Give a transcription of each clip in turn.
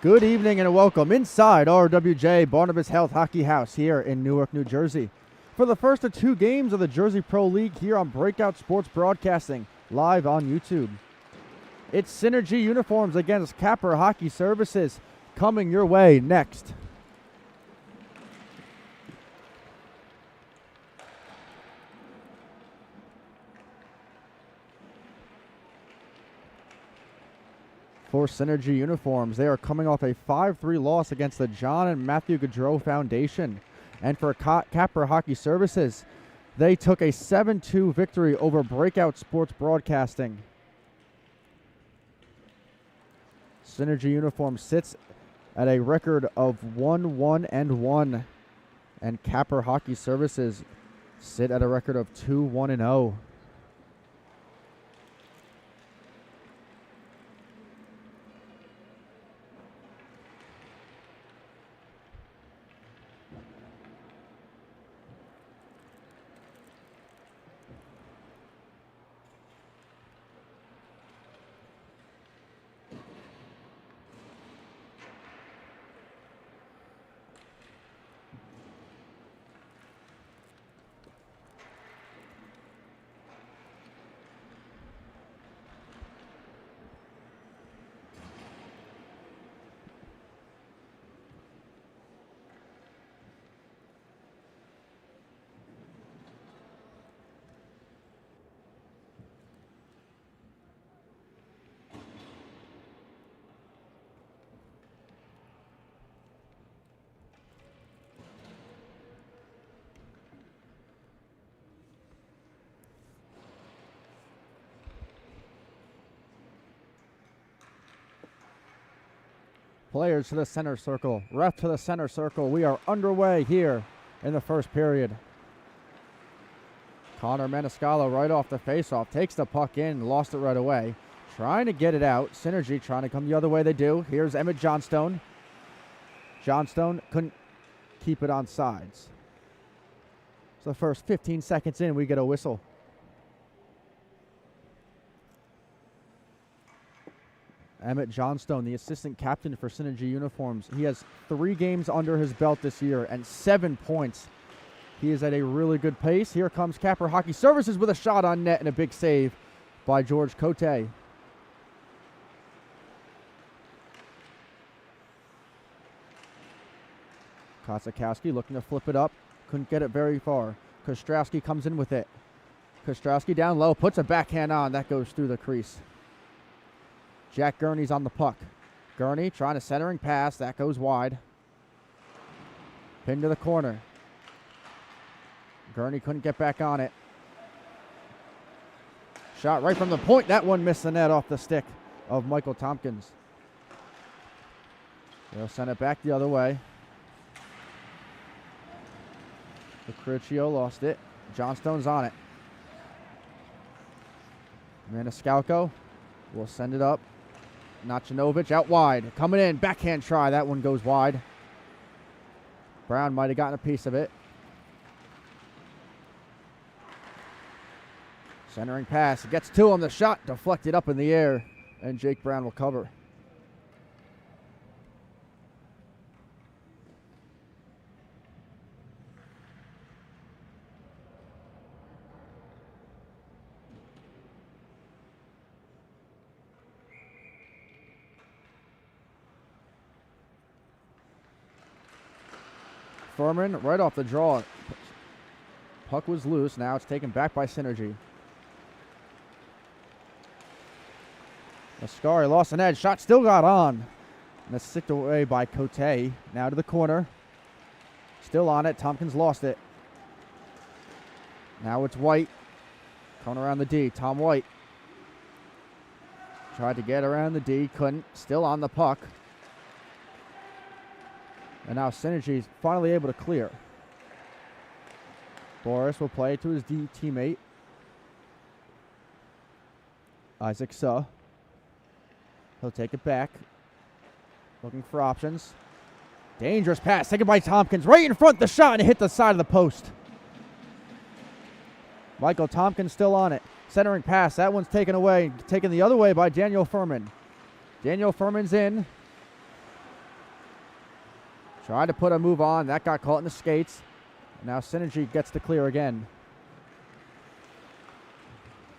Good evening and welcome inside RWJ Barnabas Health Hockey House here in Newark, New Jersey. For the first of two games of the Jersey Pro League here on Breakout Sports Broadcasting, live on YouTube. It's Synergy Uniforms against Capper Hockey Services coming your way next. For Synergy Uniforms, they are coming off a 5-3 loss against the John and Matthew Gaudreau Foundation. And for Capper Hockey Services, they took a 7-2 victory over Breakout Sports Broadcasting. Synergy Uniforms sits at a record of 1-1-1, and Capper Hockey Services sit at a record of 2-1-0. Players to the center circle, ref to the center circle. We are underway here in the first period. Connor Maniscalco right off the faceoff, takes the puck in, lost it right away. Trying to get it out. Synergy trying to come the other way, they do. Here's Emmett Johnstone. Johnstone couldn't keep it on sides. So the first 15 seconds in, we get a whistle. Emmett Johnstone, the assistant captain for Synergy Uniforms. He has 3 games under his belt this year and 7 points. He is at a really good pace. Here comes Capper Hockey Services with a shot on net and a big save by George Cote. Kosakowski looking to flip it up. Couldn't get it very far. Kostrowski comes in with it. Kostrowski down low, puts a backhand on. That goes through the crease. Jack Gurney's on the puck. Gurney trying a centering pass. That goes wide. Pinned to the corner. Gurney couldn't get back on it. Shot right from the point. That one missed the net off the stick of Michael Tompkins. They'll send it back the other way. Lucruccio lost it. Johnstone's on it. Maniscalco will send it up. Nachinovic out wide. Coming in. Backhand try. That one goes wide. Brown might have gotten a piece of it. Centering pass. Gets to him. The shot deflected up in the air. And Jake Brown will cover. Furman right off the draw. Puck was loose. Now it's taken back by Synergy. Mascari lost an edge. Shot still got on. And it's sticked away by Cote. Now to the corner. Still on it. Tompkins lost it. Now it's White. Coming around the D. Tom White. Tried to get around the D. Couldn't. Still on the puck. And now Synergy's finally able to clear. Boris will play it to his D teammate. Isaac Suh. He'll take it back. Looking for options. Dangerous pass taken by Tompkins. Right in front, the shot, and it hit the side of the post. Michael Tompkins still on it. Centering pass. That one's taken away. Taken the other way by Daniel Furman. Daniel Furman's in. Tried to put a move on. That got caught in the skates. Now Synergy gets to clear again.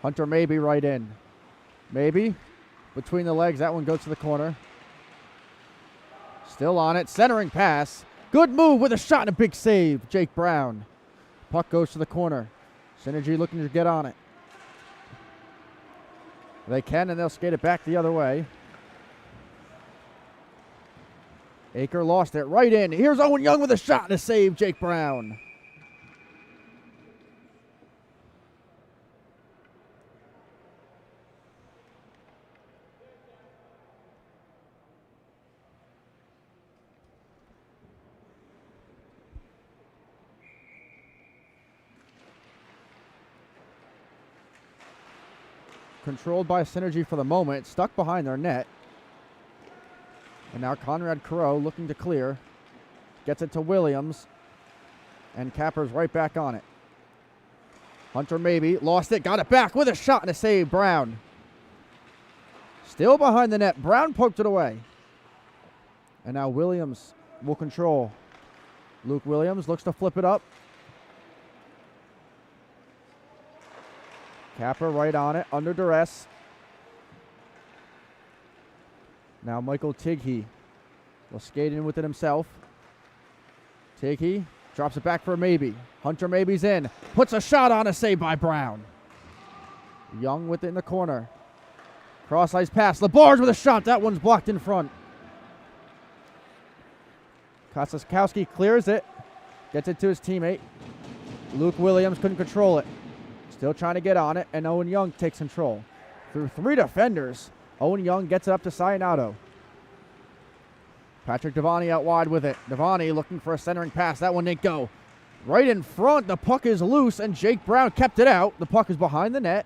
Hunter Maybe right in. Maybe between the legs. That one goes to the corner. Still on it. Centering pass. Good move with a shot and a big save. Jake Brown. Puck goes to the corner. Synergy looking to get on it. They can, and they'll skate it back the other way. Aker lost it right in. Here's Owen Young with a shot and a save. Jake Brown. Controlled by Synergy for the moment, stuck behind their net. And now Conrad Crow looking to clear. Gets it to Williams. And Capper's right back on it. Hunter Maybe lost it, got it back with a shot and a save. Brown. Still behind the net. Brown poked it away. And now Williams will control. Luke Williams looks to flip it up. Capper right on it, under duress. Now Michael Tighe will skate in with it himself. Tighe drops it back for Maybe. Hunter Maybe's in. Puts a shot on, a save by Brown. Young with it in the corner. Cross ice pass. Labarge with a shot. That one's blocked in front. Kosaskowski clears it. Gets it to his teammate. Luke Williams couldn't control it. Still trying to get on it, and Owen Young takes control. Through 3 defenders, Owen Young gets it up to Sionado. Patrick Devani out wide with it. Devani looking for a centering pass. That one didn't go. Right in front, the puck is loose, and Jake Brown kept it out. The puck is behind the net.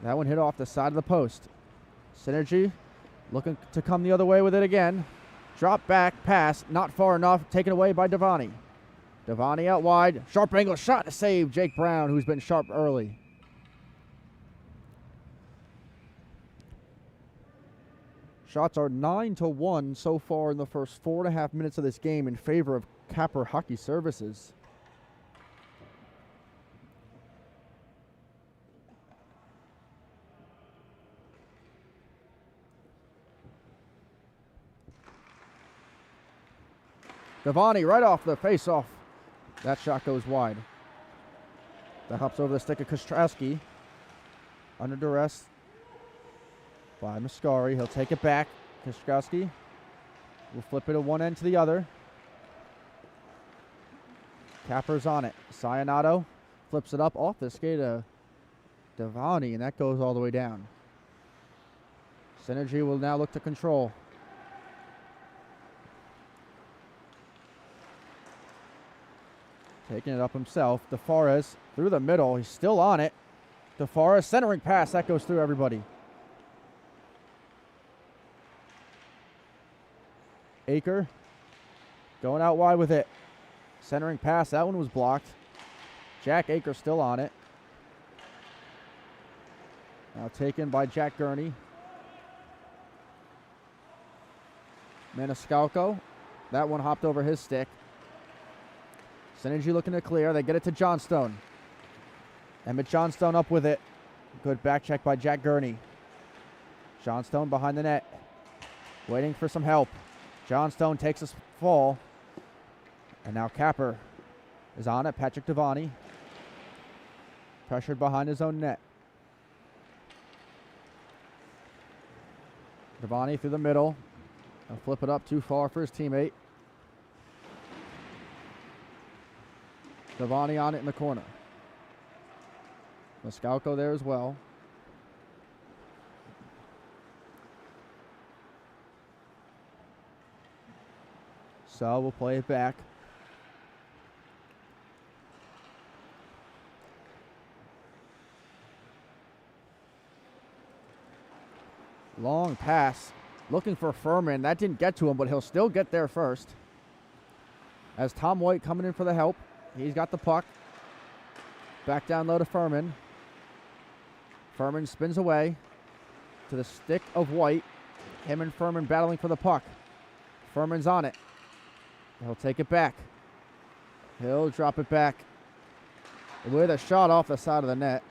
That one hit off the side of the post. Synergy looking to come the other way with it again. Drop back pass, not far enough, taken away by Devani. Devani out wide. Sharp angle shot to save Jake Brown, who's been sharp early. Shots are 9-1 so far in the first 4.5 minutes of this game in favor of Capper Hockey Services. Devani right off the face-off. That shot goes wide. That hops over the stick of Kostrowski. Under duress by Mascari. He'll take it back. Kostrowski will flip it to one end to the other. Capper's on it. Sionado flips it up off the skate of Devani, and that goes all the way down. Synergy will now look to control. Taking it up himself. DeForest through the middle. He's still on it. DeForest centering pass. That goes through everybody. Aker going out wide with it. Centering pass. That one was blocked. Jack Aker still on it. Now taken by Jack Gurney. Maniscalco. That one hopped over his stick. Synergy looking to clear. They get it to Johnstone. Emmett Johnstone up with it. Good back check by Jack Gurney. Johnstone behind the net. Waiting for some help. Johnstone takes a fall. And now Capper is on it. Patrick Devani. Pressured behind his own net. Devani through the middle. He'll flip it up too far for his teammate. Devani on it in the corner. Mascalco there as well. So we'll play it back. Long pass. Looking for Furman. That didn't get to him, but he'll still get there first. As Tom White coming in for the help. He's got the puck. Back down low to Furman. Furman spins away to the stick of White. Him and Furman battling for the puck. Furman's on it. He'll take it back. He'll drop it back. With a shot off the side of the net.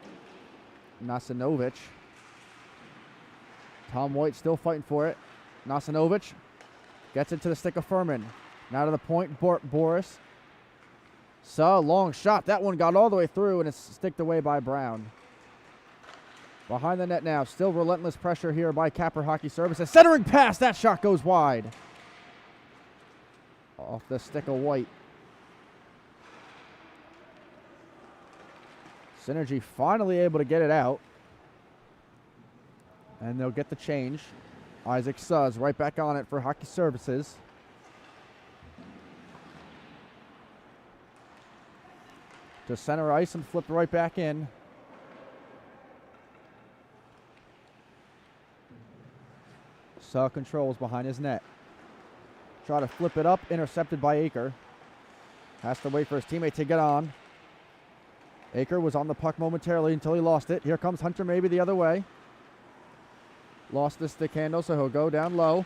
Nasinovic. Tom White still fighting for it. Nasinovic gets it to the stick of Furman. Now to the point, Boris. So, long shot. That one got all the way through, and it's sticked away by Brown. Behind the net now. Still relentless pressure here by Capper Hockey Services. Centering pass. That shot goes wide. Off the stick of White. Synergy finally able to get it out. And they'll get the change. Isaac Suzz right back on it for Hockey Services. To center ice and flip right back in. Suh controls behind his net. Try to flip it up, intercepted by Aker. Has to wait for his teammate to get on. Aker was on the puck momentarily until he lost it. Here comes Hunter maybe the other way. Lost the stick handle, so he'll go down low.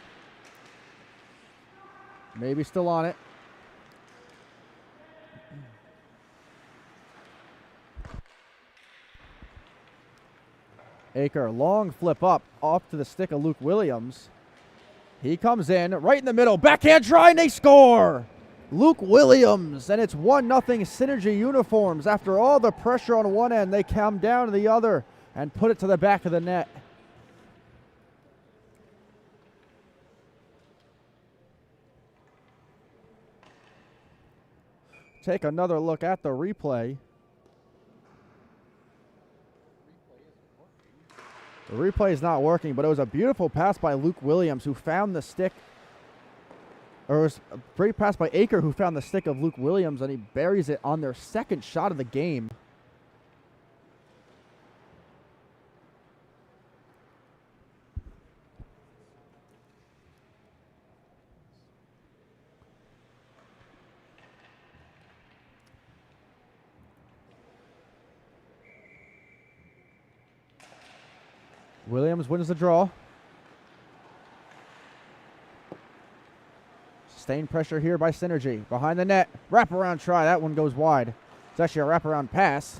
Maybe still on it. Aker, long flip up, off to the stick of Luke Williams. He comes in, right in the middle, backhand try, and they score! Luke Williams, and it's 1-0 Synergy Uniforms. After all the pressure on one end, they come down to the other and put it to the back of the net. Take another look at the replay. The replay is not working, but it was a beautiful pass by Luke Williams, who found the stick. Or it was a great pass by Aker, who found the stick of Luke Williams, and he buries it on their second shot of the game. Williams wins the draw. Sustained pressure here by Synergy. Behind the net. Wraparound try. That one goes wide. It's actually a wraparound pass.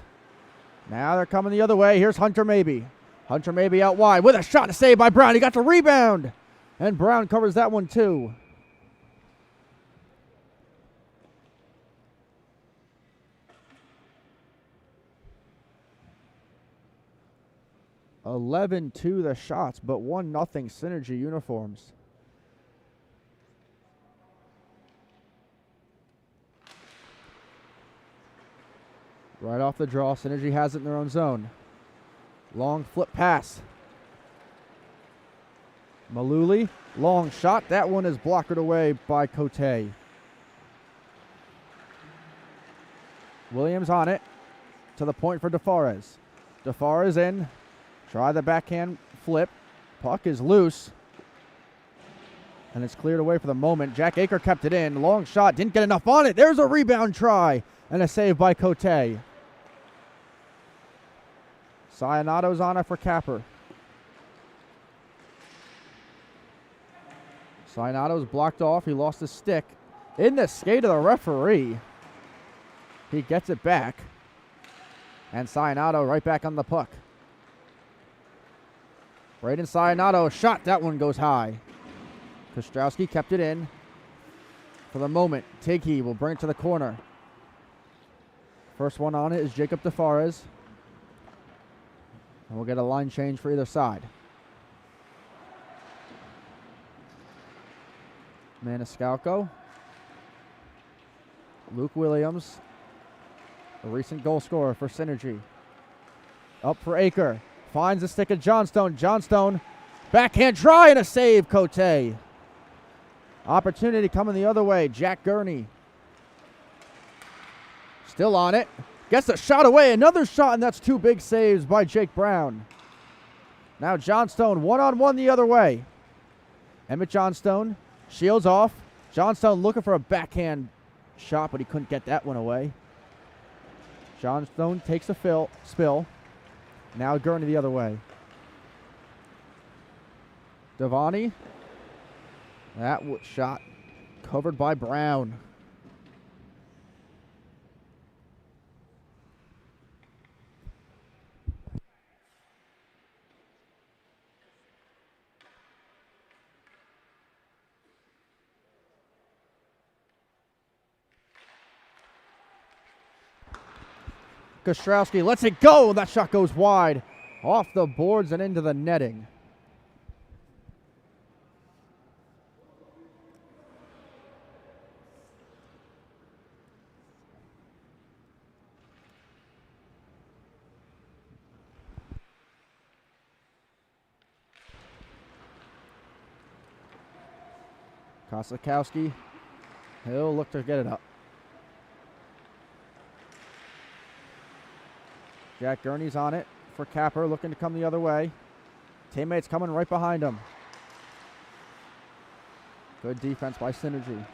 Now they're coming the other way. Here's Hunter Maybe. Hunter Maybe out wide with a shot to save by Brown. He got the rebound. And Brown covers that one too. (11-2) the shots, but 1-0 Synergy Uniforms. Right off the draw, Synergy has it in their own zone. Long flip pass. Maluli, long shot. That one is blocked away by Cote. Williams on it. To the point for DeFares. DeFares in. Try the backhand flip. Puck is loose. And it's cleared away for the moment. Jack Aker kept it in. Long shot. Didn't get enough on it. There's a rebound try. And a save by Cote. Sayonato's on it for Capper. Sayonato's blocked off. He lost his stick. In the skate of the referee. He gets it back. And Sayonato right back on the puck. Braden Sayonato shot. That one goes high. Kostrowski kept it in. For the moment, Tighe will bring it to the corner. First one on it is Jacob DeFares. And we'll get a line change for either side. Maniscalco. Luke Williams, a recent goal scorer for Synergy. Up for Aker. Finds the stick of Johnstone. Johnstone, backhand try and a save, Cote. Opportunity coming the other way. Jack Gurney. Still on it. Gets a shot away. Another shot, and that's two big saves by Jake Brown. Now Johnstone one-on-one the other way. Emmett Johnstone shields off. Johnstone looking for a backhand shot, but he couldn't get that one away. Johnstone takes a spill. Now Gurney the other way. Devani. That shot covered by Brown. Kostrowski lets it go. That shot goes wide. Off the boards and into the netting. Koslakowski. He'll look to get it up. Jack Gurney's on it for Capper, looking to come the other way. Teammates coming right behind him. Good defense by Synergy.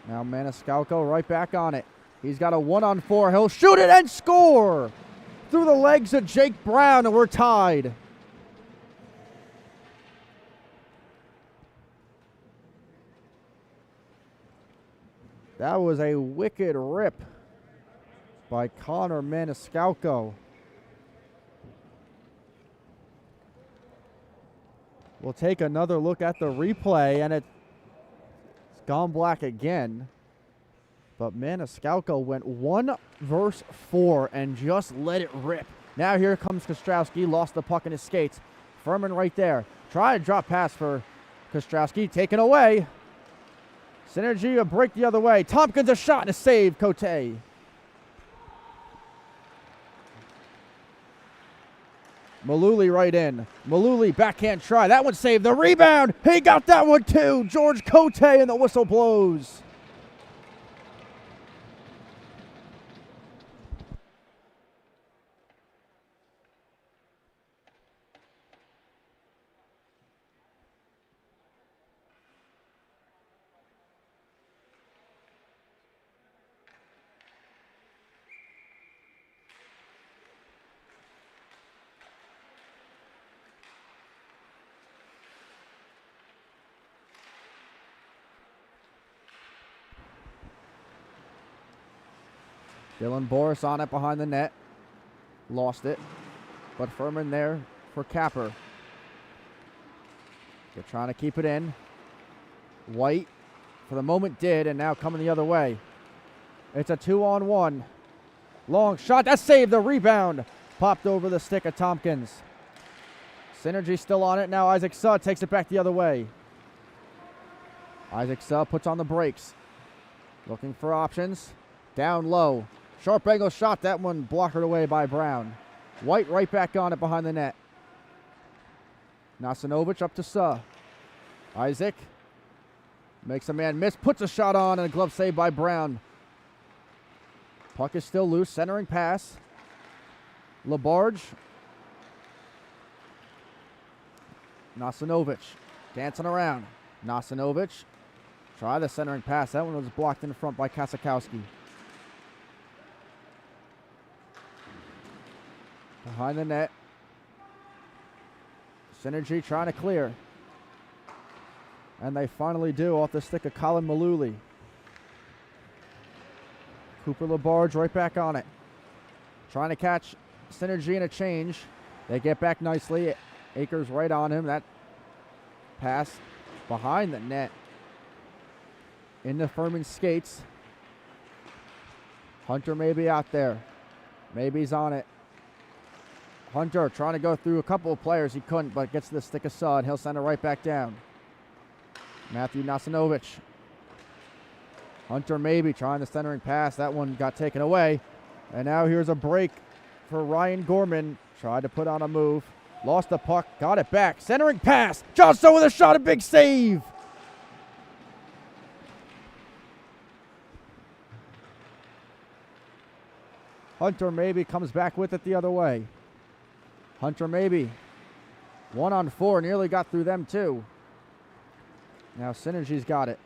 Now Maniscalco right back on it. He's got a 1-on-4. He'll shoot it and score! Through the legs of Jake Brown, and we're tied. That was a wicked rip by Connor Maniscalco. We'll take another look at the replay, and it's gone black again. But Maniscalco went 1 versus 4 and just let it rip. Now here comes Kostrowski, lost the puck in his skates. Furman right there. Try to drop pass for Kostrowski, taken away. Synergy a break the other way. Tompkins a shot and a save, Cote. Maluli right in. Maluli backhand try. That one saved. The rebound. He got that one too. George Cote, and the whistle blows. Dylan Boris on it behind the net. Lost it. But Furman there for Capper. They're trying to keep it in. White, for the moment, did, and now coming the other way. It's a 2-on-1. Long shot. That saved the rebound. Popped over the stick of Tompkins. Synergy still on it. Now Isaac Suh takes it back the other way. Isaac Suh puts on the brakes. Looking for options. Down low. Sharp angle shot. That one blockered away by Brown. White right back on it behind the net. Nasinovic up to Suh. Isaac makes a man miss. Puts a shot on and a glove save by Brown. Puck is still loose. Centering pass. Labarge. Nasinovic dancing around. Nasinovic. Try the centering pass. That one was blocked in front by Koslakowski. Behind the net. Synergy trying to clear. And they finally do off the stick of Colin Maluli. Cooper Labarge right back on it. Trying to catch Synergy in a change. They get back nicely. Akers right on him. That pass behind the net. Into Furman's skates. Hunter may be out there. Maybe he's on it. Hunter trying to go through a couple of players. He couldn't, but gets the stick of Suh, and he'll send it right back down. Matthew Nasinovic. Hunter maybe trying the centering pass. That one got taken away. And now here's a break for Ryan Gorman. Tried to put on a move. Lost the puck. Got it back. Centering pass. Johnstone with a shot. A big save. Hunter maybe comes back with it the other way. Hunter maybe. 1-on-4. Nearly got through them too. Now Synergy's got it.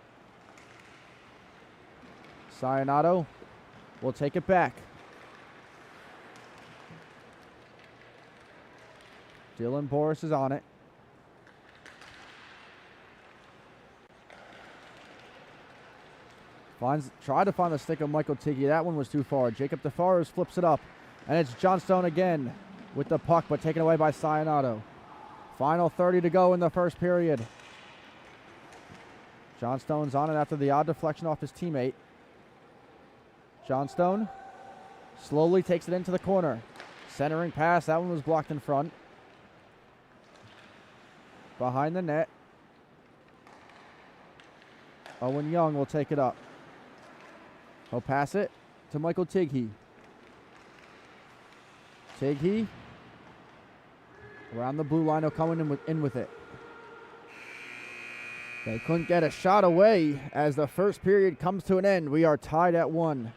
Sionato will take it back. Dylan Boris is on it. Tried to find the stick of Michael Tiggy. That one was too far. Jacob DeForest flips it up. And it's Johnstone again with the puck, but taken away by Sionato. Final 30 to go in the first period. Johnstone's on it after the odd deflection off his teammate. Johnstone slowly takes it into the corner. Centering pass. That one was blocked in front. Behind the net. Owen Young will take it up. He'll pass it to Michael Tighe. Tighe around the blue line. He'll come in with it. They couldn't get a shot away as the first period comes to an end. We are tied at 1.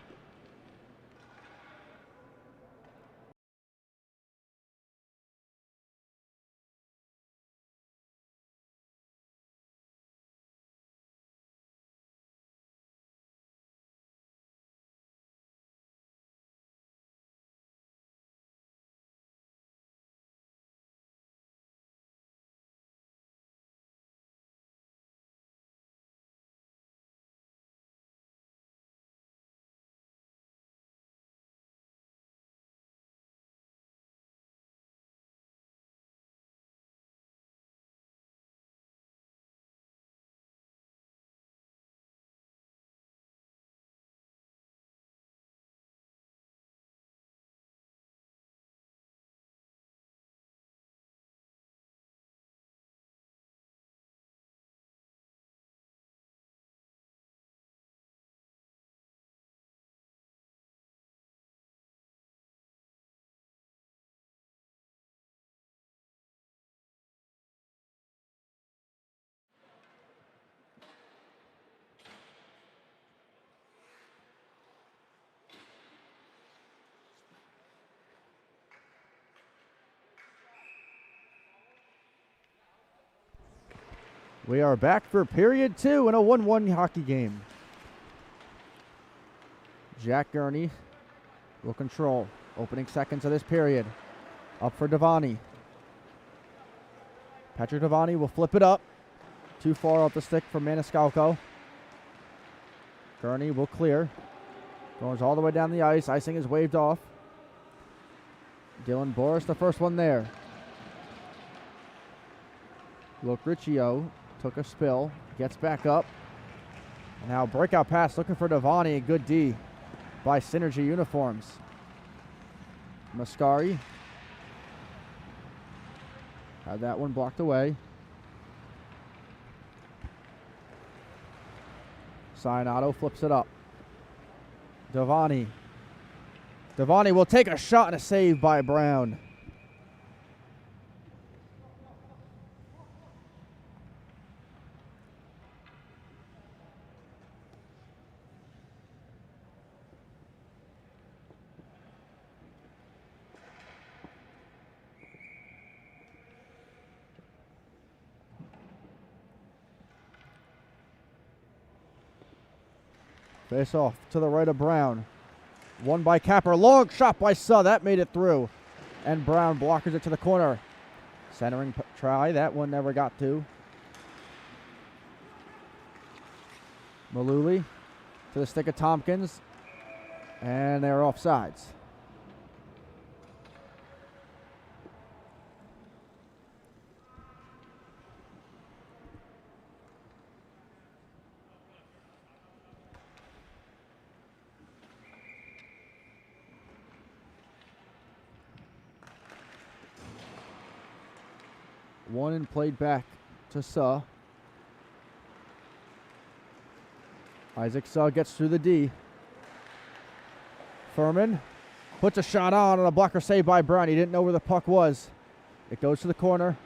We are back for period 2 in a 1-1 hockey game. Jack Gurney will control. Opening seconds of this period. Up for Devani. Patrick Devani will flip it up. Too far off the stick for Maniscalco. Gurney will clear. Goes all the way down the ice. Icing is waved off. Dylan Boris, the first one there. Luke Riccio took a spill. Gets back up. Now breakout pass looking for Devani. Good D by Synergy Uniforms. Mascari had that one blocked away. Sionado flips it up. Devani. Devani will take a shot and a save by Brown. Face off to the right of Brown. Won by Capper. Long shot by Suh. That made it through. And Brown blockers it to the corner. Centering try. That one never got to. Maluli to the stick of Tompkins. And they're offsides. One and played back to Suh. Isaac Suh gets through the D. Furman puts a shot on a blocker save by Brown. He didn't know where the puck was. It goes to the corner.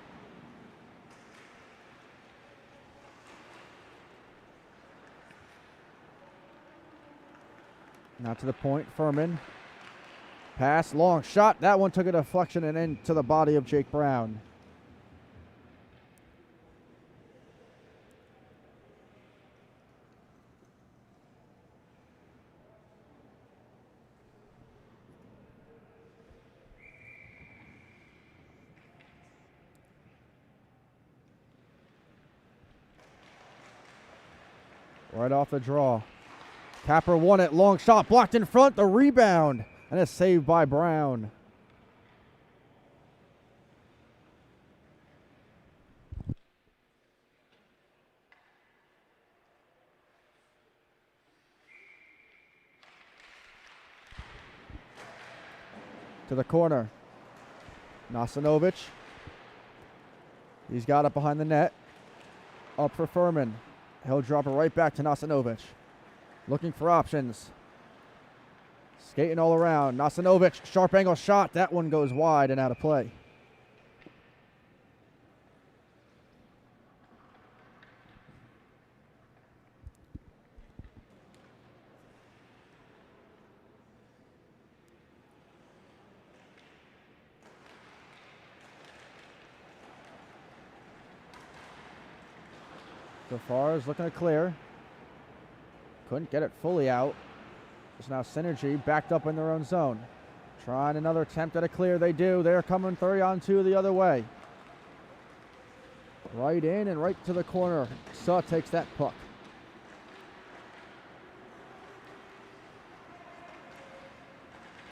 Now to the point. Furman. Pass. Long shot. That one took a deflection and into the body of Jake Brown. Right off the draw. Capper won it. Long shot blocked in front. The rebound. And a save by Brown. To the corner. Nasanovic. He's got it behind the net. Up for Furman. He'll drop it right back to Nasanovic. Looking for options. Skating all around. Nasanovic, sharp angle shot. That one goes wide and out of play. So far as looking to clear. Couldn't get it fully out. It's now Synergy backed up in their own zone. Trying another attempt at a clear. They do. They're coming 3-on-2 the other way. Right in and right to the corner. Suh takes that puck.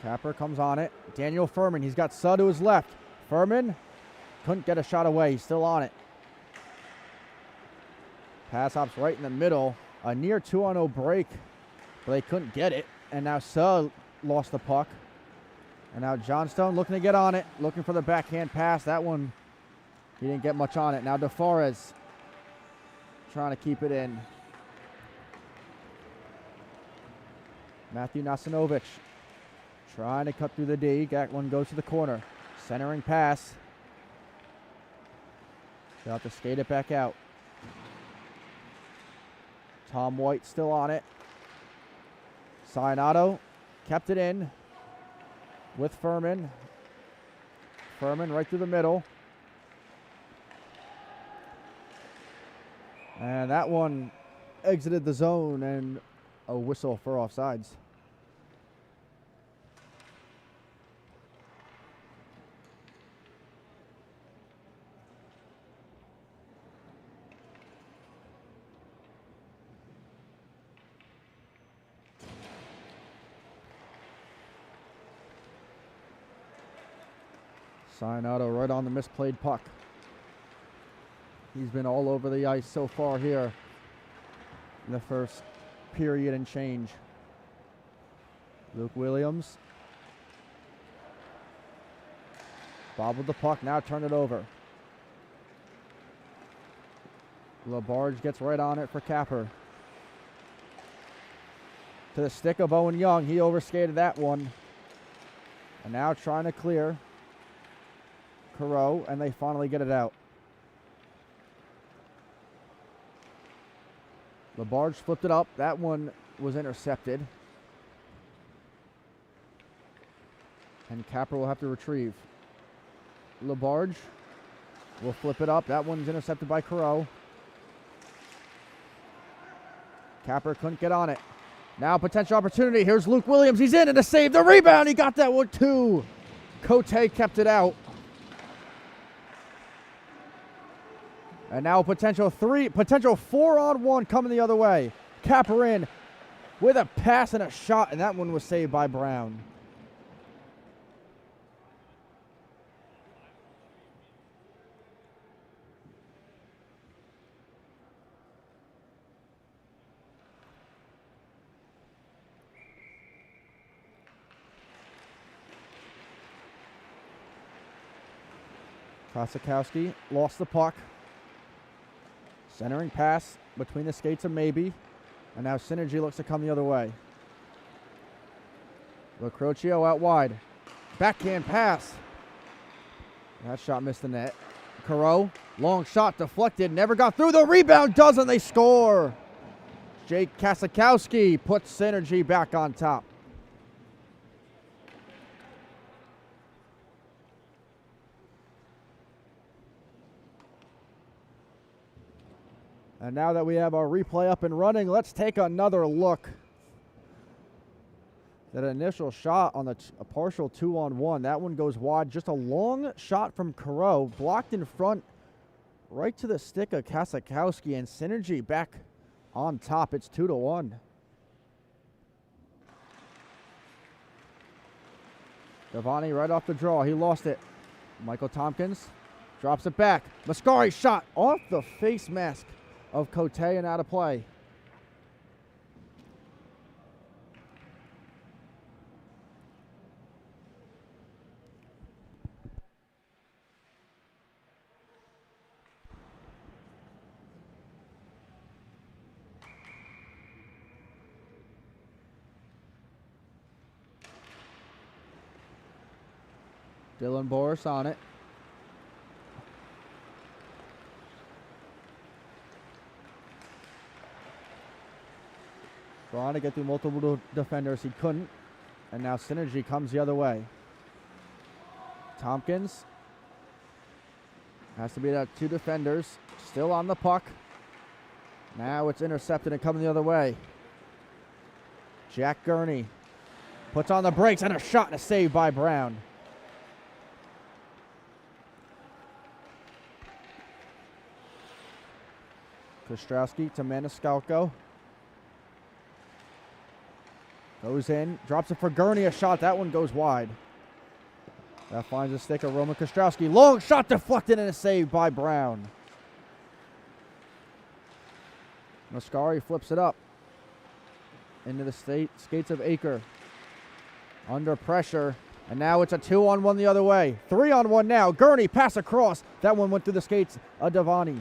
Capper comes on it. Daniel Furman. He's got Suh to his left. Furman couldn't get a shot away. He's still on it. Pass hops right in the middle. A near 2-on-0 break, but they couldn't get it. And now Suh lost the puck. And now Johnstone looking to get on it, looking for the backhand pass. That one, he didn't get much on it. Now DeForest trying to keep it in. Matthew Nasanovic trying to cut through the D. That one goes to the corner. Centering pass. They'll have to skate it back out. Tom White still on it. Sionato kept it in with Furman. Furman right through the middle. And that one exited the zone and a whistle for offsides. Sionato right on the misplayed puck. He's been all over the ice so far here in the first period and change. Luke Williams bobbled the puck, now turn it over. LaBarge gets right on it for Capper. To the stick of Owen Young, he overskated that one. And now trying to clear. Carreau, and they finally get it out. LaBarge flipped it up. That one was intercepted. And Capper will have to retrieve. LaBarge will flip it up. That one's intercepted by Carreau. Capper couldn't get on it. Now potential opportunity. Here's Luke Williams. He's in and a save. The rebound. He got that one too. Cote kept it out. And now potential 4-on-1 coming the other way. Capper in with a pass and a shot, and that one was saved by Brown. Kosakowski lost the puck. Centering pass between the skates of Maybe. And now Synergy looks to come the other way. Lacrocio out wide. Backhand pass. That shot missed the net. Carreau, long shot deflected, never got through. The rebound doesn't, they score. Jake Kosakowski puts Synergy back on top. And now that we have our replay up and running, let's take another look. That initial shot on a partial 2-on-1, that one goes wide. Just a long shot from Carreau, blocked in front, right to the stick of Kosakowski, and Synergy back on top. It's 2-1. Devani right off the draw. He lost it. Michael Tompkins drops it back. Mascari shot off the face mask of Cote and out of play. Dylan Boris on it. Trying to get through multiple defenders. He couldn't. And now Synergy comes the other way. Tompkins. Has to be that 2 defenders. Still on the puck. Now it's intercepted and coming the other way. Jack Gurney puts on the brakes and a shot and a save by Brown. Kostrowski to Maniscalco. Goes in, drops it for Gurney, a shot. That one goes wide. That finds the stick of Roman Kostrowski. Long shot deflected and a save by Brown. Mascari flips it up into the skates of Aker. Under pressure, and now it's a 2-on-1 the other way. 3-on-1 now. Gurney pass across. That one went through the skates of Devani.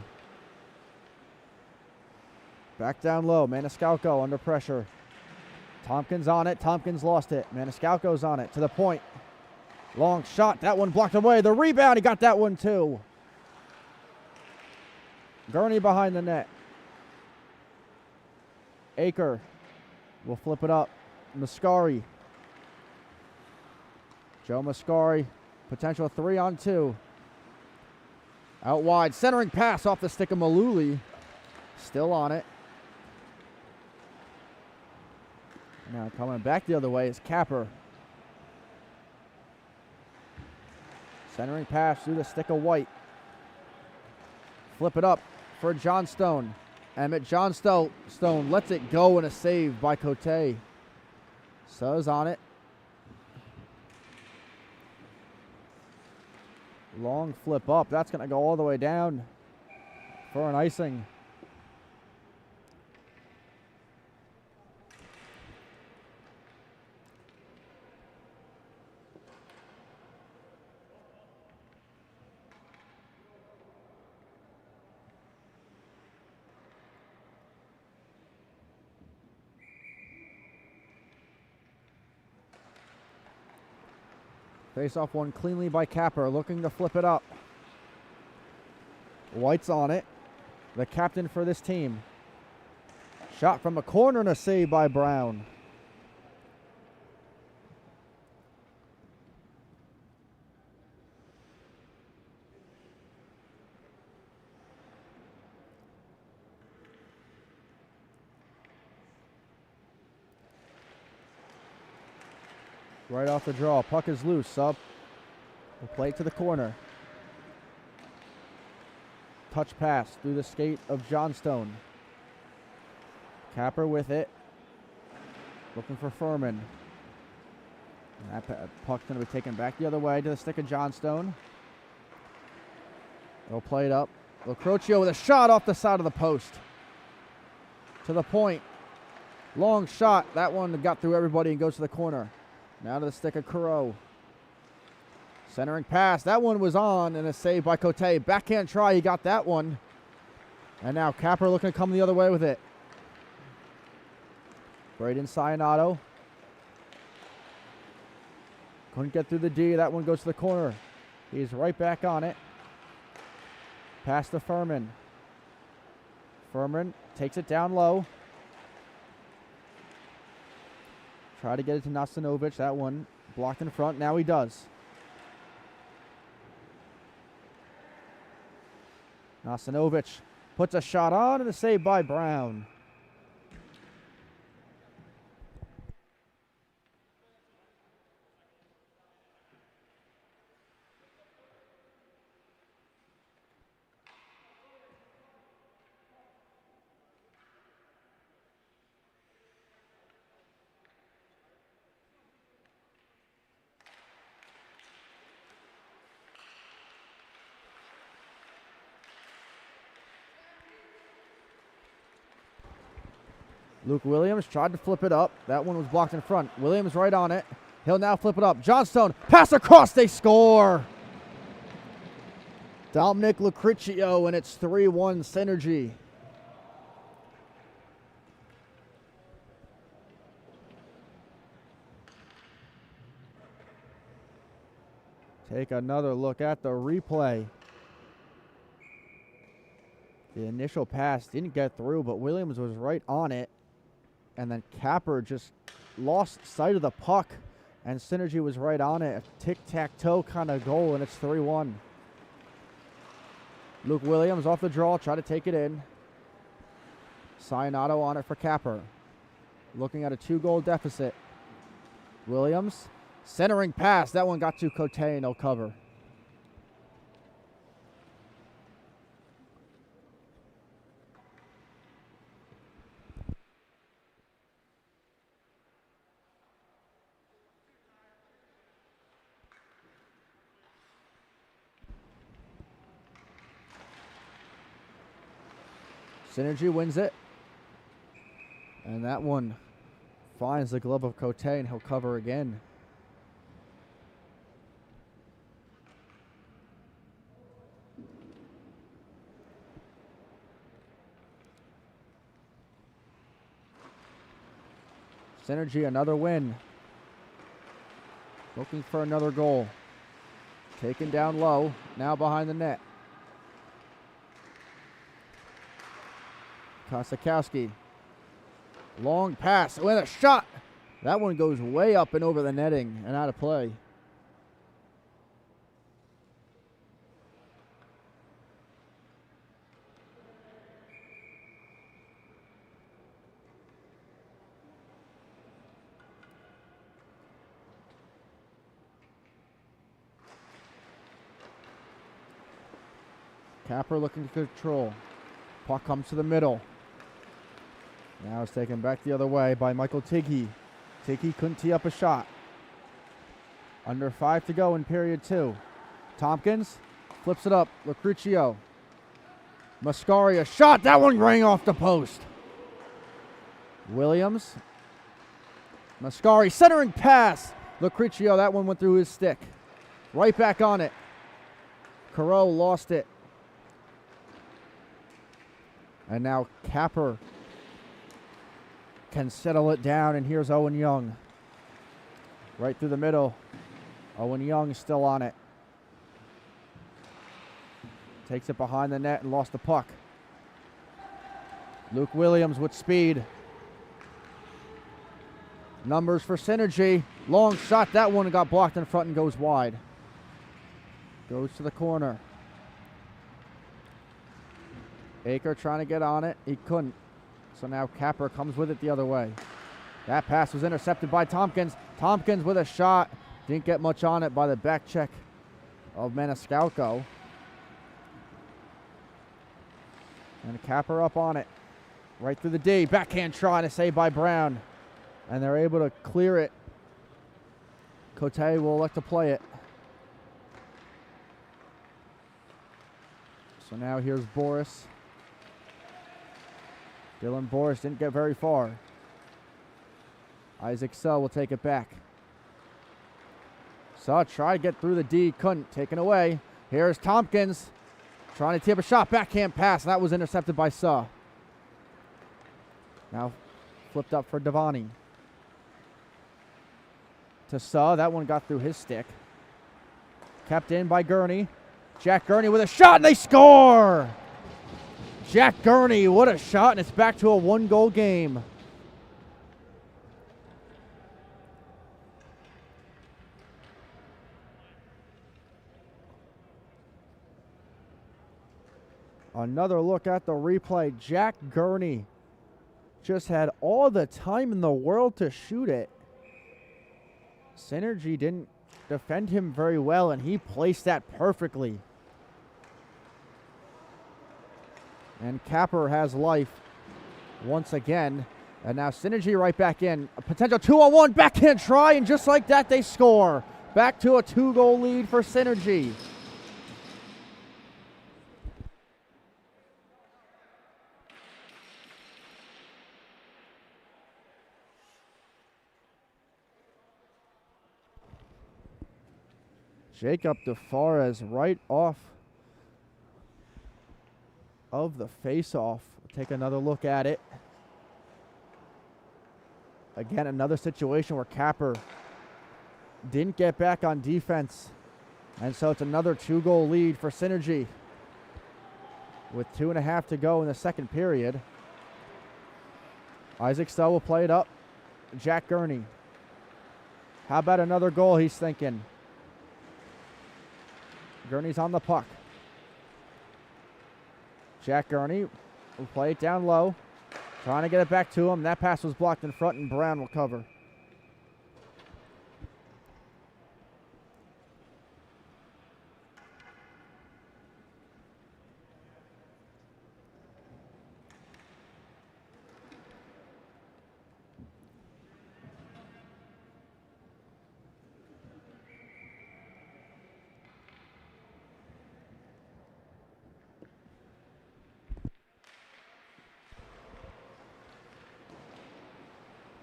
Back down low. Maniscalco under pressure. Tompkins on it. Tompkins lost it. Maniscalco's on it to the point. Long shot. That one blocked away. The rebound. He got that one too. Gurney behind the net. Aker will flip it up. Mascari. Joe Mascari. Potential 3-on-2. Out wide. Centering pass off the stick of Maluli. Still on it. Now coming back the other way is Capper. Centering pass through the stick of White. Flip it up for Johnstone. Emmett Johnstone lets it go and a save by Cote. Suz on it. Long flip up. That's going to go all the way down for an icing. Face-off one cleanly by Capper, looking to flip it up. White's on it, the captain for this team. Shot from a corner and a save by Brown. Right off the draw. Puck is loose. Sub will play it to the corner. Touch pass through the skate of Johnstone. Capper with it. Looking for Furman. And that puck's going to be taken back the other way to the stick of Johnstone. They'll play it up. Locrocio with a shot off the side of the post. To the point. Long shot. That one got through everybody and goes to the corner. Now to the stick of Coreau. Centering pass. That one was on and a save by Cote. Backhand try. He got that one. And now Capper looking to come the other way with it. Braden Sionato. Couldn't get through the D. That one goes to the corner. He's right back on it. Pass to Furman. Furman takes it down low. Try to get it to Nasanovic. That one blocked in front. Now he does. Nasanovic puts a shot on and a save by Brown. Luke Williams tried to flip it up. That one was blocked in front. Williams right on it. He'll now flip it up. Johnstone, pass across, they score! Dominic Lucriccio, and it's 3-1 Synergy. Take another look at the replay. The initial pass didn't get through, but Williams was right on it. And then Capper just lost sight of the puck, and Synergy was right on it. A tic-tac-toe kind of goal, and it's 3-1. Luke Williams off the draw, try to take it in. Sionato on it for Capper. Looking at a 2-goal deficit. Williams, centering pass. That one got to Cote, and he'll cover. Synergy wins it. And that one finds the glove of Cote, and he'll cover again. Synergy, another win. Looking for another goal. Taken down low, now behind the net. Kosakowski. Long pass with a shot. That one goes way up and over the netting and out of play. Capper looking to control. Puck comes to the middle. Now it's taken back the other way by Michael Tighe. Tighe couldn't tee up a shot. Under 5 to go in period 2. Tompkins flips it up. Lucruccio. Mascari, a shot. That one rang off the post. Williams. Mascari, centering pass. Lucruccio, that one went through his stick. Right back on it. Carreau lost it. And now Capper can settle it down, and here's Owen Young. Right through the middle. Owen Young still on it. Takes it behind the net and lost the puck. Luke Williams with speed. Numbers for Synergy. Long shot. That one got blocked in front and goes wide. Goes to the corner. Aker trying to get on it. He couldn't. So now Capper comes with it the other way. That pass was intercepted by Tompkins. Tompkins with a shot. Didn't get much on it by the back check of Maniscalco. And Capper up on it. Right through the D. Backhand try to save by Brown. And they're able to clear it. Cote will elect to play it. So now here's Boris. Dylan Boris didn't get very far. Isaac Sell will take it back. Sell tried to get through the D, couldn't. Taken away. Here's Tompkins trying to tee up a shot. Backhand pass, and that was intercepted by Suh. Now flipped up for Devani. To Suh, that one got through his stick. Kept in by Gurney. Jack Gurney with a shot, and they score! Jack Gurney, what a shot, and it's back to a 1-goal game. Another look at the replay. Jack Gurney just had all the time in the world to shoot it. Synergy didn't defend him very well, and he placed that perfectly. And Capper has life once again. And now Synergy right back in. A potential 2-on-1 backhand try, and just like that, they score. Back to a 2-goal lead for Synergy. Jacob DeFares right off of the face-off. Take another look at it. Again, another situation where Capper didn't get back on defense And so it's another 2-goal lead for Synergy with 2.5 to go in the second period. Isaac Stowe will play it up. Jack Gurney. How about another goal, he's thinking. Gurney's on the puck. Jack Gurney will play it down low. Trying to get it back to him. That pass was blocked in front, and Brown will cover.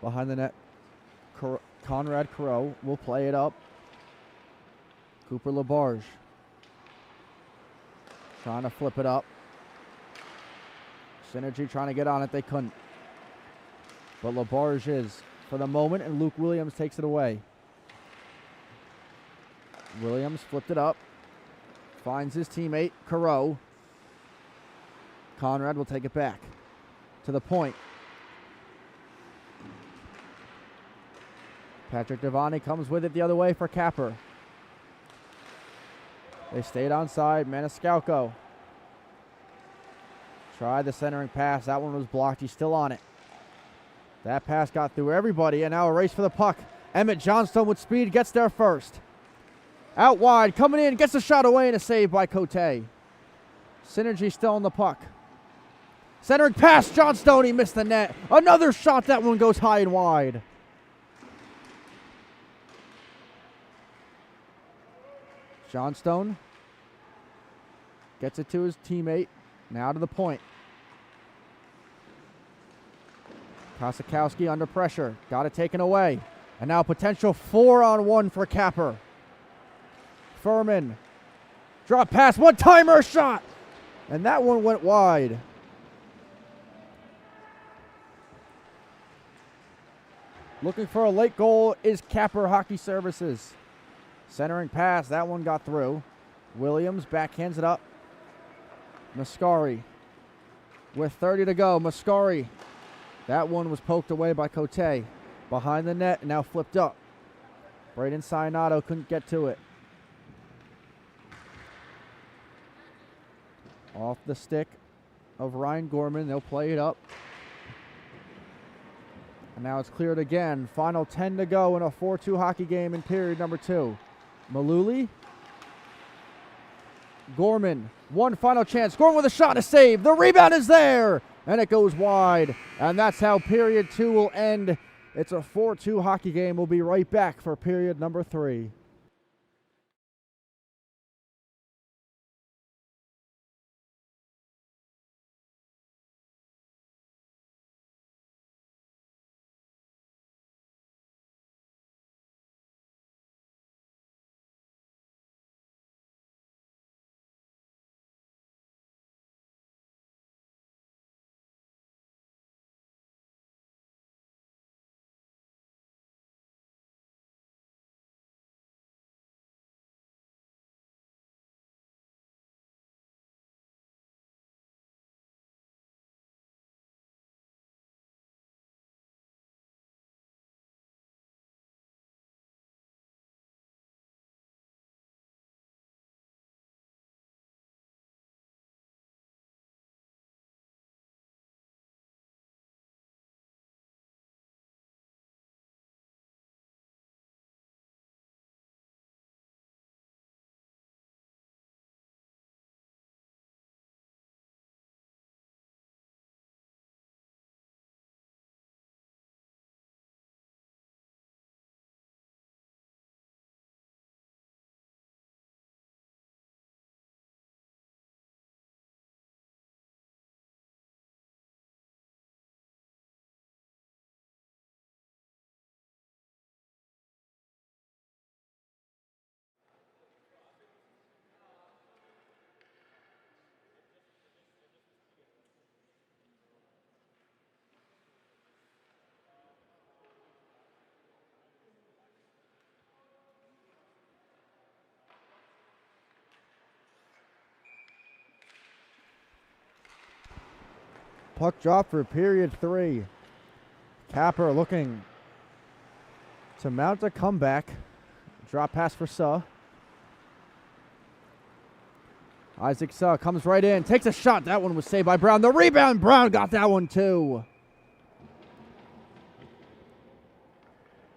Behind the net, Conrad Crow will play it up. Cooper Labarge trying to flip it up. Synergy trying to get on it. They couldn't. But Labarge is for the moment, and Luke Williams takes it away. Williams flipped it up. Finds his teammate, Carew. Conrad will take it back to the point. Patrick Devani comes with it the other way for Capper. They stayed onside. Maniscalco tried the centering pass. That one was blocked. He's still on it. That pass got through everybody, and now a race for the puck. Emmett Johnstone with speed gets there first. Out wide, coming in, gets a shot away, and a save by Cote. Synergy still on the puck. Centering pass, Johnstone, he missed the net. Another shot, that one goes high and wide. Johnstone gets it to his teammate. Now to the point. Kosikowski under pressure. Got it taken away. And now potential 4-on-1 for Capper. Furman. Drop pass. One-timer shot. And that one went wide. Looking for a late goal is Capper Hockey Services. Centering pass, that one got through. Williams backhands it up. Mascari with 30 to go. Mascari. That one was poked away by Cote. Behind the net, now flipped up. Braden Sionato couldn't get to it. Off the stick of Ryan Gorman. They'll play it up. And now it's cleared again. Final 10 to go in a 4-2 hockey game in period number 2. Maluli. Gorman. One final chance. Gorman with a shot, a save. The rebound is there. And it goes wide. And that's how period 2 will end. It's a 4-2 hockey game. We'll be right back for period number 3. Puck drop for period 3. Capper looking to mount a comeback. Drop pass for Suh. Isaac Suh comes right in, takes a shot. That one was saved by Brown. The rebound, Brown got that one too.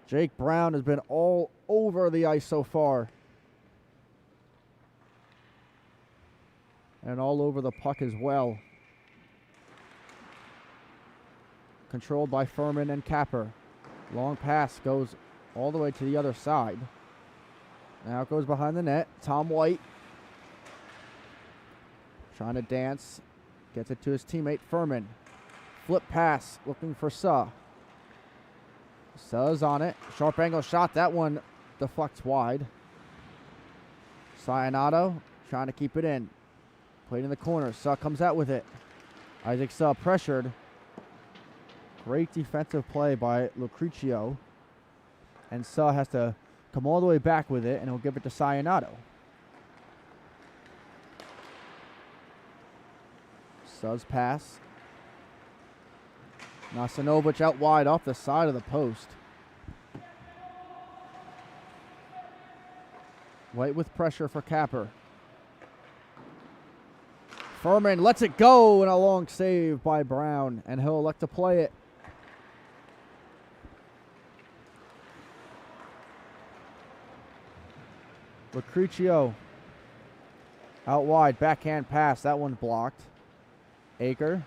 Jake Brown has been all over the ice so far. And all over the puck as well. Controlled by Furman and Capper. Long pass goes all the way to the other side. Now it goes behind the net. Tom White trying to dance. Gets it to his teammate Furman. Flip pass looking for Suh. Suh's on it. Sharp angle shot. That one deflects wide. Sionado trying to keep it in. Played in the corner. Suh comes out with it. Isaac Suh pressured. Great defensive play by Lucrecio. And Suh has to come all the way back with it, and he'll give it to Sionado. Suh's pass. Nasanovic out wide off the side of the post. White with pressure for Capper. Furman lets it go, and a long save by Brown, and he'll elect to play it. Lucrecio out wide, backhand pass. That one blocked. Aker,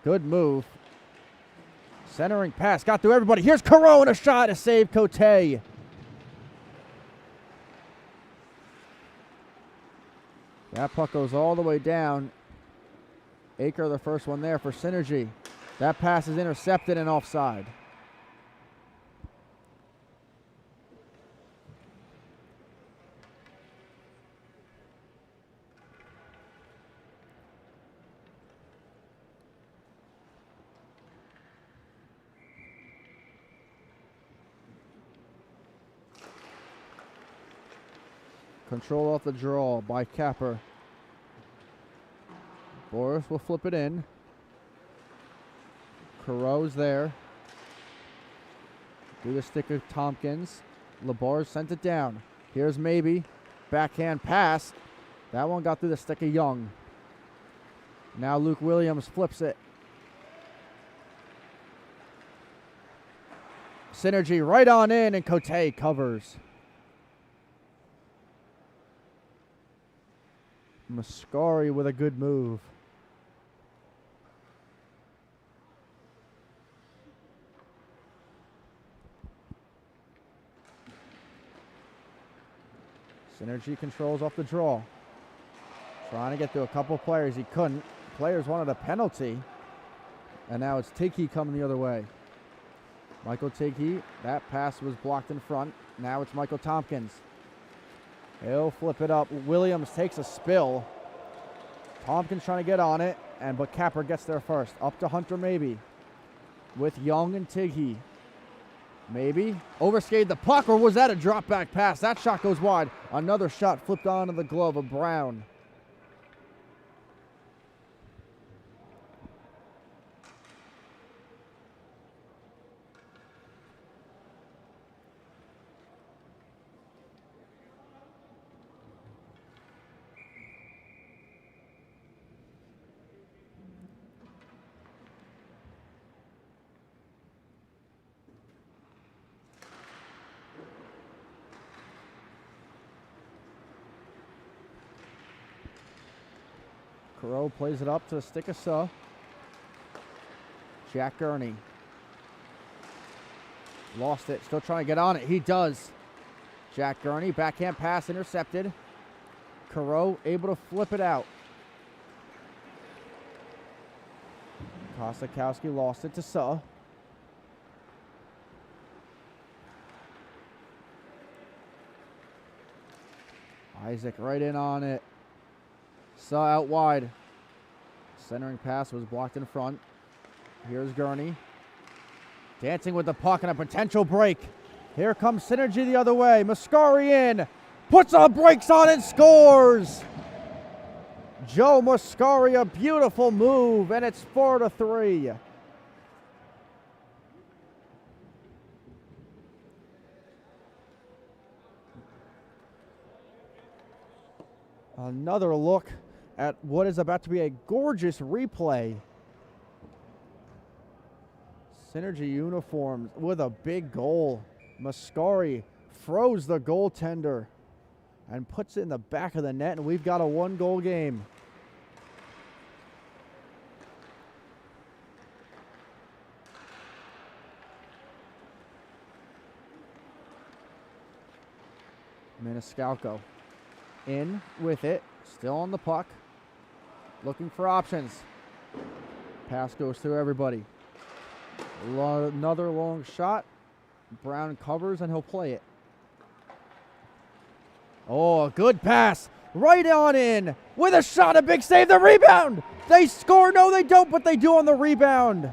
good move. Centering pass, got through everybody. Here's Caron, a shot to save Cote. That puck goes all the way down. Aker, the first one there for Synergy. That pass is intercepted and offside. Control off the draw by Capper. Boris will flip it in. Caro's there. Do the stick of Tompkins. Labarge sent it down. Here's maybe. Backhand pass. That one got through the stick of Young. Now Luke Williams flips it. Synergy right on in, and Cote covers. Mascari with a good move. Synergy controls off the draw. Trying to get to a couple players. He couldn't. Players wanted a penalty. And now it's Tighe coming the other way. Michael Tighe. That pass was blocked in front. Now it's Michael Tompkins. He'll flip it up. Williams takes a spill. Tompkins trying to get on it, but Capper gets there first. Up to Hunter maybe. With Young and Tighe. Maybe. Overskated the puck, or was that a drop back pass? That shot goes wide. Another shot flipped onto the glove of Brown. Caro plays it up to the stick of Suh. Jack Gurney. Lost it. Still trying to get on it. He does. Jack Gurney. Backhand pass intercepted. Caro able to flip it out. Kosakowski lost it to Suh. Isaac right in on it. Suh out wide. Centering pass was blocked in front. Here's Gurney. Dancing with the puck and a potential break. Here comes Synergy the other way. Mascari in. Puts on brakes on and scores. Joe Mascari, a beautiful move, and it's 4-3. Another look at what is about to be a gorgeous replay. Synergy Uniforms with a big goal. Mascari throws the goaltender and puts it in the back of the net, and we've got a 1-goal game. Maniscalco in with it, still on the puck, looking for options. Pass goes through everybody. Another long shot. Brown covers, and he'll play it. Oh, a good pass. Right on in with a shot, a big save, the rebound. They score. No, they don't, but they do on the rebound.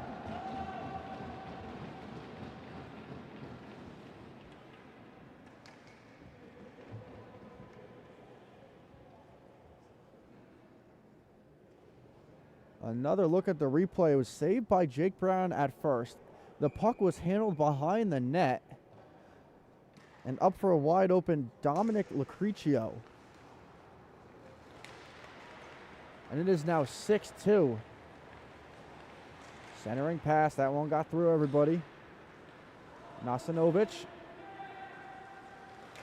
Another look at the replay. It was saved by Jake Brown at first. The puck was handled behind the net and up for a wide open Dominic Lucrecio. And it is now 6-2. Centering pass. That one got through everybody. Nasinovic.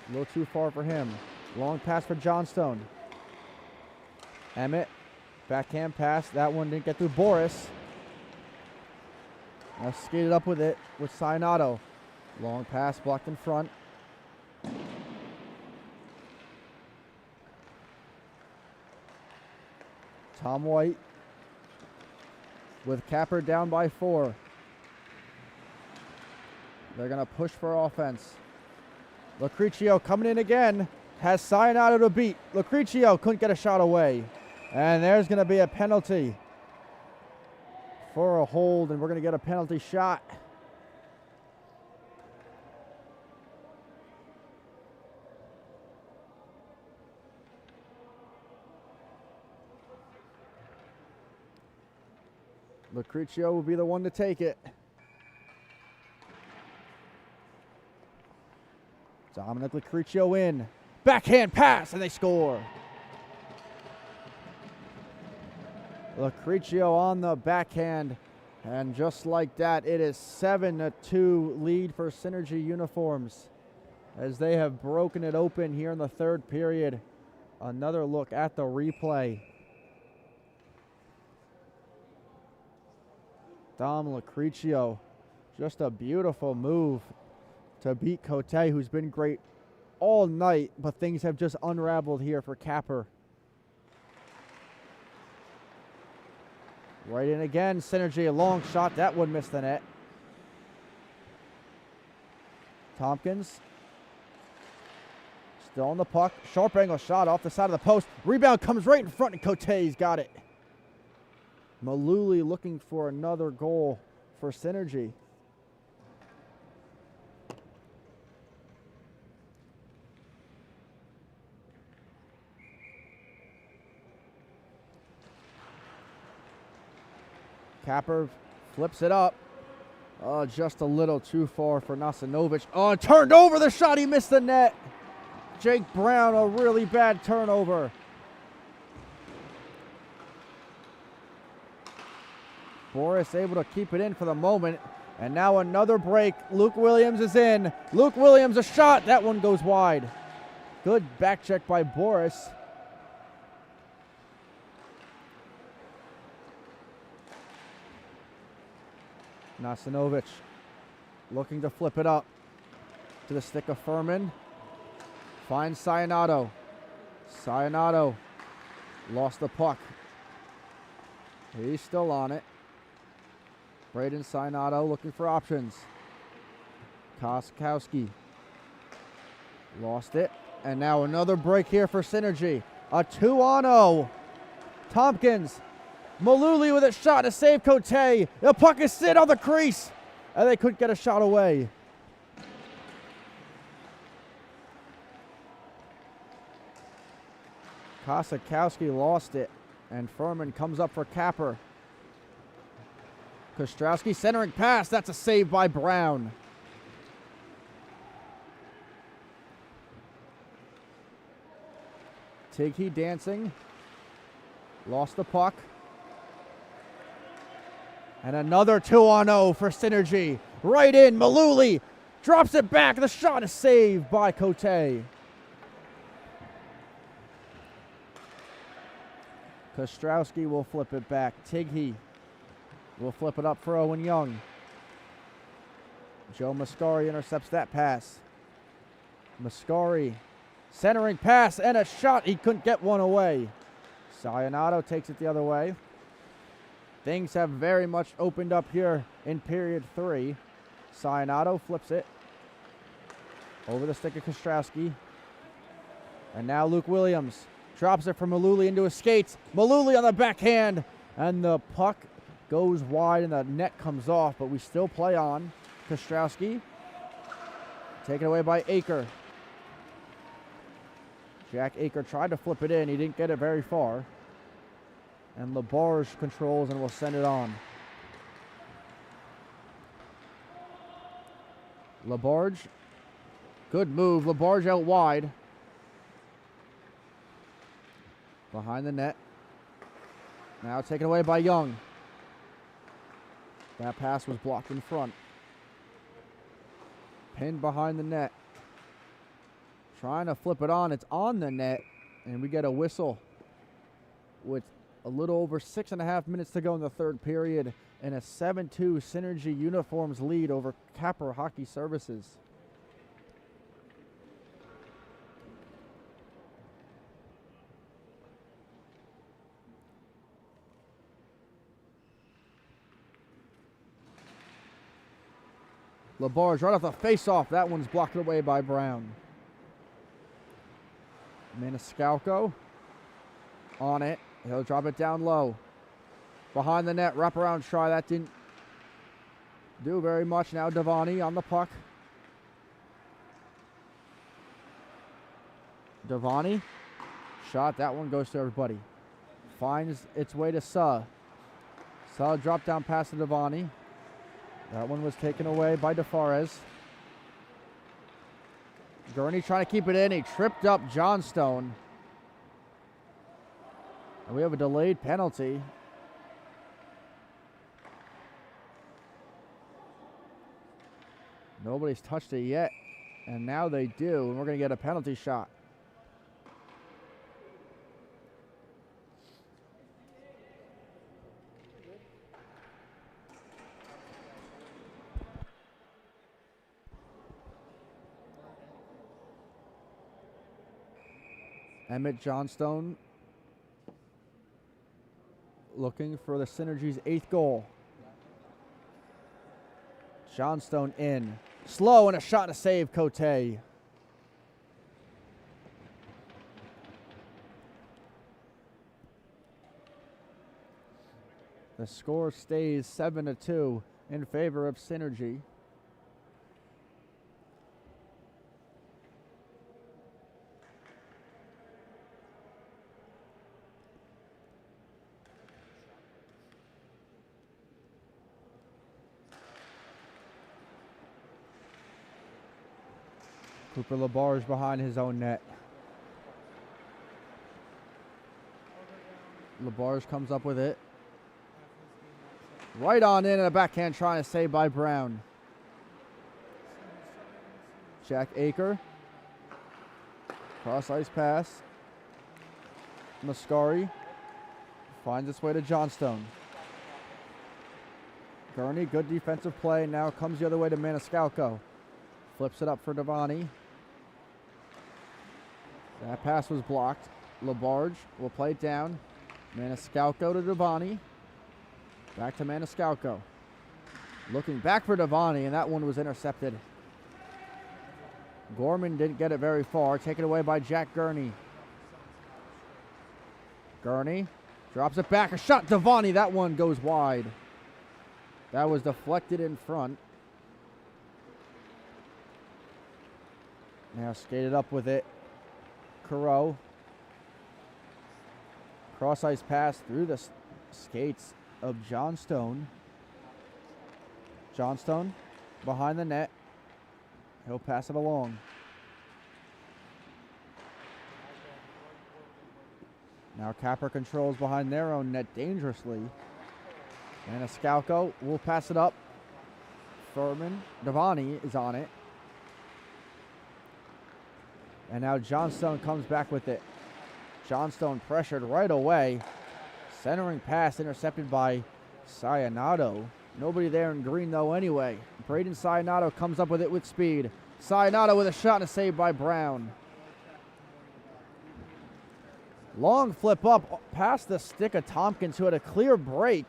A little too far for him. Long pass for Johnstone. Emmett. Backhand pass. That one didn't get through Boris. Now skated up with it with Sainato. Long pass blocked in front. Tom White with Capper down by 4. They're going to push for offense. Lucrecio coming in again. Has Sainato to beat. Lucrecio couldn't get a shot away. And there's going to be a penalty for a hold, and we're going to get a penalty shot. Lucrecio will be the one to take it. Dominic Lucrecio in. Backhand pass, and they score. Lucrecio on the backhand, and just like that, it is 7-2 lead for Synergy Uniforms as they have broken it open here in the third period. Another look at the replay. Dom Lucrecio, just a beautiful move to beat Cote, who's been great all night, but things have just unraveled here for Capper. Right in again, Synergy, a long shot. That one missed the net. Tompkins. Still on the puck. Sharp angle shot off the side of the post. Rebound comes right in front, and Cote's got it. Maluli looking for another goal for Synergy. Capper flips it up. Oh, just a little too far for Nasinovic. Oh, turned over the shot. He missed the net. Jake Brown, a really bad turnover. Boris able to keep it in for the moment. And now another break. Luke Williams is in. Luke Williams, a shot. That one goes wide. Good back check by Boris. Nasinovic looking to flip it up to the stick of Furman. Finds Sainato. Sainato lost the puck. He's still on it. Braden Sainato looking for options. Koskowski lost it. And now another break here for Synergy. A 2-on-0. Tompkins. Maluli with a shot to save Cote. The puck is sit on the crease, and they couldn't get a shot away. Kosikowski lost it, And Furman comes up for Capper. Kostrowski centering pass. That's a save by Brown. Tighe dancing. Lost the puck. And another 2-on-0 for Synergy. Right in. Maluli drops it back. The shot is saved by Cote. Kostrowski will flip it back. Tighe will flip it up for Owen Young. Joe Mascari intercepts that pass. Mascari centering pass and a shot. He couldn't get one away. Sionato takes it the other way. Things have very much opened up here in period 3. Sionato flips it over the stick of Kostrowski. And now Luke Williams drops it from Maluli into his skates. Maluli on the backhand. And the puck goes wide and the net comes off, but we still play on. Kostrowski taken away by Aker. Jack Aker tried to flip it in. He didn't get it very far. And Labarge controls and will send it on. Labarge. Good move. Labarge out wide. Behind the net. Now taken away by Young. That pass was blocked in front. Pinned behind the net. Trying to flip it on. It's on the net. And we get a whistle with a little over 6.5 minutes to go in the third period. And a 7-2 Synergy Uniforms lead over Capper Hockey Services. Labarge right off the face-off. That one's blocked away by Brown. Maniscalco on it. He'll drop it down low. Behind the net, wraparound try. That didn't do very much. Now Devani on the puck. Devani. Shot. That one goes to everybody. Finds its way to Suh. Suh drop down pass to Devani. That one was taken away by DeFares. Gurney trying to keep it in. He tripped up Johnstone. And we have a delayed penalty. Nobody's touched it yet. And now they do. And we're going to get a penalty shot. Emmett Johnstone looking for the Synergy's 8th goal. Johnstone in. Slow and a shot to save Cote. The score stays 7-2 in favor of Synergy. Cooper Labarge behind his own net. Labarge comes up with it. Right on in and a backhand trying to save by Brown. Jack Aker. Cross ice pass. Mascari finds its way to Johnstone. Gurney, good defensive play. Now comes the other way to Maniscalco. Flips it up for Devani. That pass was blocked. Labarge will play it down. Maniscalco to Devani. Back to Maniscalco. Looking back for Devani, and that one was intercepted. Gorman didn't get it very far. Taken away by Jack Gurney. Gurney drops it back. A shot, Devani. That one goes wide. That was deflected in front. Now skated up with it. Crow Cross-ice pass through the skates of Johnstone. Johnstone behind the net. He'll pass it along. Now Capper controls behind their own net dangerously. And Escalco will pass it up. Furman, Devani is on it. And now Johnstone comes back with it. Johnstone pressured right away. Centering pass intercepted by Sionado. Nobody there in green though anyway. Braden Sionado comes up with it with speed. Sionado with a shot and a save by Brown. Long flip up past the stick of Tompkins, who had a clear break.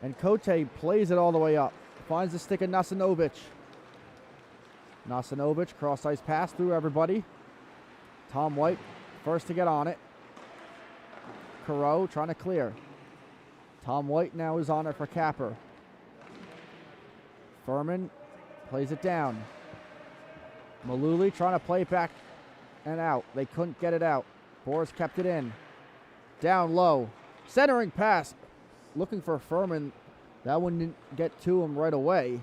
And Cote plays it all the way up. Finds the stick of Nasinovic. Nasinovic, cross-ice pass through everybody. Tom White, first to get on it. Carreau trying to clear. Tom White now is on it for Capper. Furman plays it down. Maluli trying to play it back and out. They couldn't get it out. Boris kept it in. Down low. Centering pass. Looking for Furman. That one didn't get to him right away.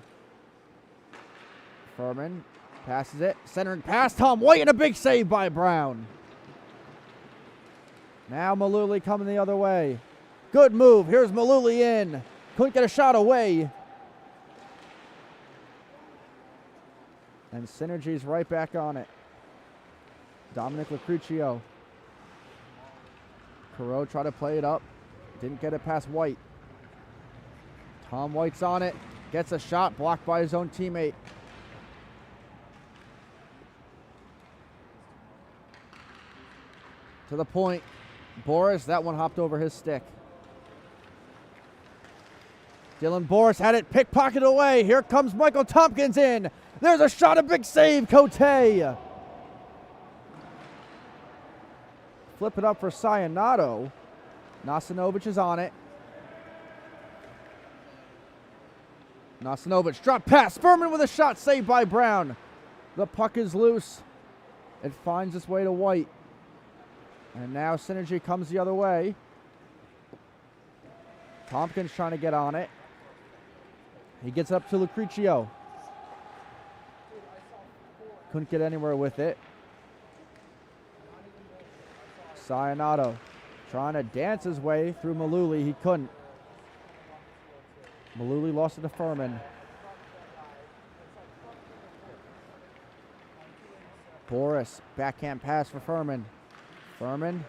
Furman passes it. Centering pass. Tom White and a big save by Brown. Now Maluli coming the other way. Good move. Here's Maluli in. Couldn't get a shot away. And Synergy's right back on it. Dominic Lucruccio. Carreau tried to play it up. Didn't get it past White. Tom White's on it. Gets a shot blocked by his own teammate. To the point. Boris, that one hopped over his stick. Dylan Boris had it pickpocketed away. Here comes Michael Tompkins in. There's a shot, a big save, Cote. Flip it up for Sionado. Nasinovic is on it. Nasinovic, drop pass. Furman with a shot, saved by Brown. The puck is loose. It finds its way to White. And now Synergy comes the other way. Tompkins trying to get on it. He gets up to Lucruccio. Couldn't get anywhere with it. Sionado trying to dance his way through Maluli. He couldn't. Maluli lost it to Furman. Boris, backhand pass for Furman. Furman.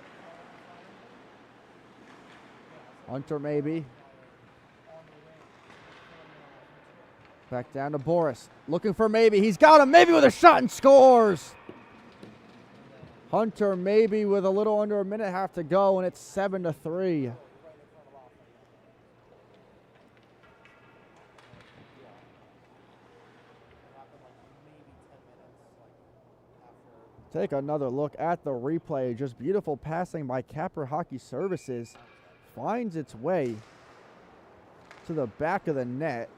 Hunter maybe. Back down to Boris. Looking for maybe. He's got him. Maybe with a shot and scores. Hunter maybe with a little under a minute and a half to go, and it's 7-3. Take another look at the replay. Just beautiful passing by Capper Hockey Services. Finds its way to the back of the net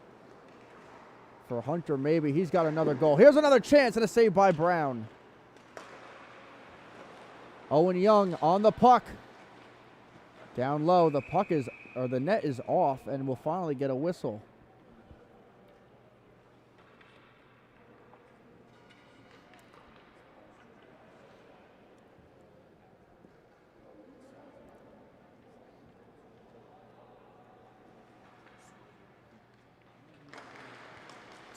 for Hunter maybe. He's got another goal. Here's another chance and a save by Brown. Owen Young on the puck. Down low, the puck is, or the net is off, and we'll finally get a whistle.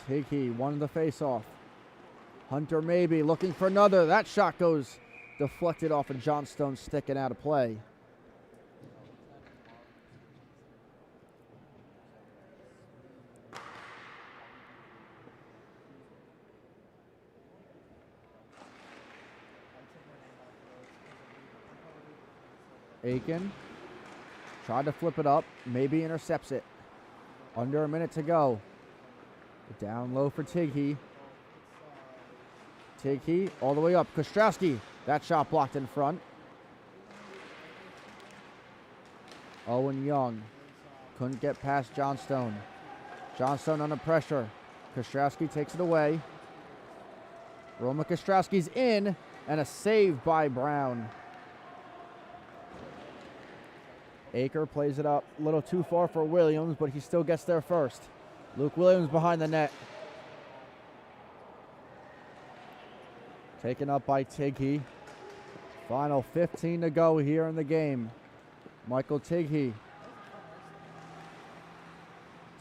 Hickey won the face-off. Hunter maybe looking for another. That shot goes deflected off of Johnstone's stick and out of play. Aiken tried to flip it up. Maybe intercepts it. Under a minute to go. Down low for Tighe. Tighe all the way up. Kostrowski. That shot blocked in front. Owen Young couldn't get past Johnstone. Johnstone under pressure. Kostrowski takes it away. Roma Kostrowski's in, and a save by Brown. Aker plays it up a little too far for Williams, but he still gets there first. Luke Williams behind the net. Taken up by Tighe. Final 15 to go here in the game. Michael Tighe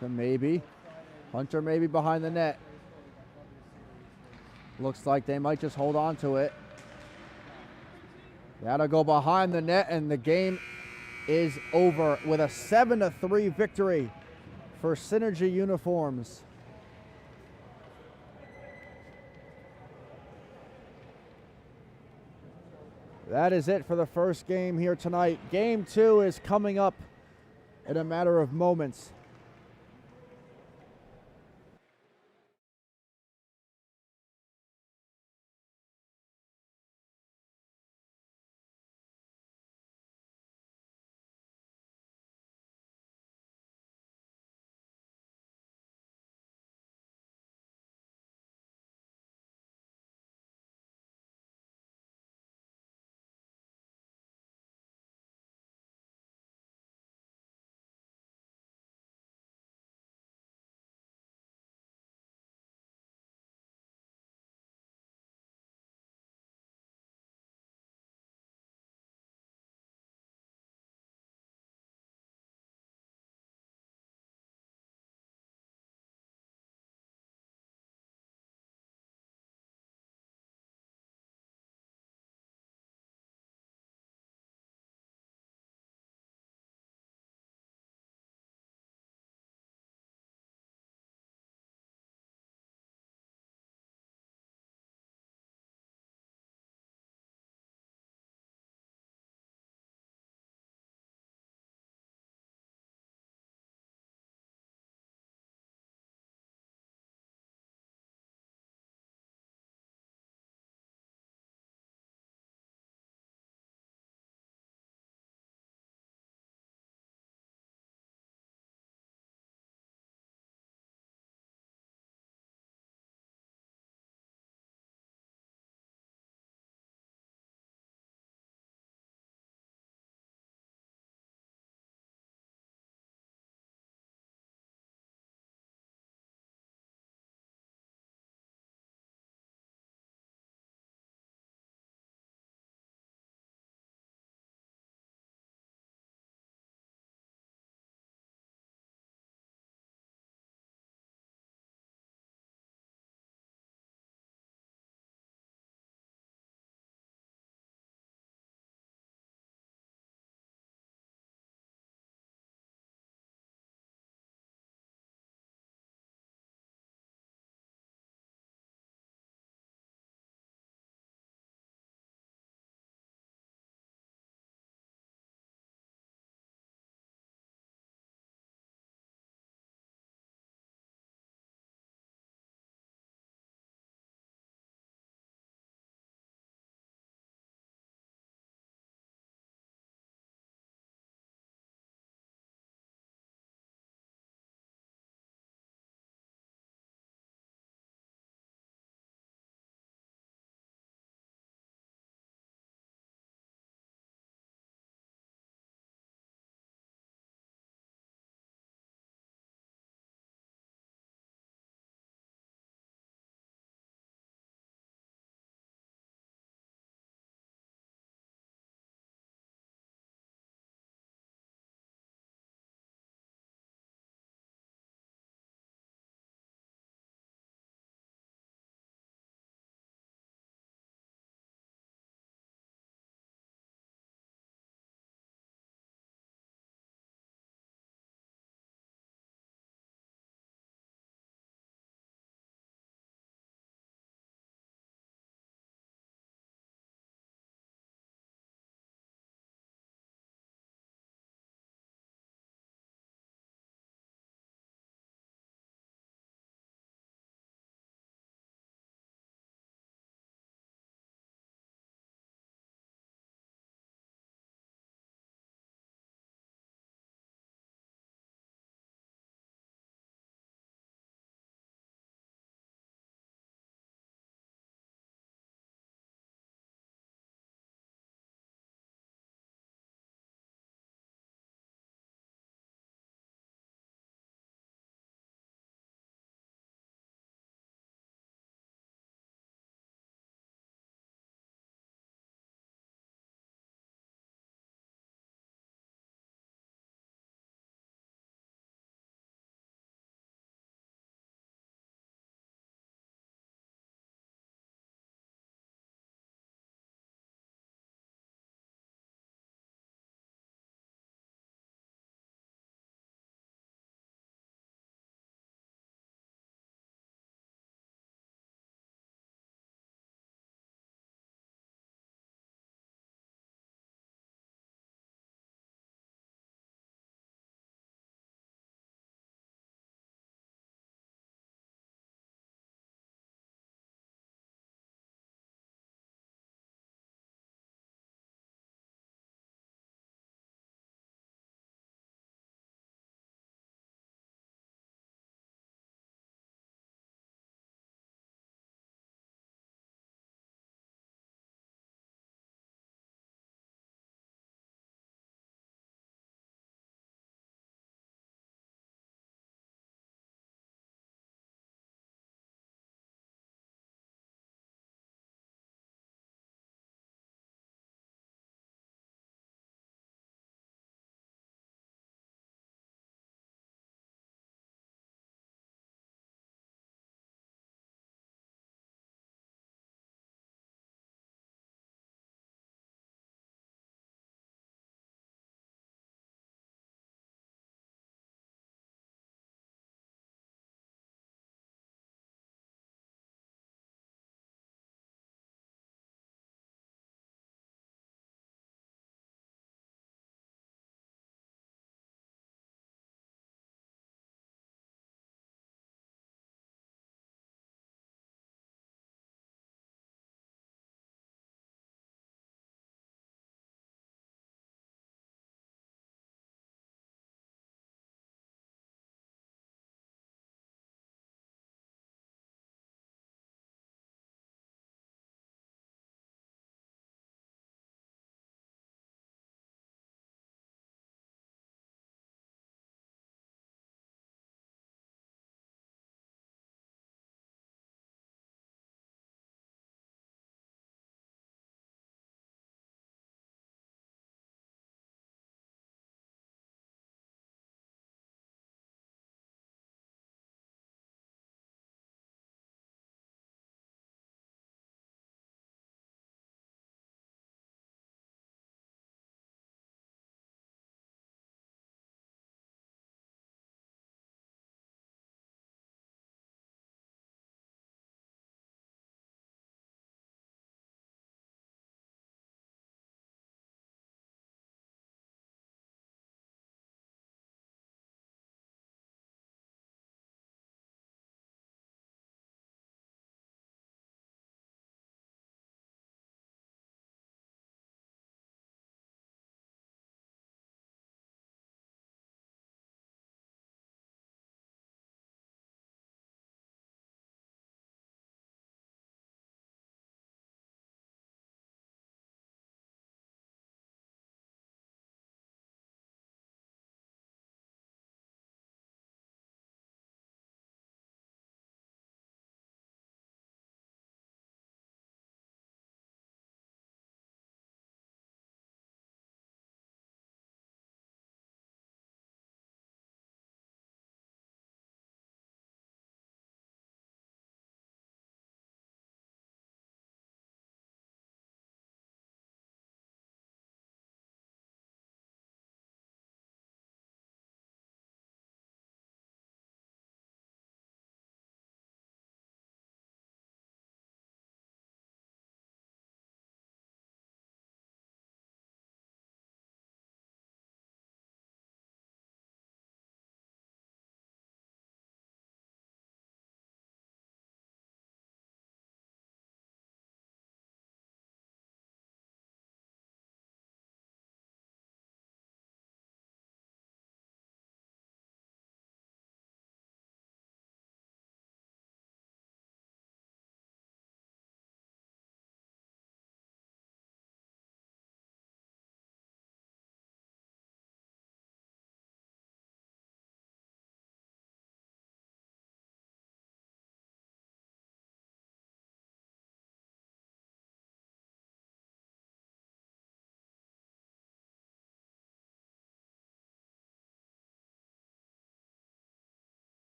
to Maybe. Hunter Maybe behind the net. Looks like they might just hold on to it. That'll go behind the net, and the game is over with a 7-3 victory for Synergy Uniforms. That is it for the first game here tonight. Game 2 is coming up in a matter of moments.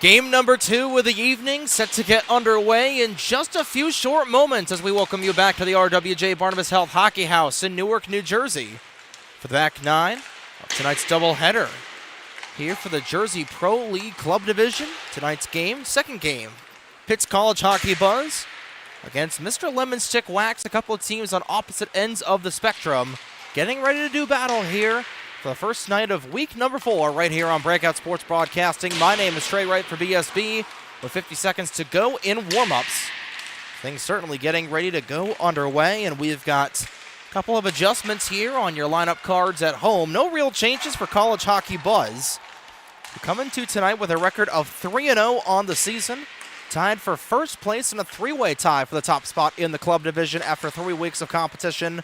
Game number 2 of the evening set to get underway in just a few short moments as we welcome you back to the RWJ Barnabas Health Hockey House in Newark, New Jersey for the back 9 of tonight's doubleheader. Here for the Jersey Pro League Club Division, tonight's game, second game, Pitt's College Hockey Buzz against Mr. Lemon Stick Wax, a couple of teams on opposite ends of the spectrum, getting ready to do battle here for the first night of week number 4 right here on Breakout Sports Broadcasting. My name is Trey Wright for BSB with 50 seconds to go in warm-ups. Things certainly getting ready to go underway, and we've got a couple of adjustments here on your lineup cards at home. No real changes for College Hockey Buzz. We're coming to tonight with a record of 3-0 on the season, tied for first place in a 3-way tie for the top spot in the club division after 3 weeks of competition.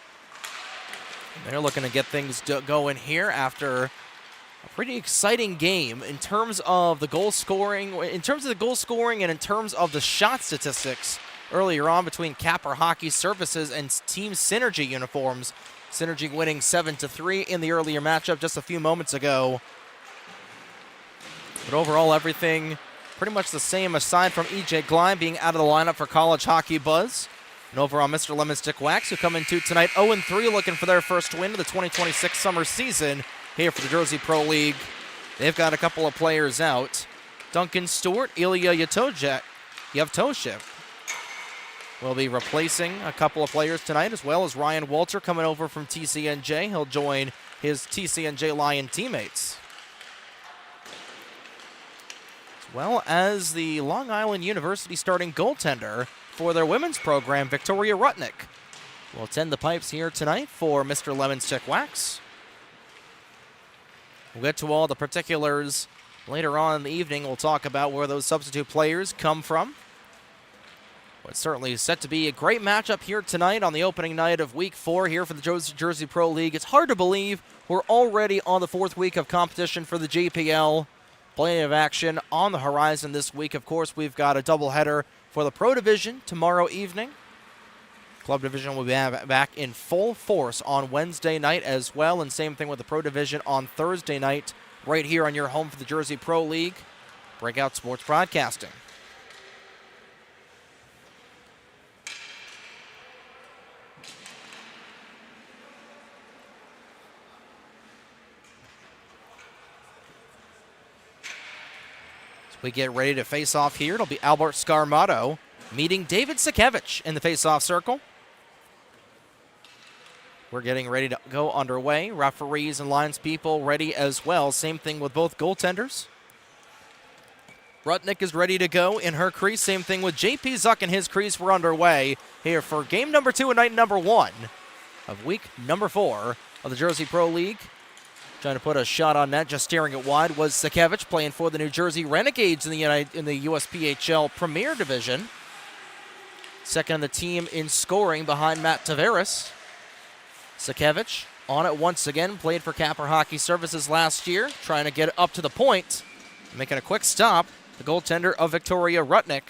They're looking to get things going here after a pretty exciting game in terms of the goal scoring, and in terms of the shot statistics earlier on between Capper Hockey Services and Team Synergy uniforms. Synergy winning 7-3 in the earlier matchup just a few moments ago. But overall, everything pretty much the same aside from E.J. Gleim being out of the lineup for College Hockey Buzz. And overall, Mr. Lemon Stick Wax, who come into tonight 0-3, looking for their first win of the 2026 summer season here for the Jersey Pro League. They've got a couple of players out. Duncan Stewart, Ilya Yevtoshev will be replacing a couple of players tonight, as well as Ryan Walter coming over from TCNJ. He'll join his TCNJ Lion teammates, as well as the Long Island University starting goaltender for their women's program, Victoria Rutnick, will attend the pipes here tonight for Mr. Lemon Stick Wax. We'll get to all the particulars later on in the evening. We'll talk about where those substitute players come from. It's certainly set to be a great matchup here tonight on the opening night of Week 4 here for the Jersey Pro League. It's hard to believe we're already on the 4th week of competition for the JPL. Plenty of action on the horizon this week. Of course, we've got a doubleheader for the Pro Division tomorrow evening. Club Division will be back in full force on Wednesday night as well, and same thing with the Pro Division on Thursday night right here on your home for the Jersey Pro League, Breakout Sports Broadcasting. We get ready to face off here. It'll be Albert Scarmato meeting David Sikevich in the face-off circle. We're getting ready to go underway. Referees and linespeople ready as well. Same thing with both goaltenders. Rutnick is ready to go in her crease. Same thing with JP Zuck in his crease. We're underway here for game number 2 and night number 1 of week number 4 of the Jersey Pro League. Trying to put a shot on net, just steering it wide, was Sikevich, playing for the New Jersey Renegades in the USPHL Premier Division. Second on the team in scoring behind Matt Tavares. Sikevich on it once again, played for Capper Hockey Services last year, trying to get it up to the point. Making a quick stop, the goaltender of Victoria Rutnick,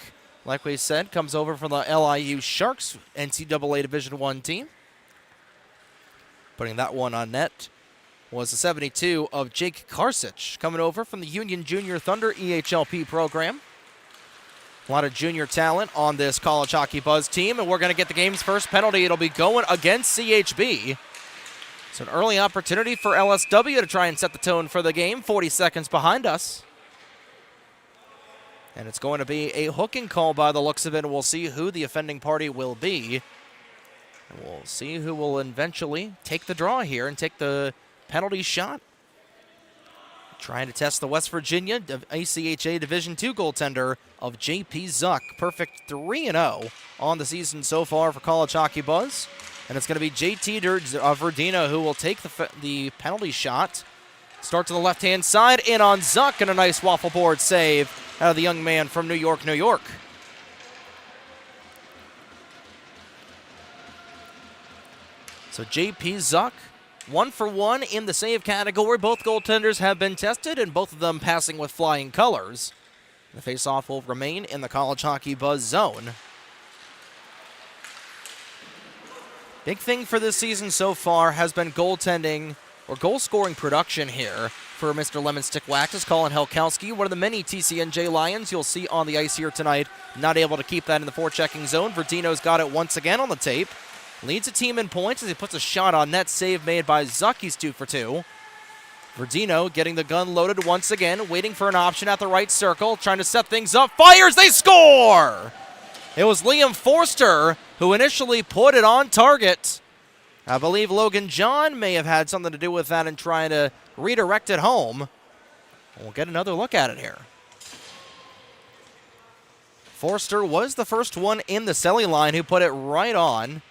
like we said, comes over from the LIU Sharks NCAA Division I team. Putting that one on net was the 72 of Jake Karsich, coming over from the Union Junior Thunder EHLP program. A lot of junior talent on this College Hockey Buzz team, and we're going to get the game's first penalty. It'll be going against CHB. It's an early opportunity for LSW to try and set the tone for the game. 40 seconds behind us. And it's going to be a hooking call by the looks of it, and we'll see who the offending party will be. And we'll see who will eventually take the draw here and take the penalty shot. Trying to test the West Virginia ACHA Division II goaltender of JP Zuck. Perfect 3-0 on the season so far for College Hockey Buzz. And it's going to be JT Verdina who will take the penalty shot. Start to the left-hand side, in on Zuck, and a nice waffle board save out of the young man from New York, New York. So JP Zuck, 1 for 1 in the save category. Both goaltenders have been tested, and both of them passing with flying colors. The faceoff will remain in the College Hockey Buzz zone. Big thing for this season so far has been goaltending or goal-scoring production here for Mr. Lemon Stick Wax is Colin Helkowski, one of the many TCNJ Lions you'll see on the ice here tonight. Not able to keep that in the forechecking zone. Verdino's got it once again on the tape. Leads the team in points as he puts a shot on net. Save made by Zuck. He's 2 for 2. Verdino getting the gun loaded once again, waiting for an option at the right circle, trying to set things up. Fires, they score! It was Liam Forster who initially put it on target. I believe Logan John may have had something to do with that in trying to redirect it home. We'll get another look at it here. Forster was the first one in the Selly line who put it right on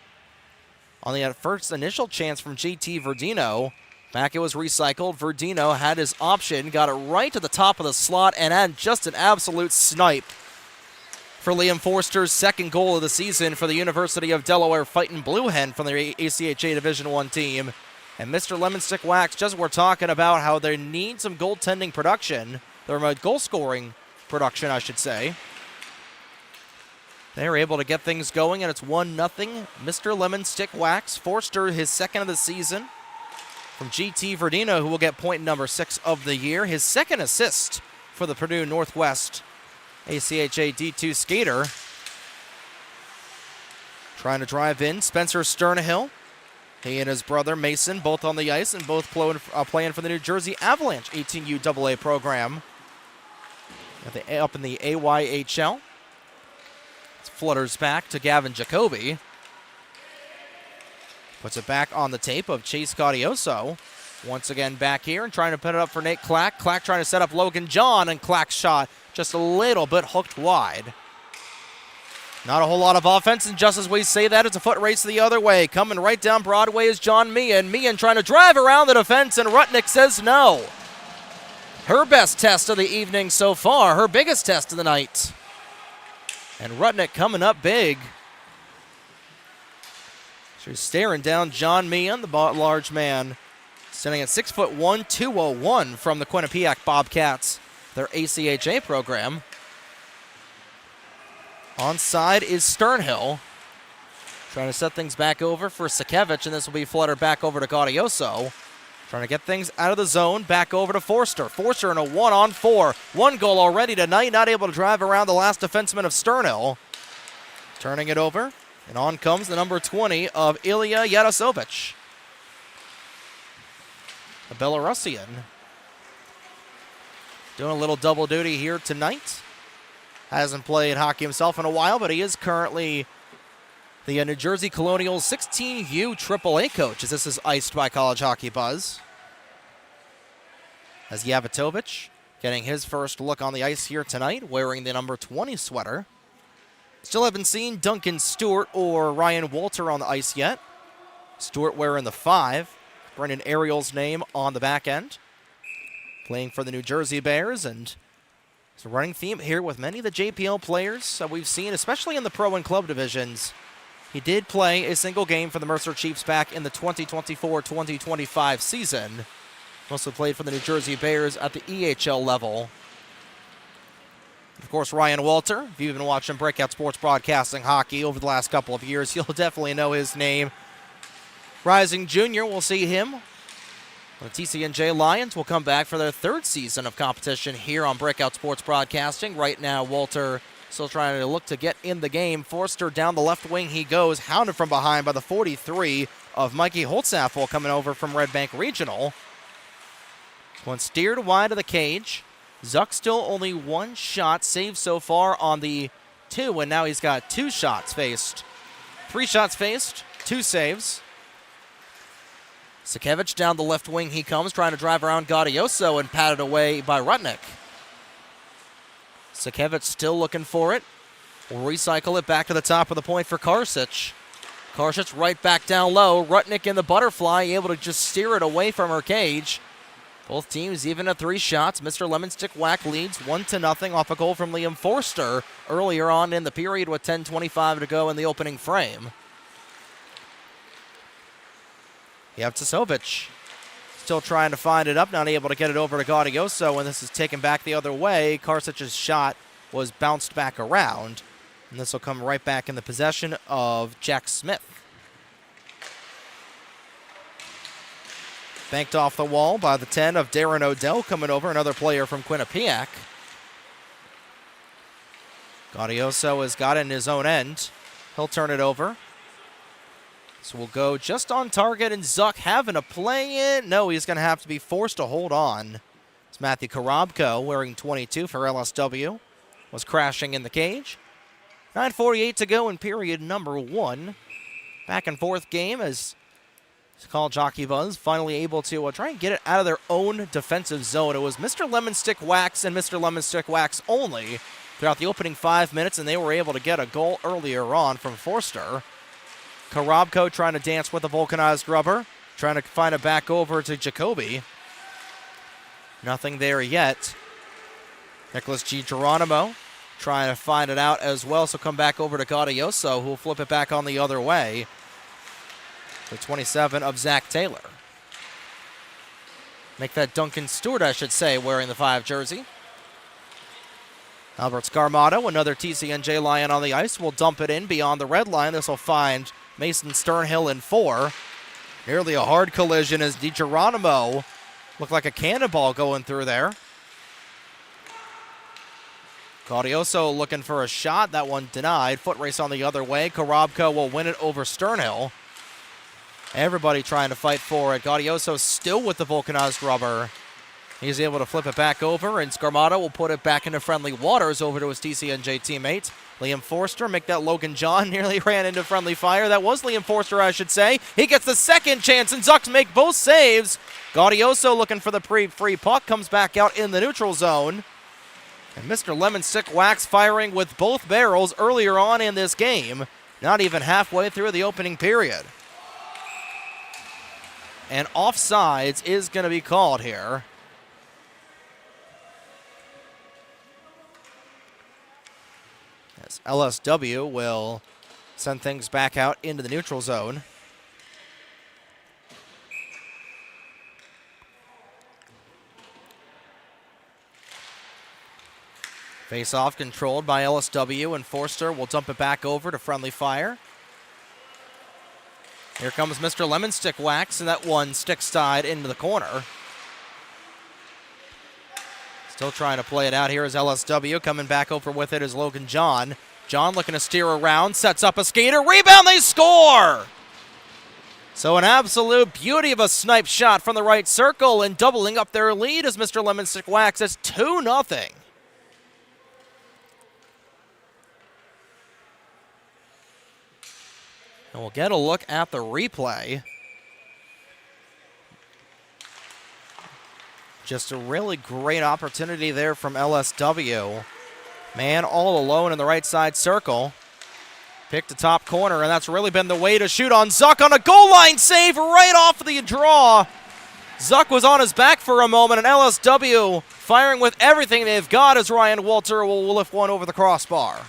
the first initial chance from JT Verdino. Back it was recycled. Verdino had his option, got it right to the top of the slot, and had just an absolute snipe for Liam Forster's second goal of the season for the University of Delaware Fightin' Blue Hen from the ACHA Division I team. And Mr. Lemon Stick Wax, just we're talking about how they need some goaltending production, or goal-scoring production, I should say. They're able to get things going, and it's 1-0. Mr. Lemon Stick Wax, Forster, his second of the season. From GT Verdino, who will get point number 6 of the year. His second assist for the Purdue Northwest ACHA D2 skater. Trying to drive in, Spencer Sternahill. He and his brother Mason both on the ice and both playing for the New Jersey Avalanche 18U AA program. Up in the AYHL. It flutters back to Gavin Jacoby. Puts it back on the tape of Chase Gaudioso. Once again back here and trying to put it up for Nate Clack. Clack trying to set up Logan John, and Clack's shot just a little bit hooked wide. Not a whole lot of offense, and just as we say that, it's a foot race the other way. Coming right down Broadway is John Meehan. Meehan trying to drive around the defense, and Rutnick says no. Her best test of the evening so far, her biggest test of the night. And Rutnick coming up big. She's staring down John Meehan, the large man, standing at 6'1", 201 from the Quinnipiac Bobcats, their ACHA program. Onside is Sternhill. Trying to set things back over for Sakevich, and this will be fluttered back over to Gaudioso. Trying to get things out of the zone, back over to Forster. Forster in a 1-on-4. 1 goal already tonight, not able to drive around the last defenseman of Sternhill. Turning it over. And on comes the number 20 of Ilya Yadasovich, the Belarusian. Doing a little double duty here tonight. Hasn't played hockey himself in a while, but he is currently the New Jersey Colonials 16U AAA coach, as this is iced by College Hockey Buzz. As Yavatovich getting his first look on the ice here tonight, wearing the number 20 sweater. Still haven't seen Duncan Stewart or Ryan Walter on the ice yet. Stewart wearing the 5. Brendan Ariel's name on the back end. Playing for the New Jersey Bears, and it's a running theme here with many of the JPL players that we've seen, especially in the pro and club divisions. He did play a single game for the Mercer Chiefs back in the 2024-2025 season. Also played for the New Jersey Bears at the EHL level. Of course, Ryan Walter, if you've been watching Breakout Sports Broadcasting hockey over the last couple of years, you'll definitely know his name. Rising junior, we'll see him. The TCNJ Lions will come back for their 3rd season of competition here on Breakout Sports Broadcasting. Right now, Walter still trying to look to get in the game. Forster down the left wing he goes, hounded from behind by the 43 of Mikey Holtzaffel coming over from Red Bank Regional. One steered wide of the cage. Zuck still only 1 shot saved so far on the 2, and now he's got 2 shots faced. 3 shots faced, 2 saves. Sakevich down the left wing he comes, trying to drive around Gaudioso and patted away by Rutnick. Sakevich still looking for it. We'll recycle it back to the top of the point for Karsic. Karsic right back down low. Rutnick in the butterfly, able to just steer it away from her cage. Both teams even at 3 shots. Mr. Lemon Stick Whack leads 1-0 off a goal from Liam Forster earlier on in the period with 10:25 to go in the opening frame. Yevtusovich still trying to find it up, not able to get it over to Gaudioso, and this is taken back the other way. Karsic's shot was bounced back around, and this will come right back in the possession of Jack Smith. Banked off the wall by the 10 of Darren Odell coming over, another player from Quinnipiac. Gaudioso has got it in his own end. He'll turn it over. So we'll go just on target, and Zuck having a play in. No, he's going to have to be forced to hold on. It's Matthew Korobko, wearing 22 for LSW, was crashing in the cage. 9:48 to go in period number 1. Back and forth game as Call Jockey Buzz finally able to try and get it out of their own defensive zone. It was Mr. Lemon Stick Wax and Mr. Lemon Stick Wax only throughout the opening 5 minutes, and they were able to get a goal earlier on from Forster. Korobko trying to dance with the vulcanized rubber, trying to find it back over to Jacoby. Nothing there yet. Nicholas G. Geronimo trying to find it out as well, so come back over to Gaudioso, who will flip it back on the other way. The 27 of Zach Taylor. Make that Duncan Stewart, I should say, wearing the 5 jersey. Albert Scarmato, another TCNJ Lion on the ice, will dump it in beyond the red line. This will find Mason Sternhill in 4. Nearly a hard collision as DiGeronimo looked like a cannonball going through there. Gaudioso looking for a shot. That one denied. Foot race on the other way. Korobko will win it over Sternhill. Everybody trying to fight for it. Gaudioso still with the vulcanized rubber. He's able to flip it back over, and Scarmato will put it back into friendly waters over to his TCNJ teammate. Liam Forster, make that Logan John, nearly ran into friendly fire. That was Liam Forster, I should say. He gets the second chance, and Zucks make both saves. Gaudioso looking for the free puck, comes back out in the neutral zone. And Mr. Lemon Stick Wax firing with both barrels earlier on in this game, not even halfway through the opening period. And offsides is going to be called here. As LSW will send things back out into the neutral zone. Face-off controlled by LSW, and Forster will dump it back over to friendly fire. Here comes Mr. Lemon Stick Wax, and that one stick side into the corner. Still trying to play it out here as LSW. Coming back over with it is Logan John. John looking to steer around, sets up a skater. Rebound, they score! So an absolute beauty of a snipe shot from the right circle, and doubling up their lead as Mr. Lemon Stick Wax. It's 2-0. And we'll get a look at the replay. Just a really great opportunity there from LSW. Man all alone in the right side circle. Picked the top corner, and that's really been the way to shoot on Zuck on a goal line save right off the draw. Zuck was on his back for a moment, and LSW firing with everything they've got as Ryan Walter will lift one over the crossbar.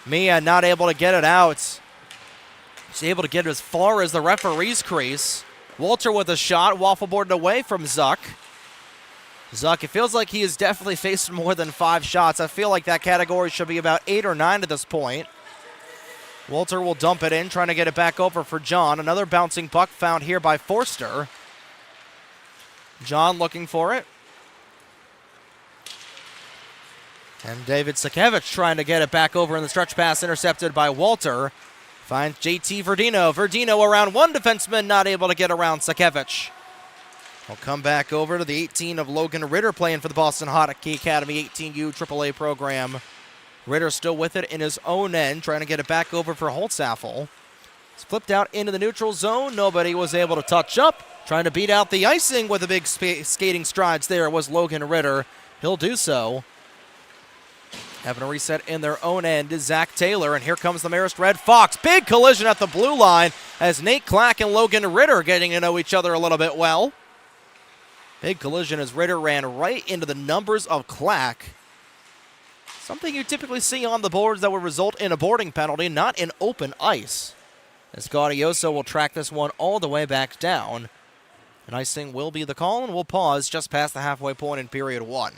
Mia not able to get it out. He's able to get it as far as the referee's crease. Walter with a shot, waffle boarded away from Zuck. Zuck, it feels like he has definitely faced more than 5 shots. I feel like that category should be about 8 or 9 at this point. Walter will dump it in, trying to get it back over for John. Another bouncing puck found here by Forster. John looking for it. And David Sakevich trying to get it back over in the stretch pass, intercepted by Walter. Finds JT Verdino. Verdino around one defenseman, not able to get around Sakevich. We'll come back over to the 18 of Logan Ritter playing for the Boston Hockey Academy 18U AAA program. Ritter still with it in his own end, trying to get it back over for Holtzaffel. It's flipped out into the neutral zone. Nobody was able to touch up. Trying to beat out the icing with the big skating strides there was Logan Ritter. He'll do so. Having a reset in their own end is Zach Taylor, and here comes the Marist Red Fox. Big collision at the blue line as Nate Clack and Logan Ritter getting to know each other a little bit well. Big collision as Ritter ran right into the numbers of Clack. Something you typically see on the boards that would result in a boarding penalty, not in open ice. As Gaudioso will track this one all the way back down. And icing will be the call, and we'll pause just past the halfway point in period 1.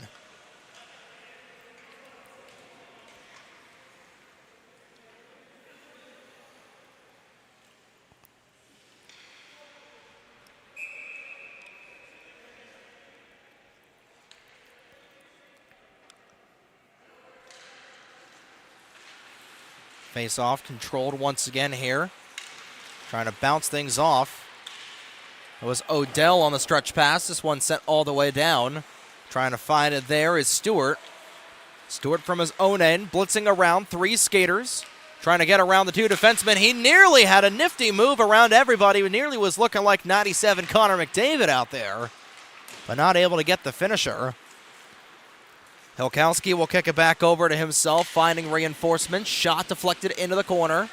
Face off controlled once again here. Trying to bounce things off. It was Odell on the stretch pass. This one sent all the way down. Trying to find it there is Stewart. Stewart from his own end, blitzing around 3 skaters. Trying to get around the 2 defensemen. He nearly had a nifty move around everybody. He nearly was looking like 97 Connor McDavid out there, but not able to get the finisher. Hilkowski will kick it back over to himself, finding reinforcements. Shot deflected into the corner.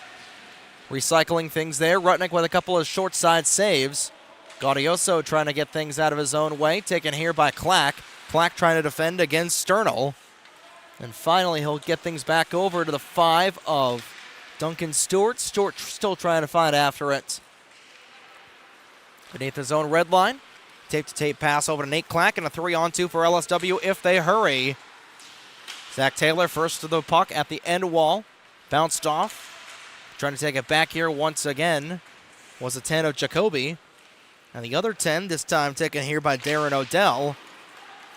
Recycling things there. Rutnick with a couple of short side saves. Gaudioso trying to get things out of his own way. Taken here by Clack. Clack trying to defend against Sternal. And finally, he'll get things back over to the 5 of Duncan Stewart. Stewart still trying to find after it. Beneath his own red line. Tape-to-tape pass over to Nate Clack, and a 3-on-2 for LSW if they hurry. Zach Taylor first to the puck at the end wall. Bounced off. Trying to take it back here once again was a 10 of Jacoby. And the other 10 this time taken here by Darren Odell.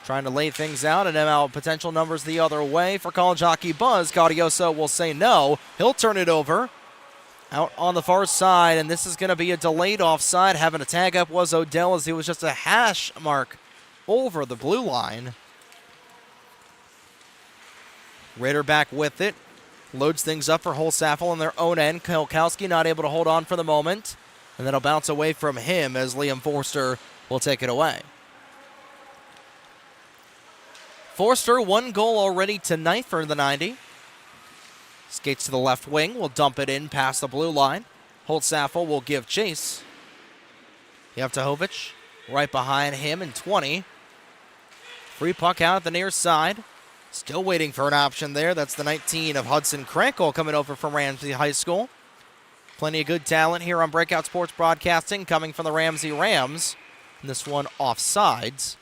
Trying to lay things out and now potential numbers the other way for College Hockey Buzz. Gaudioso will say no. He'll turn it over. Out on the far side, and this is going to be a delayed offside. Having a tag up was Odell as he was just a hash mark over the blue line. Raider back with it. Loads things up for Holsaffel on their own end. Hilkowski not able to hold on for the moment. And then it'll bounce away from him as Liam Forster will take it away. Forster, 1 goal already tonight for the 90. Skates to the left wing, will dump it in past the blue line. Holtsaffel will give chase. Jevtovic right behind him in 20. Free puck out at the near side. Still waiting for an option there. That's the 19 of Hudson Krankel coming over from Ramsey High School. Plenty of good talent here on Breakout Sports Broadcasting coming from the Ramsey Rams. And this one offsides.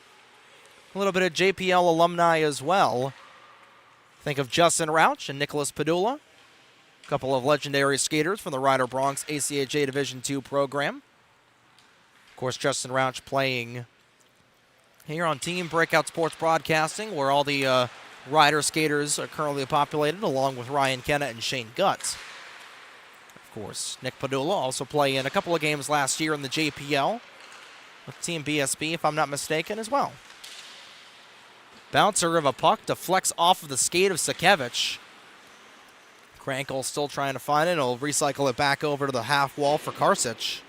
A little bit of JPL alumni as well. Think of Justin Rauch and Nicholas Padula. A couple of legendary skaters from the Ryder Bronx ACHA Division II program. Of course, Justin Rauch playing here on Team Breakout Sports Broadcasting, where all the Ryder skaters are currently populated, along with Ryan Kenna and Shane Gutz. Of course, Nick Padula also playing a couple of games last year in the JPL with Team BSB, if I'm not mistaken, as well. Bouncer of a puck deflects off of the skate of Sakevich. Krankel still trying to find it. He'll recycle it back over to the half wall for Karsic.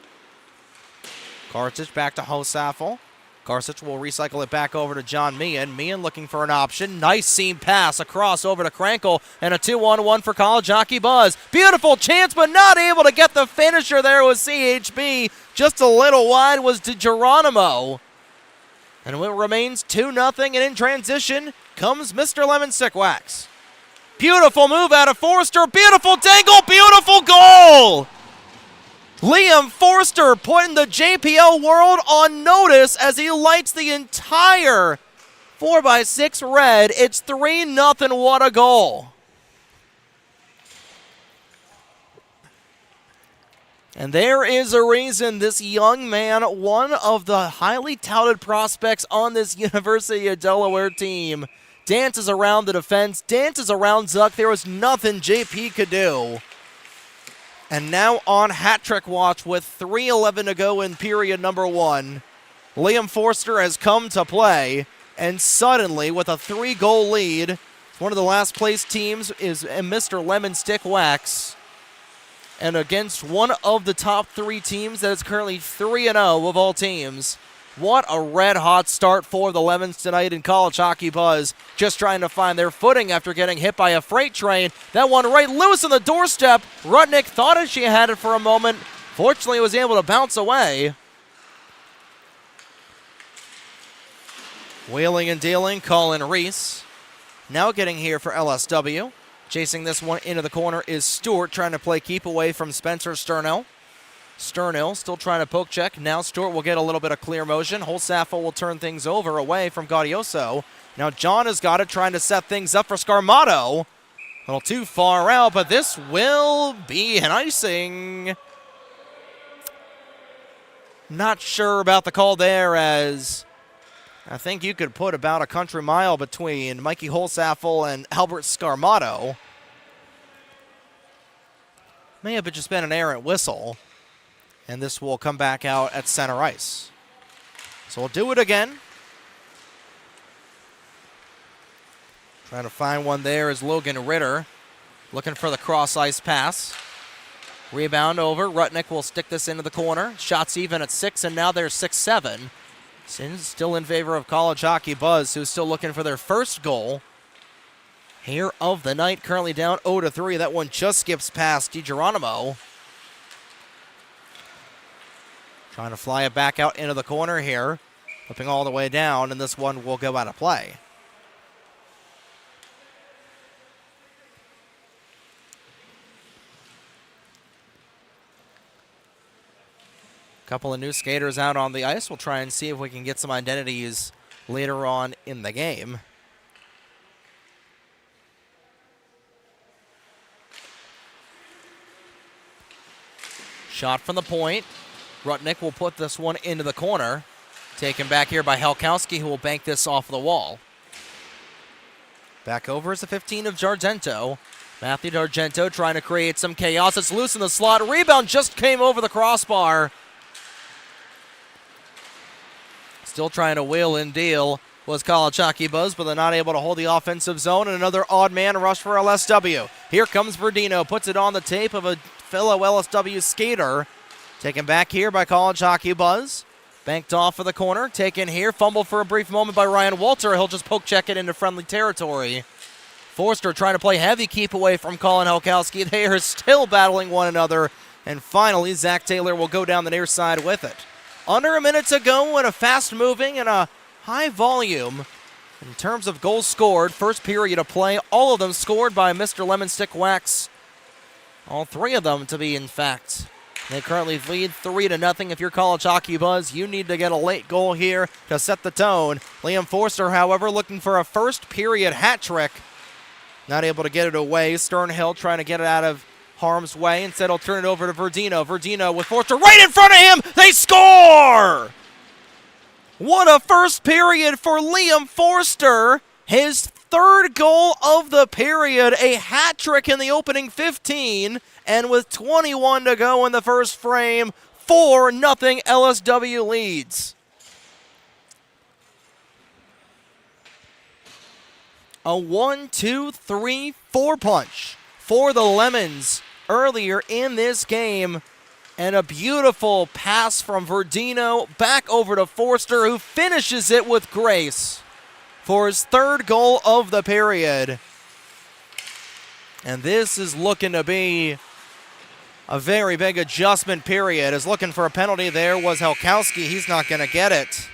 Karsic back to Hosaffel. Karsic will recycle it back over to John Meehan. Meehan looking for an option. Nice seam pass across over to Krankel. And a 2-on-1 for College Hockey Buzz. Beautiful chance, but not able to get the finisher there with CHB. Just a little wide was DeGeronimo. And it remains 2-0, and in transition comes Mr. Lemon Stickwax. Beautiful move out of Forster. Beautiful dangle. Beautiful goal. Liam Forster putting the JPL world on notice as he lights the entire 4x6 red. It's 3-0. What a goal. And there is a reason this young man, one of the highly touted prospects on this University of Delaware team, dances around the defense, dances around Zuck. There was nothing JP could do. And now on hat trick watch with 3:11 to go in period number 1. Liam Forster has come to play, and suddenly with a 3-goal lead, one of the last place teams is Mr. Lemon Stick Wax. And against one of the top 3 teams that is currently 3-0 of all teams. What a red-hot start for the Lemons tonight in College Hockey Buzz. Just trying to find their footing after getting hit by a freight train. That one right loose on the doorstep. Rudnick thought she had it for a moment. Fortunately, was able to bounce away. Wheeling and dealing, Colin Reese. Now getting here for LSW. Chasing this one into the corner is Stewart, trying to play keep away from Spencer Sternell. Sternell still trying to poke check. Now Stewart will get a little bit of clear motion. Holsaffel will turn things over away from Gaudioso. Now John has got it, trying to set things up for Scarmato. A little too far out, but this will be an icing. Not sure about the call there, as I think you could put about a country mile between Mikey Holsaffel and Albert Scarmato. May have just been an errant whistle, and this will come back out at center ice. So we'll do it again. Trying to find one there is Logan Ritter, looking for the cross-ice pass. Rebound over. Rutnick will stick this into the corner. Shots even at 6, and now they're 6-7. SYN still in favor of College Hockey Buzz, who's still looking for their first goal here of the night. Currently down 0-3. That one just skips past DiGeronimo. Trying to fly it back out into the corner here. Flipping all the way down, and this one will go out of play. Couple of new skaters out on the ice. We'll try and see if we can get some identities later on in the game. Shot from the point. Rutnick will put this one into the corner. Taken back here by Helkowski, who will bank this off the wall. Back over is the 15 of Jargento. Matthew Jargento trying to create some chaos. It's loose in the slot. Rebound just came over the crossbar. Still trying to wheel and deal was College Hockey Buzz, but they're not able to hold the offensive zone, and another odd man rush for LSW. Here comes Verdino, puts it on the tape of a fellow LSW skater. Taken back here by College Hockey Buzz. Banked off for the corner, taken here, fumbled for a brief moment by Ryan Walter. He'll just poke check it into friendly territory. Forster trying to play heavy keep away from Colin Helkowski. They are still battling one another, and finally Zach Taylor will go down the near side with it. Under a minute to go in a fast-moving and a high volume in terms of goals scored. First period of play, all of them scored by Mr. Lemon Stick Wax. All three of them, to be in fact. They currently lead 3-0. If you're College Hockey Buzz, you need to get a late goal here to set the tone. Liam Forster, however, looking for a first period hat trick. Not able to get it away. Sternhill trying to get it out of harm's way. Instead, he'll turn it over to Verdino. Verdino with Forster right in front of him. They score! What a first period for Liam Forster. His third goal of the period. A hat trick in the opening 15. And with 21 to go in the first frame, 4-0 LSW leads. A 1-2-3-4 punch for the Lemons earlier in this game, and a beautiful pass from Verdino back over to Forster, who finishes it with grace for his third goal of the period. And this is looking to be a very big adjustment period. Is looking for a penalty there was Helkowski. He's not going to get it.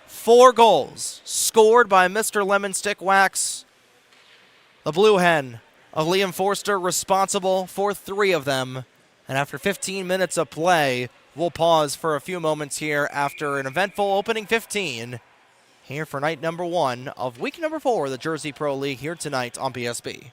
4 goals scored by Mr. Lemon Stick Wax. The Blue Hen of Liam Forster responsible for 3 of them. And after 15 minutes of play, we'll pause for a few moments here after an eventful opening 15 here for night number 1 of week number 4 of the Jersey Pro League here tonight on PSB.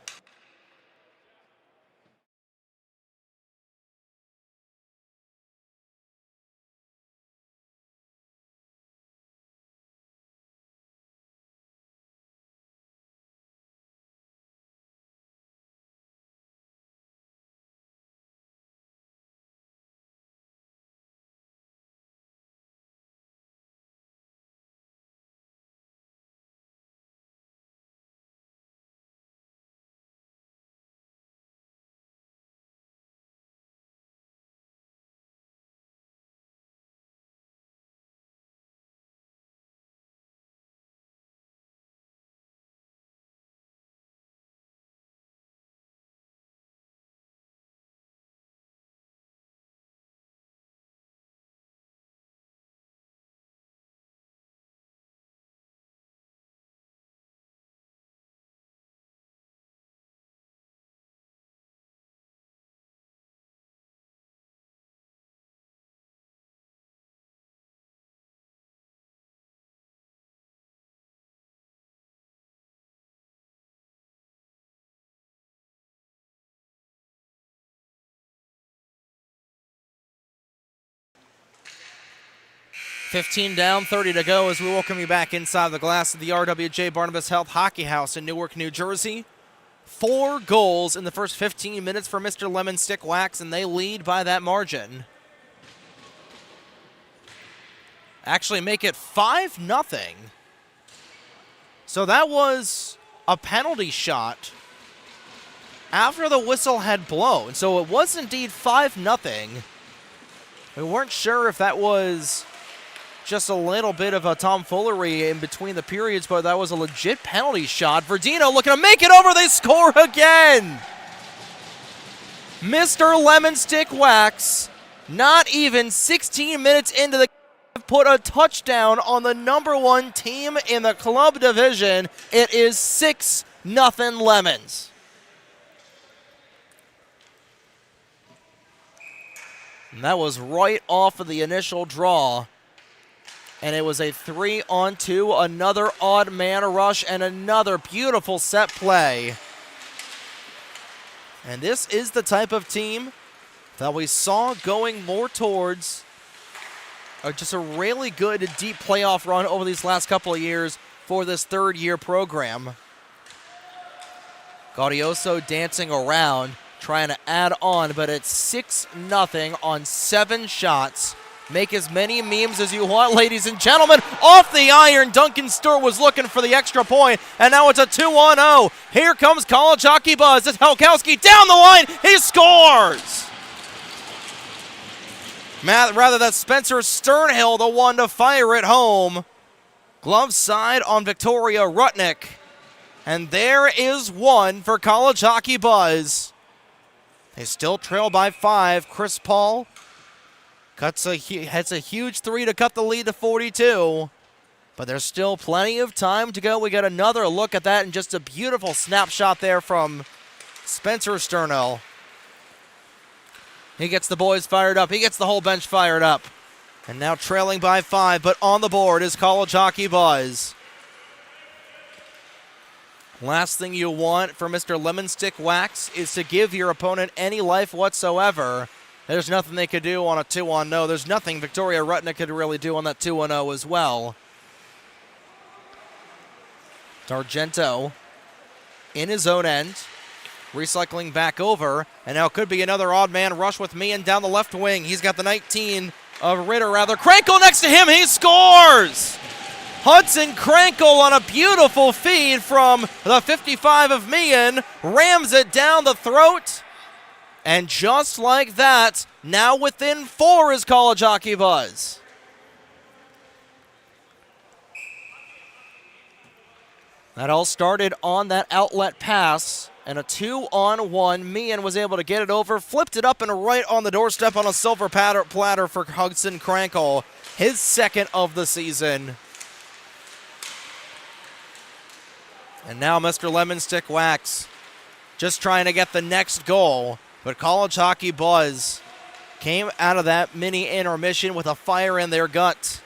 $15 down, 30 to go as we welcome you back inside the glass of the RWJ Barnabas Health Hockey House in Newark, New Jersey 4 goals in the first 15 minutes for Mr. Lemon Stick Wax, and they lead by that margin. Actually make it 5-0. So that was a penalty shot after the whistle had blown. So it was indeed 5-0. We weren't sure if that was just a little bit of a tomfoolery in between the periods, but that was a legit penalty shot. Verdino looking to make it over. They score again. Mr. Lemon Stick Wax, not even 16 minutes into the put a touchdown on the #1 team in the club division. It is 6-0 Lemons. And that was right off of the initial draw. And it was a 3-on-2, another odd man rush, and another beautiful set play. And this is the type of team that we saw going more towards just a really good deep playoff run over these last couple of years for this third-year program. Gaudioso dancing around, trying to add on, but it's 6-0 on 7 shots. Make as many memes as you want, ladies and gentlemen. Off the iron, Duncan Stewart was looking for the extra point, and now it's a 2-0. Here comes College Hockey Buzz. It's Helkowski down the line. He scores! Rather, that's Spencer Sternhill, the one to fire it home. Glove side on Victoria Rutnick. And there is one for College Hockey Buzz. They still trail by 5. Chris Paul hits a huge 3 to cut the lead to 42. But there's still plenty of time to go. We got another look at that and just a beautiful snapshot there from Spencer Sternhill. He gets the boys fired up. He gets the whole bench fired up. And now trailing by 5, but on the board is College Hockey Buzz. Last thing you want for Mr. Lemon Stick Wax is to give your opponent any life whatsoever. There's nothing they could do on a 2-on-0. There's nothing Victoria Rutnick could really do on that 2-0 as well. D'Argento in his own end. Recycling back over, and now could be another odd man rush with Meehan down the left wing. He's got the 19 of Ritter, rather. Krankel next to him, he scores! Hudson Krankel on a beautiful feed from the 55 of Meehan, rams it down the throat, and just like that, now within 4 is College Hockey Buzz. That all started on that outlet pass. And a 2-on-1, Meehan was able to get it over, flipped it up and right on the doorstep on a silver platter for Hudson Krankel, his second of the season. And now Mr. Lemon Stick Wax just trying to get the next goal, but College Hockey Buzz came out of that mini intermission with a fire in their gut.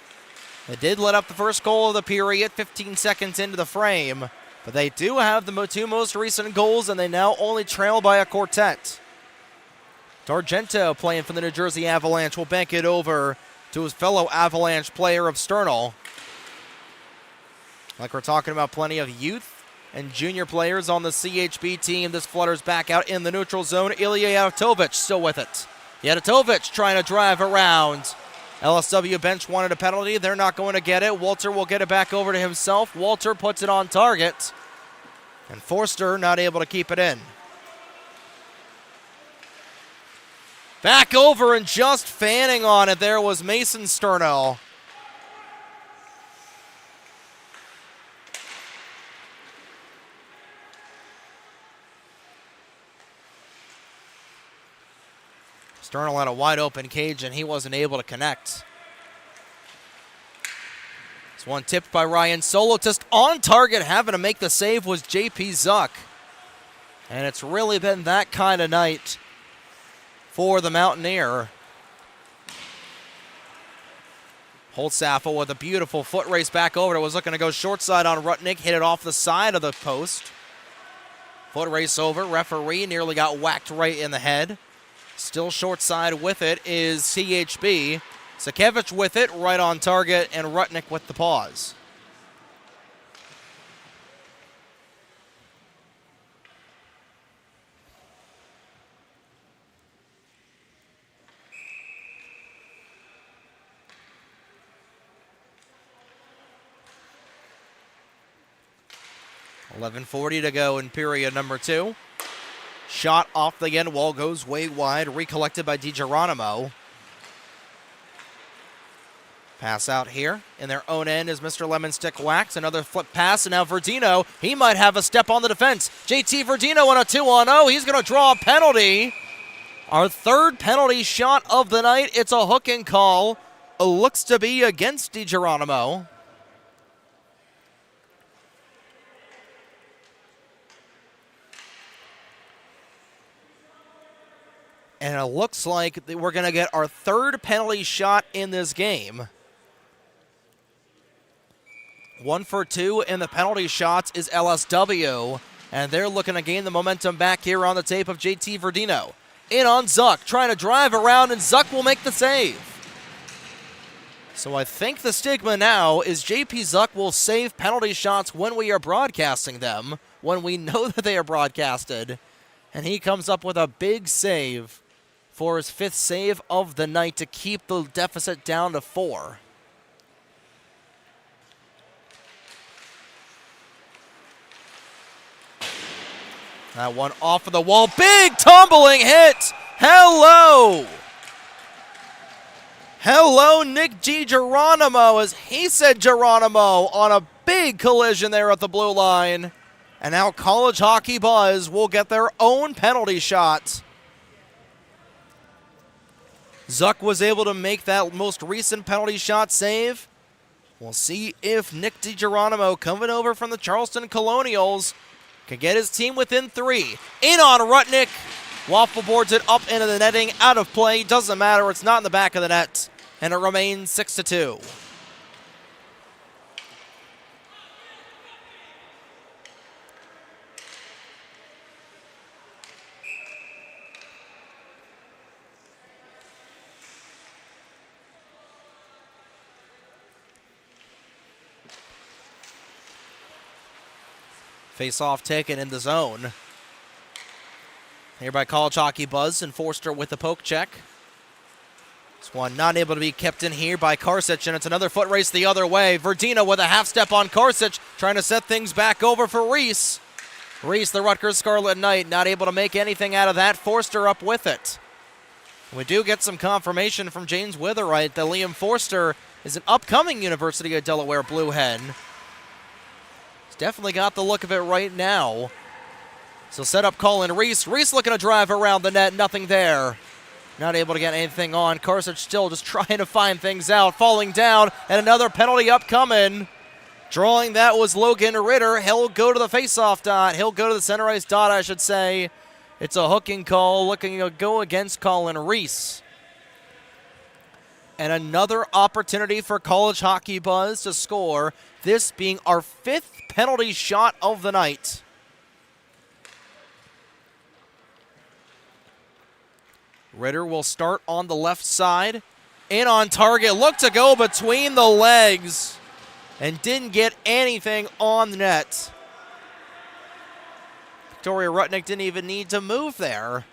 They did let up the first goal of the period, 15 seconds into the frame. But they do have the 2 most recent goals, and they now only trail by a quartet. D'Argento, playing for the New Jersey Avalanche, will bank it over to his fellow Avalanche player of Sternhill. Like we're talking about, plenty of youth and junior players on the CHB team. This flutters back out in the neutral zone. Ilya Yadatovich still with it. Yadatovich trying to drive around. LSW bench wanted a penalty. They're not going to get it. Walter will get it back over to himself. Walter puts it on target. And Forster not able to keep it in. Back over and just fanning on it there was Mason Sternhill. Sternhill had a wide open cage and he wasn't able to connect. This one tipped by Ryan Solo. Just on target, having to make the save was JP Zuck. And it's really been that kind of night for the Mountaineer. Holtzaffel with a beautiful foot race back over. It was looking to go short side on Rutnick. Hit it off the side of the post. Foot race over. Referee nearly got whacked right in the head. Still short side with it is CHB. Sakevich with it, right on target, and Rutnick with the pause. 11:40 to go in period number 2. Shot off the end wall, goes way wide, recollected by DiGeronimo. Pass out here in their own end is Mr. Lemon Stick Wax. Another flip pass, and now Verdino, he might have a step on the defense. JT Verdino on a 2-on-0. He's going to draw a penalty. Our third penalty shot of the night. It's a hook and call. It looks to be against DiGeronimo. And it looks like we're going to get our third penalty shot in this game. 1 for 2 in the penalty shots is LSW. And they're looking to gain the momentum back here on the tape of JT Verdino. In on Zuck, trying to drive around, and Zuck will make the save. So I think the stigma now is JP Zuck will save penalty shots when we are broadcasting them, when we know that they are broadcasted. And he comes up with a big save for his 5th save of the night to keep the deficit down to 4. That one off of the wall. Big tumbling hit. Hello. Hello, Nick DiGeronimo, as he said Geronimo, on a big collision there at the blue line. And now College Hockey Buzz will get their own penalty shot. Zuck was able to make that most recent penalty shot save. We'll see if Nick DiGeronimo, coming over from the Charleston Colonials, can get his team within 3. In on Rutnick. Waffle boards it up into the netting, out of play. Doesn't matter, it's not in the back of the net. And it remains 6-2. Face-off taken in the zone. Here by College Hockey Buzz, and Forster with the poke check. This one not able to be kept in here by Karsic, and it's another foot race the other way. Verdino with a half step on Karsic, trying to set things back over for Reese. Reese, the Rutgers Scarlet Knight, not able to make anything out of that. Forster up with it. We do get some confirmation from James Witherite that Liam Forster is an upcoming University of Delaware Blue Hen. He's definitely got the look of it right now. So set up Colin Reese. Reese looking to drive around the net. Nothing there. Not able to get anything on. Karsic still just trying to find things out. Falling down. And another penalty upcoming. Drawing that was Logan Ritter. He'll go to the faceoff dot. He'll go to the center ice dot, I should say. It's a hooking call looking to go against Colin Reese. And another opportunity for College Hockey Buzz to score. This being our 5th penalty shot of the night. Ritter will start on the left side. In on target. Looked to go between the legs. And didn't get anything on the net. Victoria Rutnick didn't even need to move there.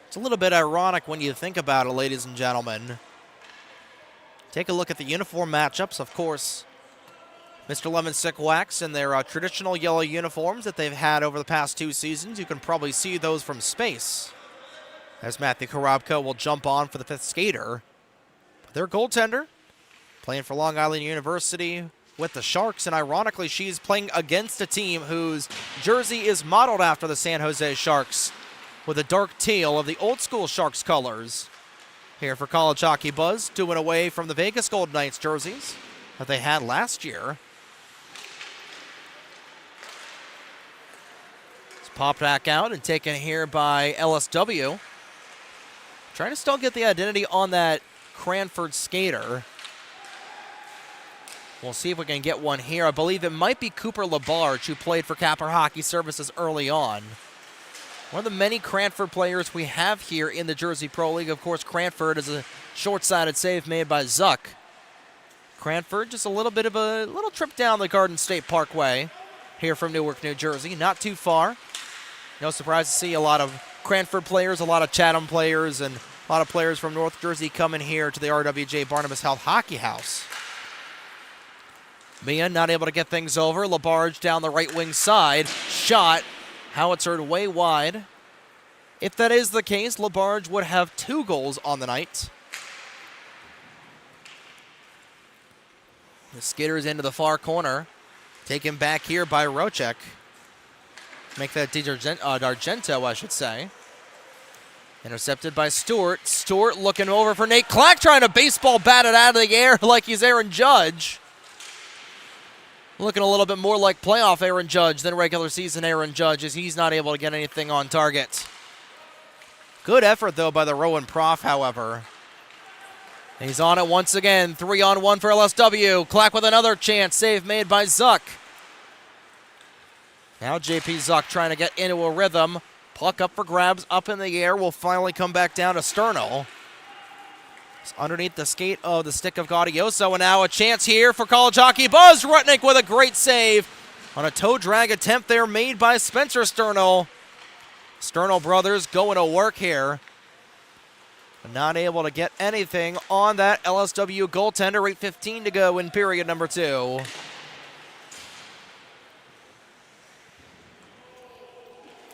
It's a little bit ironic when you think about it, ladies and gentlemen. Take a look at the uniform matchups, of course. Mr. Lemon Stick Wax in their traditional yellow uniforms that they've had over the past 2 seasons. You can probably see those from space. As Matthew Korobko will jump on for the 5th skater. Their goaltender, playing for Long Island University with the Sharks, and ironically, she's playing against a team whose jersey is modeled after the San Jose Sharks, with a dark teal of the old school Sharks colors. Here for College Hockey Buzz, doing away from the Vegas Golden Knights jerseys that they had last year. It's popped back out and taken here by LSW. Trying to still get the identity on that Cranford skater. We'll see if we can get one here. I believe it might be Cooper Labarge, who played for Capper Hockey Services early on. One of the many Cranford players we have here in the Jersey Pro League. Of course, Cranford is a short-sided save made by Zuck. Cranford, just a little bit of a little trip down the Garden State Parkway here from Newark, New Jersey. Not too far. No surprise to see a lot of Cranford players, a lot of Chatham players, and A lot of players from North Jersey coming here to the RWJ Barnabas Health Hockey House. Mia not able to get things over. Labarge down the right wing side. Shot. Howitzer way wide. If that is the case, Labarge would have 2 goals on the night. The skitters into the far corner. Taken back here by Rocek. Make that D'Argento, I should say. Intercepted by Stewart. Stewart looking over for Nate Clack, trying to baseball bat it out of the air like he's Aaron Judge. Looking a little bit more like playoff Aaron Judge than regular season Aaron Judge, as he's not able to get anything on target. Good effort, though, by the Rowan Prof, however. He's on it once again. 3-on-1 for LSW. Clack with another chance. Save made by Zuck. Now JP Zuck trying to get into a rhythm. Puck up for grabs, up in the air. Will finally come back down to Sterno. It's underneath the skate of the stick of Gaudioso. And now a chance here for College Hockey Buzz. Rutnick with a great save on a toe drag attempt there made by Spencer Sterno. Sterno brothers going to work here. Not able to get anything on that LSW goaltender. 8:15 to go in period number 2.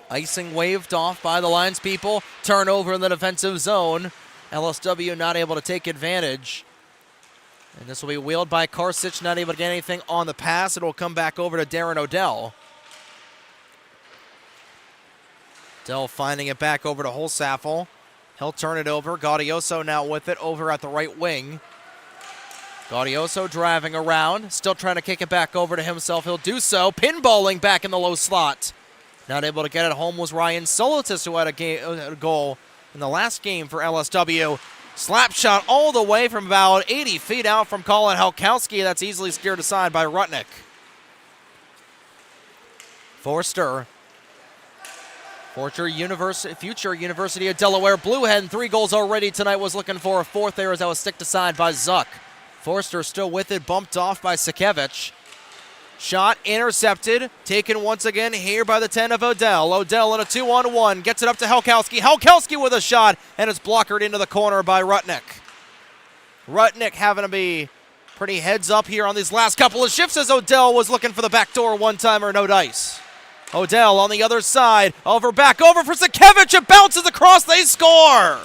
Icing waved off by the linespeople. Turnover in the defensive zone. LSW not able to take advantage. And this will be wheeled by Karsic, not able to get anything on the pass. It will come back over to Darren Odell. Odell finding it back over to Holsaffel. He'll turn it over. Gaudioso now with it over at the right wing. Gaudioso driving around. Still trying to kick it back over to himself. He'll do so. Pinballing back in the low slot. Not able to get it home was Ryan Solitis, who had a goal in the last game for LSW. Slap shot all the way from about 80 feet out from Colin Halkowski. That's easily steered aside by Rutnick. Forster. Future University of Delaware Blue Hen. 3 goals already tonight. Was looking for a 4th there as that was sticked aside by Zuck. Forster still with it. Bumped off by Sakevich. Shot intercepted. Taken once again here by the 10 of Odell. Odell in a 2-on-1. Gets it up to Halkowski. Halkowski with a shot. And it's blockered into the corner by Rutnick. Rutnick having to be pretty heads up here on these last couple of shifts as Odell was looking for the backdoor one-timer. No dice. Odell on the other side. Back over for Sakevich. It bounces across. They score.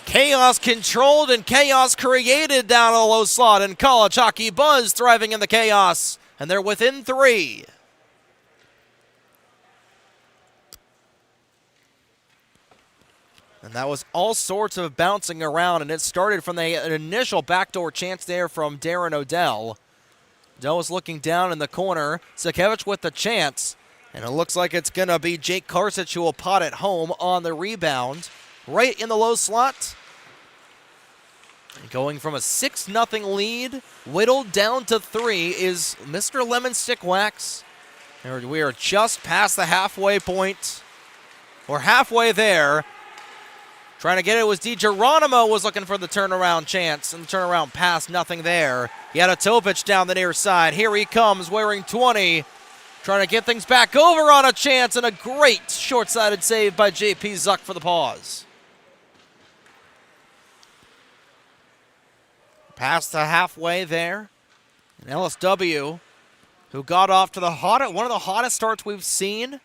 Chaos controlled and chaos created down in the low slot. And College Hockey Buzz thriving in the chaos. And they're within 3. And that was all sorts of bouncing around. And it started from the initial backdoor chance there from Darren Odell. Odell is looking down in the corner. Sakevich with the chance. And it looks like it's going to be Jake Karsic who will pot it home on the rebound. Right in the low slot. And going from a 6-0 lead, whittled down to 3 is Mr. Lemon Stick Wax. And we are just past the halfway point. We're halfway there. Trying to get it was DiGeronimo was looking for the turnaround chance. And the turnaround pass, nothing there. Yadatovich down the near side. Here he comes wearing 20. Trying to get things back over on a chance. And a great short-sided save by JP Zuck for the pause. Past the halfway there. And LSW, who got off to one of the hottest starts we've seen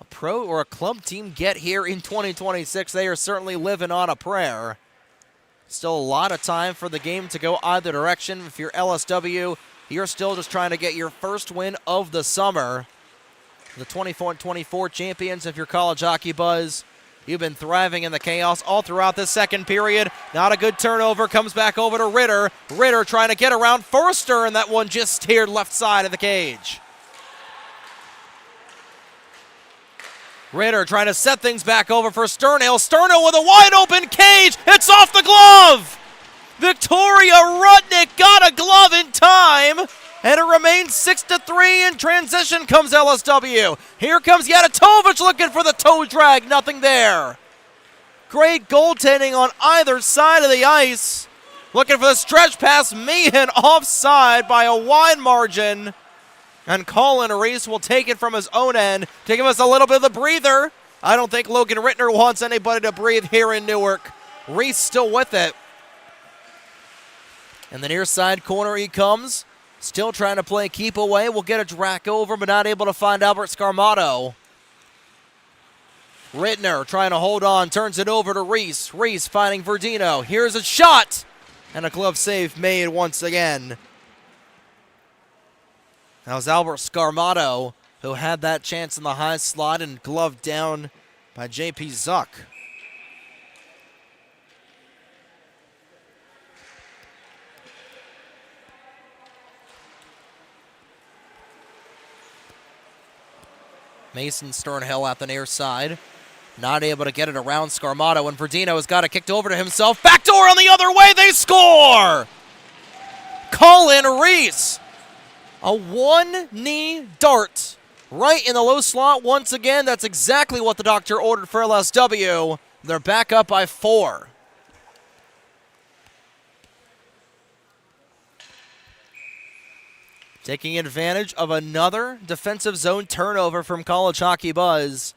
a pro or a club team get here in 2026. They are certainly living on a prayer. Still a lot of time for the game to go either direction. If you're LSW, you're still just trying to get your first win of the summer. The 24-24 champions of your College Hockey Buzz. You've been thriving in the chaos all throughout this second period. Not a good turnover. Comes back over to Ritter. Ritter trying to get around Forster, and that one just steered left side of the cage. Ritter trying to set things back over for Sterno. Sterno with a wide open cage. It's off the glove. Victoria Rutnick got a glove in time. And it remains 6-3 in transition comes LSW. Here comes Yadatovich looking for the toe drag. Nothing there. Great goaltending on either side of the ice. Looking for the stretch pass. Meehan offside by a wide margin. And Colin Reese will take it from his own end to give us a little bit of the breather. I don't think Logan Rittner wants anybody to breathe here in Newark. Reese still with it. And the near side corner he comes. Still trying to play keep away. We'll get a drac over, but not able to find Albert Scarmato. Rittner trying to hold on, turns it over to Reese. Reese finding Verdino. Here's a shot! And a glove save made once again. That was Albert Scarmato who had that chance in the high slot and gloved down by JP Zuck. Mason Sternhill at the near side. Not able to get it around Scarmato, and Verdino has got it kicked over to himself. Backdoor on the other way, they score! Colin Reese. A one-knee dart right in the low slot once again. That's exactly what the doctor ordered for LSW. They're back up by 4. Taking advantage of another defensive zone turnover from College Hockey Buzz.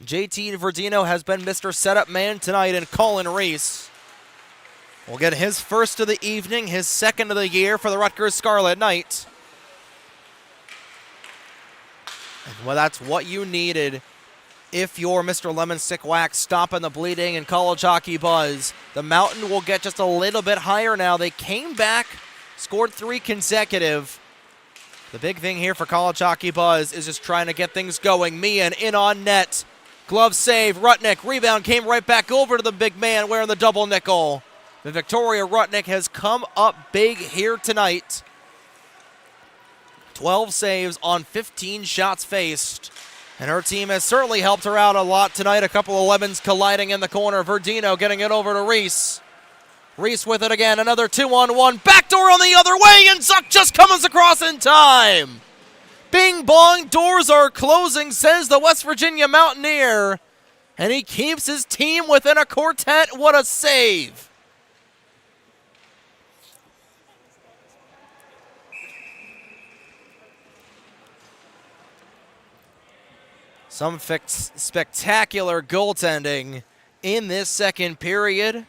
JT Verdino has been Mr. Setup Man tonight, and Colin Reese will get his first of the evening, his second of the year for the Rutgers Scarlet Knight. And well, that's what you needed if you're Mr. Lemon Stick Wax stopping the bleeding in College Hockey Buzz. The Mountain will get just a little bit higher now. They came back, scored 3 consecutive. The big thing here for College Hockey Buzz is just trying to get things going. Meehan in on net. Glove save. Rutnick. Rebound came right back over to the big man wearing the double nickel. The Victoria Rutnick has come up big here tonight. 12 saves on 15 shots faced. And her team has certainly helped her out a lot tonight. A couple of lemons colliding in the corner. Verdino getting it over to Reese. Reese with it again, another 2-on-1, backdoor on the other way, and Zuck just comes across in time. Bing bong, doors are closing, says the West Virginia Mountaineer, and he keeps his team within a quartet. What a save. Some spectacular goaltending in this second period.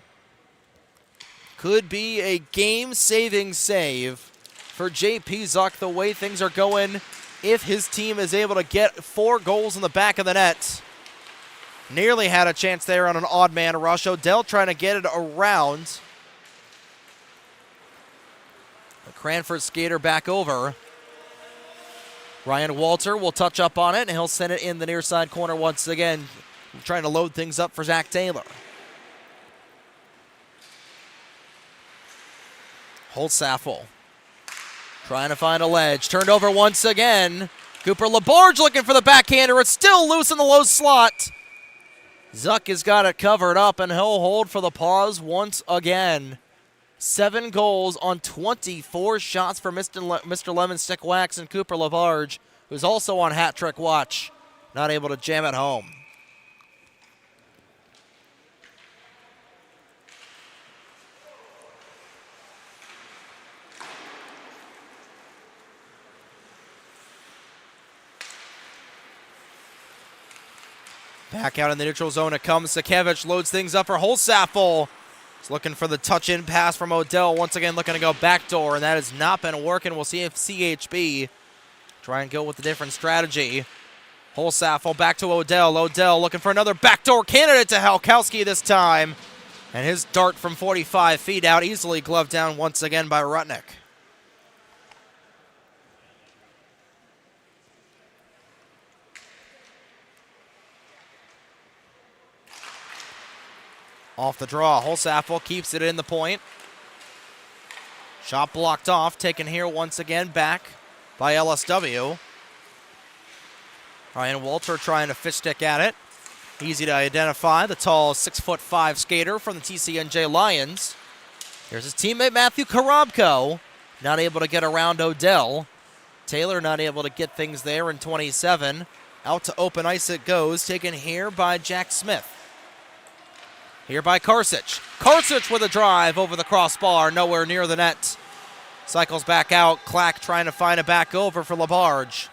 Could be a game-saving save for JP Zuck the way things are going if his team is able to get 4 goals in the back of the net. Nearly had a chance there on an odd man rush. Odell trying to get it around. The Cranford skater back over. Ryan Walter will touch up on it, and he'll send it in the near side corner once again, trying to load things up for Zach Taylor. Holtsaffel trying to find a ledge. Turned over once again. Cooper Labarge looking for the backhander. It's still loose in the low slot. Zuck has got it covered up, and he'll hold for the pause once again. 7 goals on 24 shots for Mr. Lemon Stick Wax and Cooper Labarge, who's also on hat trick watch. Not able to jam it home. Back out in the neutral zone it comes. Sakevich loads things up for Holsaffel. He's looking for the touch-in pass from Odell. Once again looking to go backdoor, and that has not been working. We'll see if CHB try and go with a different strategy. Holsaffel back to Odell. Odell looking for another backdoor candidate to Halkowski this time. And his dart from 45 feet out, easily gloved down once again by Rutnick. Off the draw, Holsaffel keeps it in the point. Shot blocked off, taken here once again back by LSW. Ryan Walter trying to fish stick at it. Easy to identify, the tall 6'5" skater from the TCNJ Lions. Here's his teammate Matthew Karabko, not able to get around Odell. Taylor not able to get things there in 27. Out to open ice it goes, taken here by Jack Smith. Here by Karsich. Karsich with a drive over the crossbar, nowhere near the net. Cycles back out. Clack trying to find a back over for Labarge.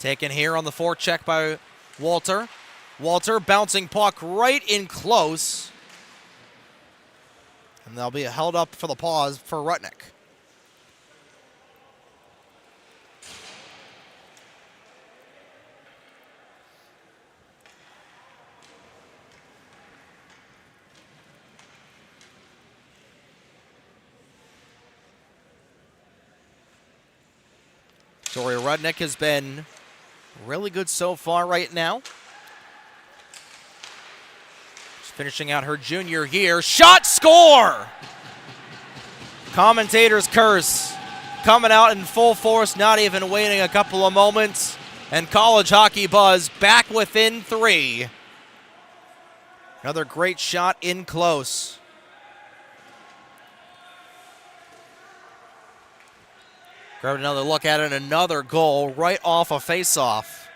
Taken here on the forecheck by Walter. Walter bouncing puck right in close. And they'll be held up for the pause for Rudnick. Tori Rudnick has been really good so far right now. She's finishing out her junior year. Shot, score! Commentator's curse coming out in full force, not even waiting a couple of moments. And college hockey buzz back within 3. Another great shot in close. Grab another look at it, another goal right off a face-off.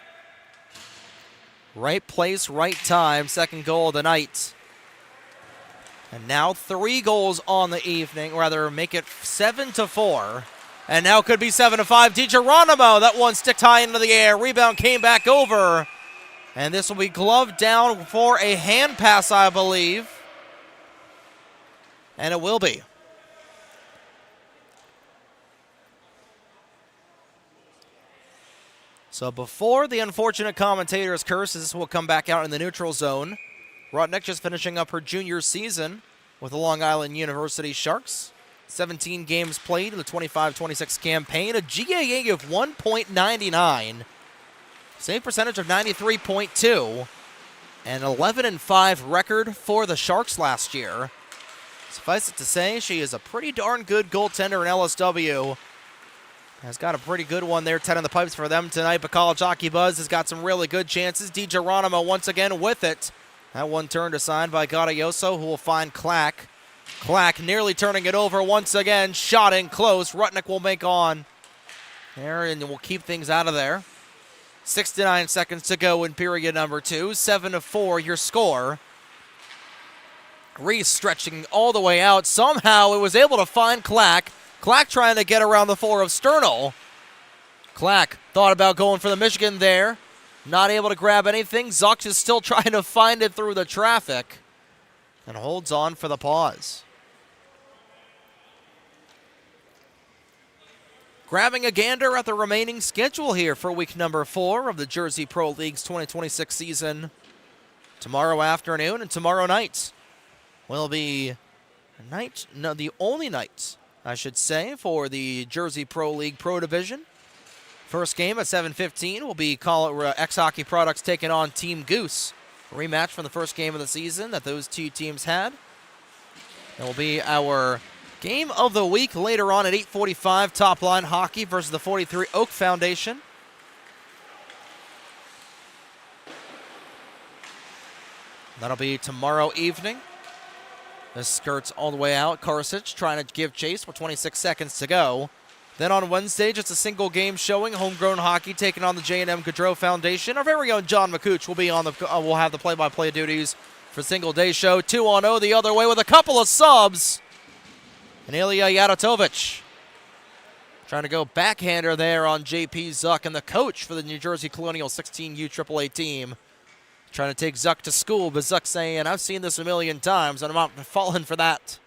Right place, right time, second goal of the night. And now 3 goals on the evening, rather make it 7-4. And now could be 7-5. DiGeronimo, that one sticked high into the air. Rebound came back over. And this will be gloved down for a hand pass, I believe. And it will be. So before the unfortunate commentator's curses will come back out in the neutral zone, Rudnick just finishing up her junior season with the Long Island University Sharks. 17 games played in the 25-26 campaign, a GAA of 1.99, save percentage of 93.2, and 11-5 record for the Sharks last year. Suffice it to say, she is a pretty darn good goaltender in LSW. Has got a pretty good one there, 10 in the pipes for them tonight, but College Hockey Buzz has got some really good chances. DiGeronimo once again with it. That one turned aside by Gaudioso, who will find Clack. Clack nearly turning it over once again. Shot in close. Rudnick will make on there, and we'll keep things out of there. 69 seconds to go in period number 2. 7-4 your score. Reese stretching all the way out. Somehow it was able to find Clack. Clack trying to get around the 4 of Sternal. Clack thought about going for the Michigan there. Not able to grab anything. Zuck is still trying to find it through the traffic. And holds on for the pause. Grabbing a gander at the remaining schedule here for week number 4 of the Jersey Pro League's 2026 season. Tomorrow afternoon and tomorrow night will be the only night, I should say, for the Jersey Pro League Pro Division. First game at 7:15 will be X-Hockey Products taking on Team Goose. A rematch from the first game of the season that those two teams had. It will be our game of the week later on at 8:45. Top Line Hockey versus the 43 Oak Foundation. That'll be tomorrow evening. This skirts all the way out. Karsich trying to give chase with 26 seconds to go. Then on Wednesday, just a single game showing. Homegrown Hockey taking on the J&M Gaudreau Foundation. Our very own John McCooch will be on will have the play-by-play duties for single day show. 2-0 the other way with a couple of subs. And Ilya Yadotovich trying to go backhander there on JP Zuck, and the coach for the New Jersey Colonial 16U AAA team. Trying to take Zuck to school, but Zuck saying, I've seen this a million times, and I'm not falling for that.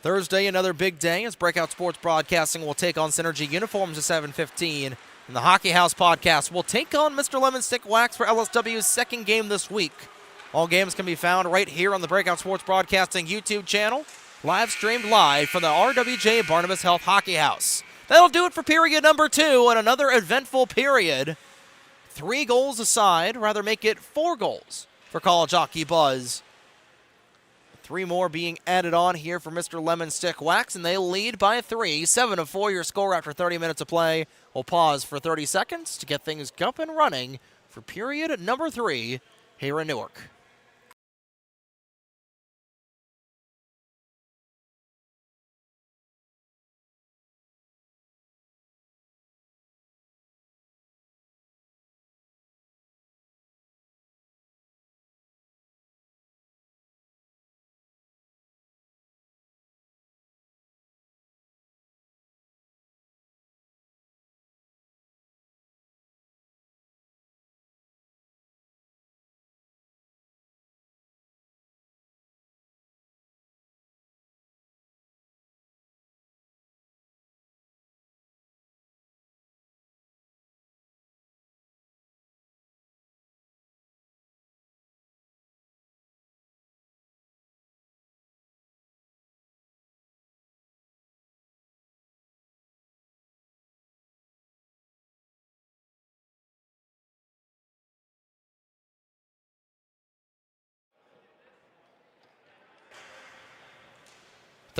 Thursday, another big day as Breakout Sports Broadcasting will take on Synergy Uniforms at 7:15. And the Hockey House podcast will take on Mr. Lemon Stick Wax for LSW's second game this week. All games can be found right here on the Breakout Sports Broadcasting YouTube channel, live streamed live from the RWJ Barnabas Health Hockey House. That'll do it for period number 2 and another eventful period. 3 goals aside, rather make it 4 goals for College Hockey Buzz. 3 more being added on here for Mr. Lemon Stick Wax, and they lead by 3. 7-4 your score after 30 minutes of play. We'll pause for 30 seconds to get things up and running for period number 3 here in Newark.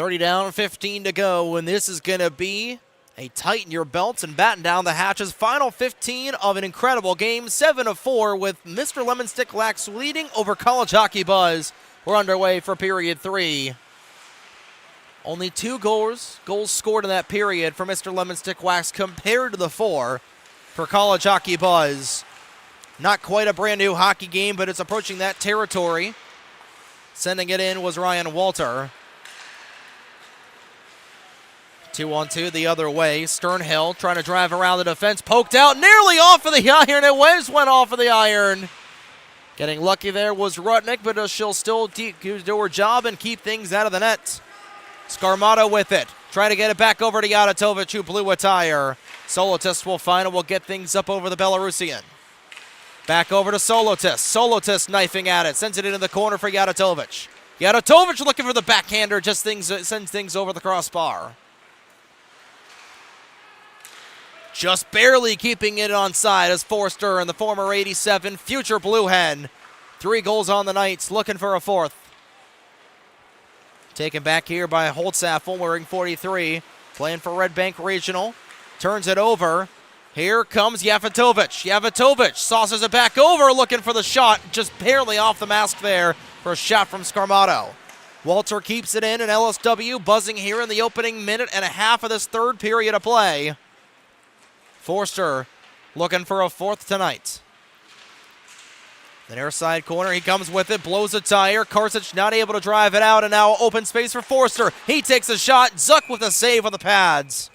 30 down, 15 to go, and this is going to be a tighten your belts and batten down the hatches. Final 15 of an incredible game, 7-4 with Mr. Lemon Stick Lax leading over College Hockey Buzz. We're underway for period 3. Only 2 goals scored in that period for Mr. Lemon Stick Wax compared to the 4 for College Hockey Buzz. Not quite a brand new hockey game, but it's approaching that territory. Sending it in was Ryan Walter. 2-on-2 the other way. Sternhill trying to drive around the defense. Poked out, nearly off of the iron. It went off of the iron. Getting lucky there was Rutnick, but she'll still do her job and keep things out of the net. Scarmato with it. Trying to get it back over to Yadatovich, who blew a tire. Solotis will find it. Will get things up over the Belarusian. Back over to Solotis. Solotis knifing at it. Sends it into the corner for Yadatovich. Yadatovich looking for the backhander. Just sends things over the crossbar. Just barely keeping it onside as Forster and the former 87 future Blue Hen. 3 goals on the Knights, looking for a 4th. Taken back here by Holtzaffel, wearing 43, playing for Red Bank Regional. Turns it over. Here comes Yavatovich. Yavatovich saucers it back over, looking for the shot. Just barely off the mask there for a shot from Scarmato. Walter keeps it in, and LSW buzzing here in the opening minute and a half of this 3rd period of play. Forster looking for a 4th tonight. The near side corner, he comes with it, blows a tire. Karsic not able to drive it out, and now open space for Forster. He takes a shot. Zuck with a save on the pads.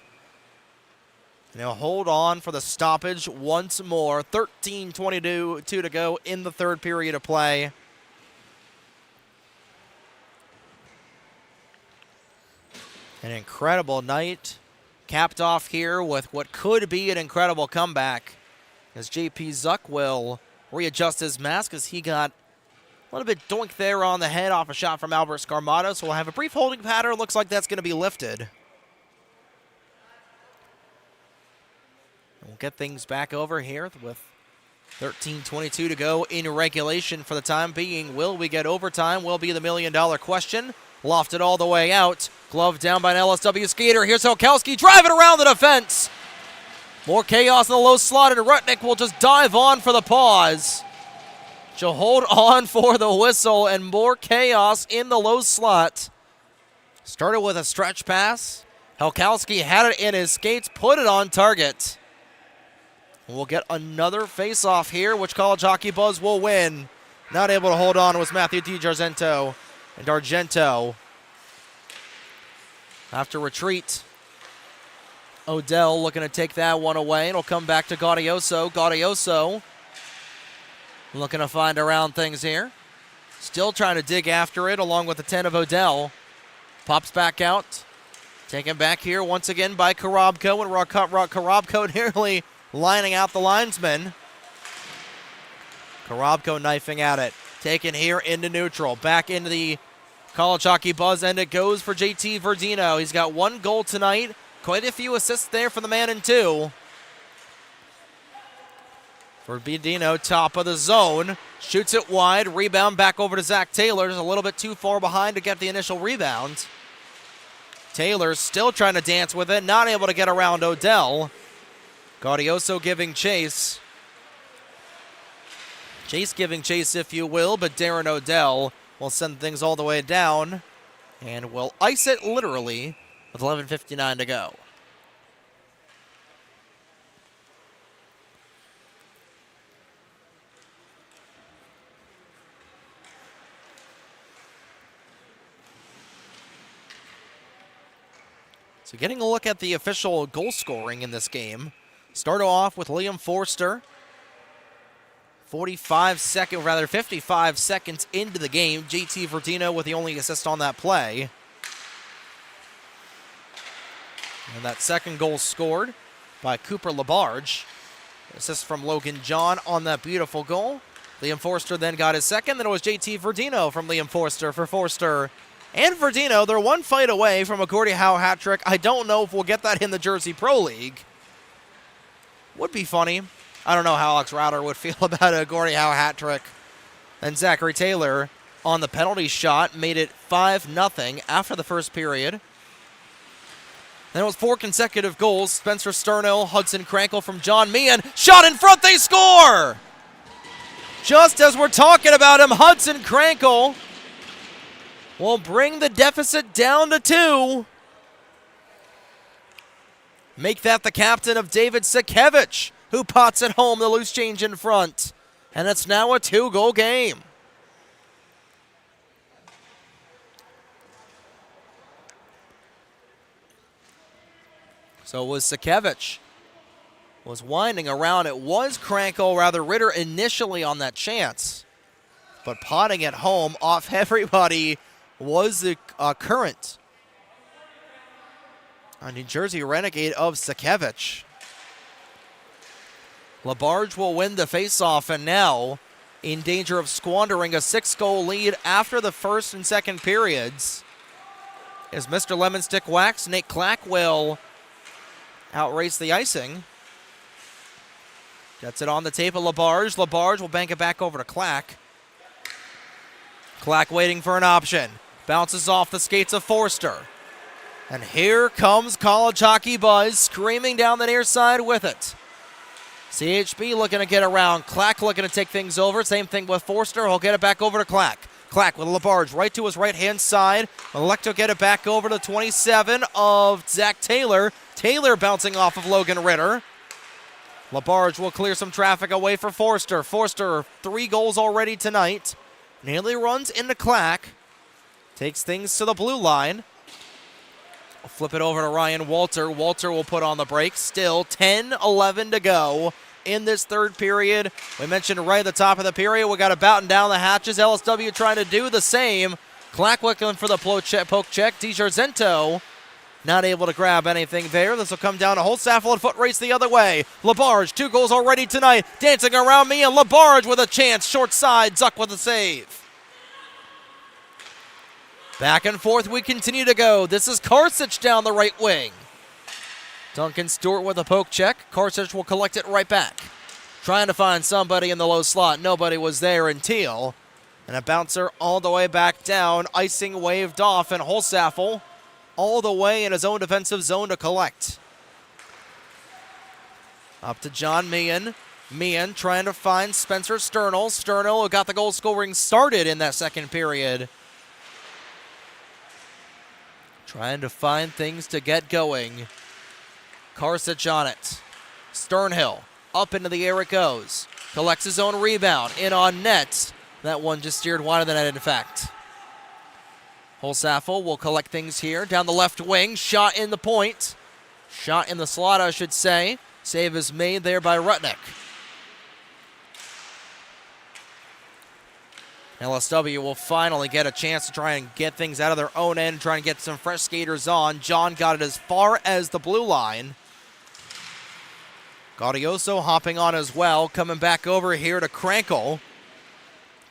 And he'll hold on for the stoppage once more. 13:22 to go in the 3rd period of play. An incredible night. Capped off here with what could be an incredible comeback as JP Zuck will readjust his mask as he got a little bit doink there on the head off a shot from Albert Scarmato. So we'll have a brief holding pattern. Looks like that's going to be lifted. We'll get things back over here with 13:22 to go in regulation for the time being. Will we get overtime? Will be the million-dollar question. Lofted all the way out. Glove down by an LSW skater. Here's Hokelski driving around the defense. More chaos in the low slot, and Rutnick will just dive on for the pause. She'll hold on for the whistle, and more chaos in the low slot. Started with a stretch pass. Hokelski had it in his skates, put it on target. We'll get another face-off here, which College Hockey Buzz will win. Not able to hold on was Matthew DiGargento. And D'Argento. After retreat, Odell looking to take that one away. And it'll come back to Gaudioso. Gaudioso looking to find around things here. Still trying to dig after it along with the 10 of Odell. Pops back out. Taken back here once again by Karabko. And Karabko nearly lining out the linesman. Karabko knifing at it. Taken here into neutral. Back into the College Hockey Buzz, and it goes for JT Verdino. He's got 1 goal tonight. Quite a few assists there for the man in 2. Verdino, top of the zone. Shoots it wide. Rebound back over to Zach Taylor. Just a little bit too far behind to get the initial rebound. Taylor's still trying to dance with it. Not able to get around Odell. Gaudioso giving chase. Chase giving chase, if you will, but Darren Odell will send things all the way down and will ice it literally with 11:59 to go. So getting a look at the official goal scoring in this game. Start off with Liam Forster. 55 seconds into the game. JT Verdino with the only assist on that play. And that second goal scored by Cooper Labarge. Assist from Logan John on that beautiful goal. Liam Forster then got his second. Then it was JT Verdino from Liam Forster for Forster and Verdino. They're 1 fight away from a Gordie Howe hat trick. I don't know if we'll get that in the Jersey Pro League. Would be funny. I don't know how Alex Router would feel about a Gordie Howe hat trick. And Zachary Taylor on the penalty shot, made it 5-0 after the first period. Then it was 4 consecutive goals. Spencer Sterno, Hudson Krankel from John Meehan. Shot in front, they score! Just as we're talking about him, Hudson Krankel will bring the deficit down to 2. Make that the captain of David Sakevich, who pots it home, the loose change in front. And it's now a 2-goal game. So it was Sakevich. Was winding around. It was Ritter initially on that chance. But potting it home off everybody was the current. A New Jersey Renegade of Sakevich. Labarge will win the faceoff and now in danger of squandering a 6-goal lead after the first and second periods. As Mr. Lemon Stick Wax, Nate Clack will outrace the icing. Gets it on the tape of Labarge. Labarge will bank it back over to Clack. Clack waiting for an option. Bounces off the skates of Forster. And here comes College Hockey Buzz screaming down the near side with it. CHB looking to get around. Clack looking to take things over. Same thing with Forster. He'll get it back over to Clack. Clack with Labarge right to his right-hand side. Electo get it back over to 27 of Zach Taylor. Taylor bouncing off of Logan Ritter. Labarge will clear some traffic away for Forster. Forster, 3 goals already tonight. Nearly runs into Clack. Takes things to the blue line. We'll flip it over to Ryan Walter. Walter will put on the brakes. Still 10-11 to go in this third period. We mentioned right at the top of the period, we got to batten down the hatches. LSW trying to do the same. Clack looking for the poke check. DiGiorgento not able to grab anything there. This will come down to Holtzaffel and foot race the other way. Labarge, 2 goals already tonight. Dancing around me, and Labarge with a chance. Short side, Zuck with a save. Back and forth we continue to go. This is Karsich down the right wing. Duncan Stewart with a poke check. Karsich will collect it right back. Trying to find somebody in the low slot. Nobody was there in Teal. And a bouncer all the way back down. Icing waved off, and Holtzaffel all the way in his own defensive zone to collect. Up to John Meehan. Meehan trying to find Spencer Sternal. Sternal who got the goal scoring started in that second period. Trying to find things to get going. Karsich on it. Sternhill. Up into the air it goes. Collects his own rebound. In on net. That one just steered wide of the net, in fact. Holtzaffel will collect things here. Down the left wing. Shot in the point. Shot in the slot, I should say. Save is made there by Rutnick. LSW will finally get a chance to try and get things out of their own end, try and get some fresh skaters on. John got it as far as the blue line. Gaudioso hopping on as well, coming back over here to Krankel.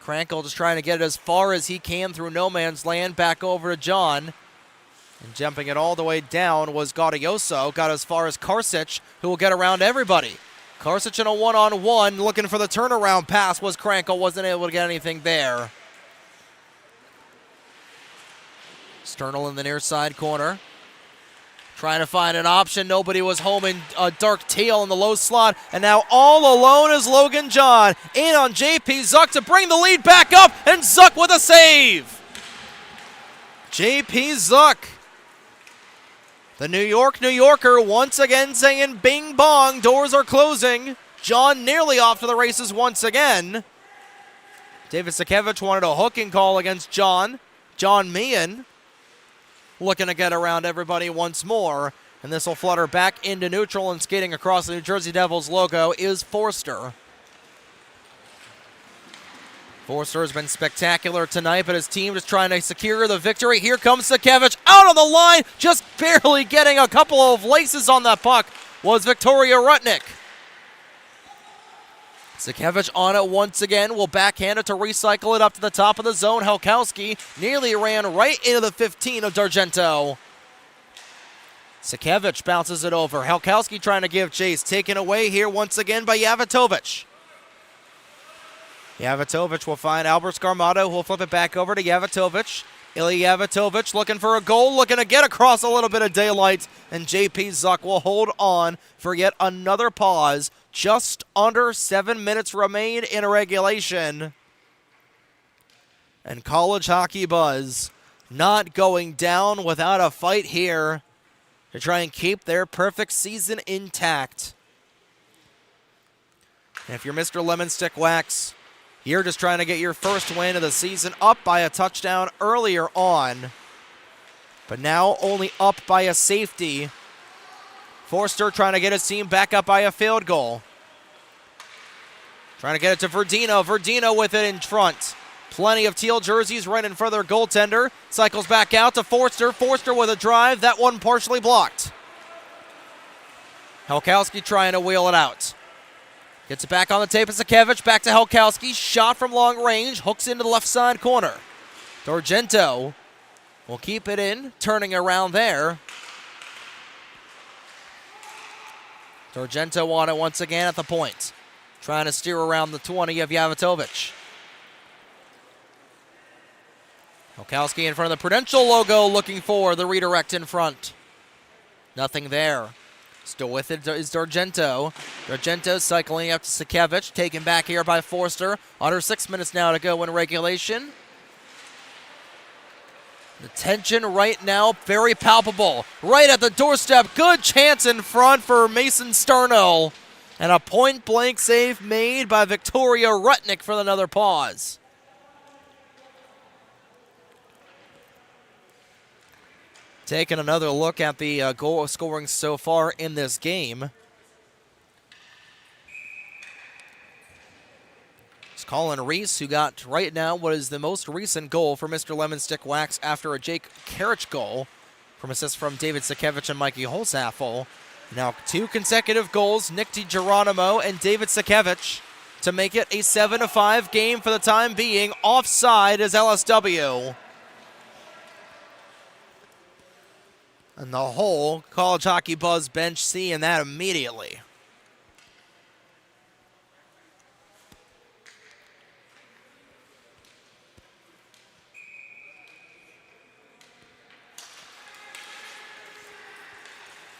Krankel just trying to get it as far as he can through no man's land, back over to John. And jumping it all the way down was Gaudioso, got as far as Karsich, who will get around everybody. Karsich in a one-on-one, looking for the turnaround pass was Krankel, wasn't able to get anything there. Sternal in the near side corner. Trying to find an option, nobody was home in Dark Teal in the low slot, and now all alone is Logan John. In on JP Zuck to bring the lead back up, and Zuck with a save. JP Zuck. The New Yorker once again saying bing bong, doors are closing. John nearly off to the races once again. David Sakevich wanted a hooking call against John. John Meehan looking to get around everybody once more. And this will flutter back into neutral, and skating across the New Jersey Devils logo is Forster. Forster has been spectacular tonight, but his team just trying to secure the victory. Here comes Sakevich out on the line, just barely getting a couple of laces on that puck was Victoria Rutnick. Sakevich on it once again, will backhand it to recycle it up to the top of the zone. Helkowski nearly ran right into the 15 of D'Argento. Sakevich bounces it over. Helkowski trying to give chase, taken away here once again by Yavitovich. Javatovic will find Albert Scarmato, who will flip it back over to Javatovic. Ilya Javatovic looking for a goal, looking to get across a little bit of daylight, and JP Zuck will hold on for yet another pause. Just under 7 minutes remain in regulation. And college hockey buzz not going down without a fight here to try and keep their perfect season intact. And if you're Mr. Lemon Stick Wax, you're just trying to get your first win of the season, up by a touchdown earlier on, but now only up by a safety. Forster trying to get his team back up by a field goal. Trying to get it to Verdino. Verdino with it in front. Plenty of teal jerseys right in front of their goaltender. Cycles back out to Forster. Forster with a drive. That one partially blocked. Helkowski trying to wheel it out. Gets it back on the tape. Sakevich back to Helkowski. Shot from long range. Hooks into the left side corner. D'Argento will keep it in. Turning around there. D'Argento on it once again at the point. Trying to steer around the 20 of Javatovic. Helkowski in front of the Prudential logo, looking for the redirect in front. Nothing there. Still with it is D'Argento. D'Argento cycling up to Sakevich, taken back here by Forster. Under 6 minutes now to go in regulation. The tension right now, very palpable. Right at the doorstep, good chance in front for Mason Sterno. And a point-blank save made by Victoria Rutnick for another pause. Taking another look at the goal scoring so far in this game. It's Colin Reese, who got right now what is the most recent goal for Mr. Lemon Stick Wax after a Jake Karich goal from assist from David Sakevich and Mikey Holsaffel. Now 2 consecutive goals, Nick DiGeronimo and David Sakevich, to make it a 7-5 game for the time being. Offside is LSW. And the whole College Hockey Buzz bench seeing that immediately.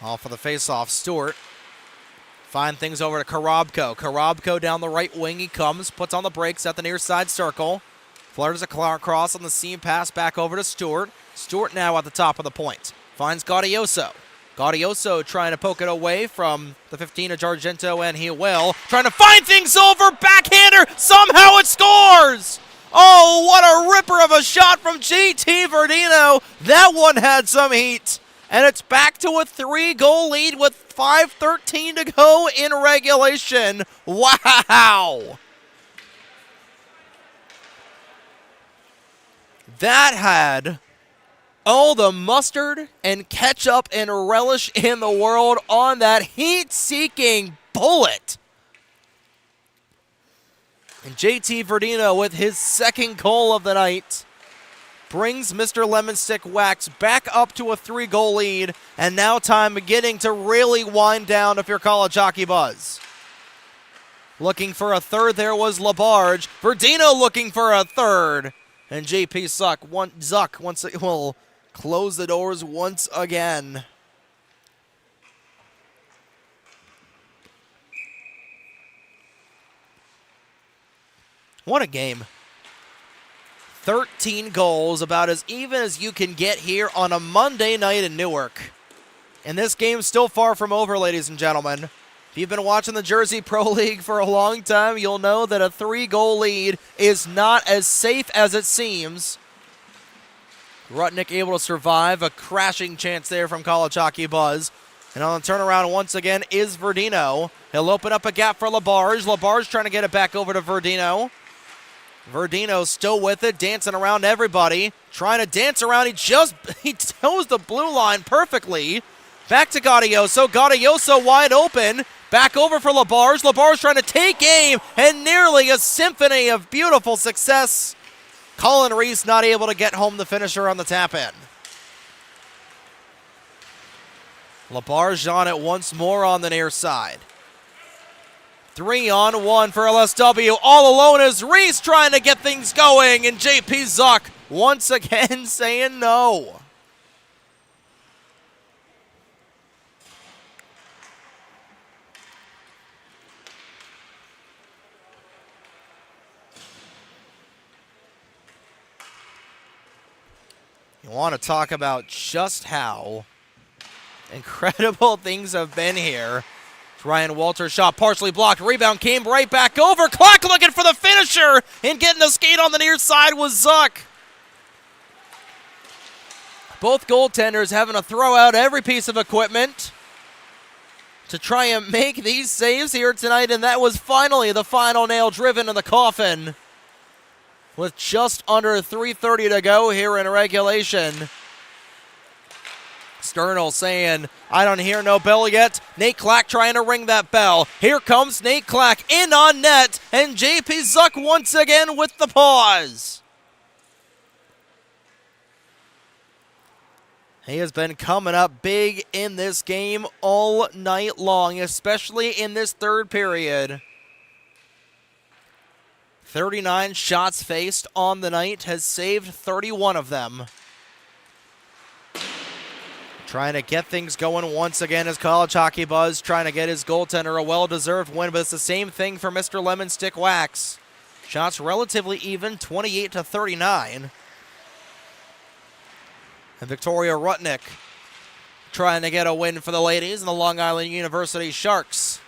All for the face-off. Stewart find things over to Karabko. Karabko down the right wing. He comes, puts on the brakes at the near side circle. Flutters a cross on the seam pass back over to Stewart. Stewart now at the top of the point. Finds Gaudioso. Gaudioso trying to poke it away from the 15 of D'Argento, and he will. Trying to find things over. Backhander. Somehow it scores. Oh, what a ripper of a shot from JT Verdino. That one had some heat. And it's back to a 3-goal lead with 5:13 to go in regulation. Wow. That had all the mustard and ketchup and relish in the world on that heat-seeking bullet. And JT Verdino with his second goal of the night brings Mr. Lemon Stick Wax back up to a 3-goal lead, and now time beginning to really wind down if you're College Hockey Buzz. Looking for a third there was Labarge. Verdino looking for a third. And JP Zuck once it will close the doors once again. What a game. 13 goals, about as even as you can get here on a Monday night in Newark. And this game's still far from over, ladies and gentlemen. If you've been watching the Jersey Pro League for a long time, you'll know that a 3-goal lead is not as safe as it seems. Rutnick able to survive a crashing chance there from College Hockey Buzz. And on the turnaround once again is Verdino. He'll open up a gap for Labarge. Labarge trying to get it back over to Verdino. Verdino still with it, dancing around everybody. Trying to dance around. He toes the blue line perfectly. Back to Gaudioso. Gaudioso wide open. Back over for Labarge. Labarge trying to take aim. And nearly a symphony of beautiful success. Colin Reese not able to get home the finisher on the tap-in. Labarge on it once more on the near side. 3-on-1 for LSW. All alone is Reese trying to get things going, and JP Zuck once again saying no. You want to talk about just how incredible things have been here. Ryan Walter's shot partially blocked. Rebound came right back over. Clark looking for the finisher and getting a skate on the near side was Zuck. Both goaltenders having to throw out every piece of equipment to try and make these saves here tonight, and that was finally the final nail driven in the coffin with just under 3:30 to go here in regulation. Sternal saying, I don't hear no bell yet. Nate Clack trying to ring that bell. Here comes Nate Clack in on net, and JP Zuck once again with the pause. He has been coming up big in this game all night long, especially in this third period. 39 shots faced on the night, has saved 31 of them. Trying to get things going once again as College Hockey Buzz trying to get his goaltender a well-deserved win, but it's the same thing for Mr. Lemon Stick Wax. Shots relatively even, 28-39. And Victoria Rutnick trying to get a win for the ladies and the Long Island University Sharks.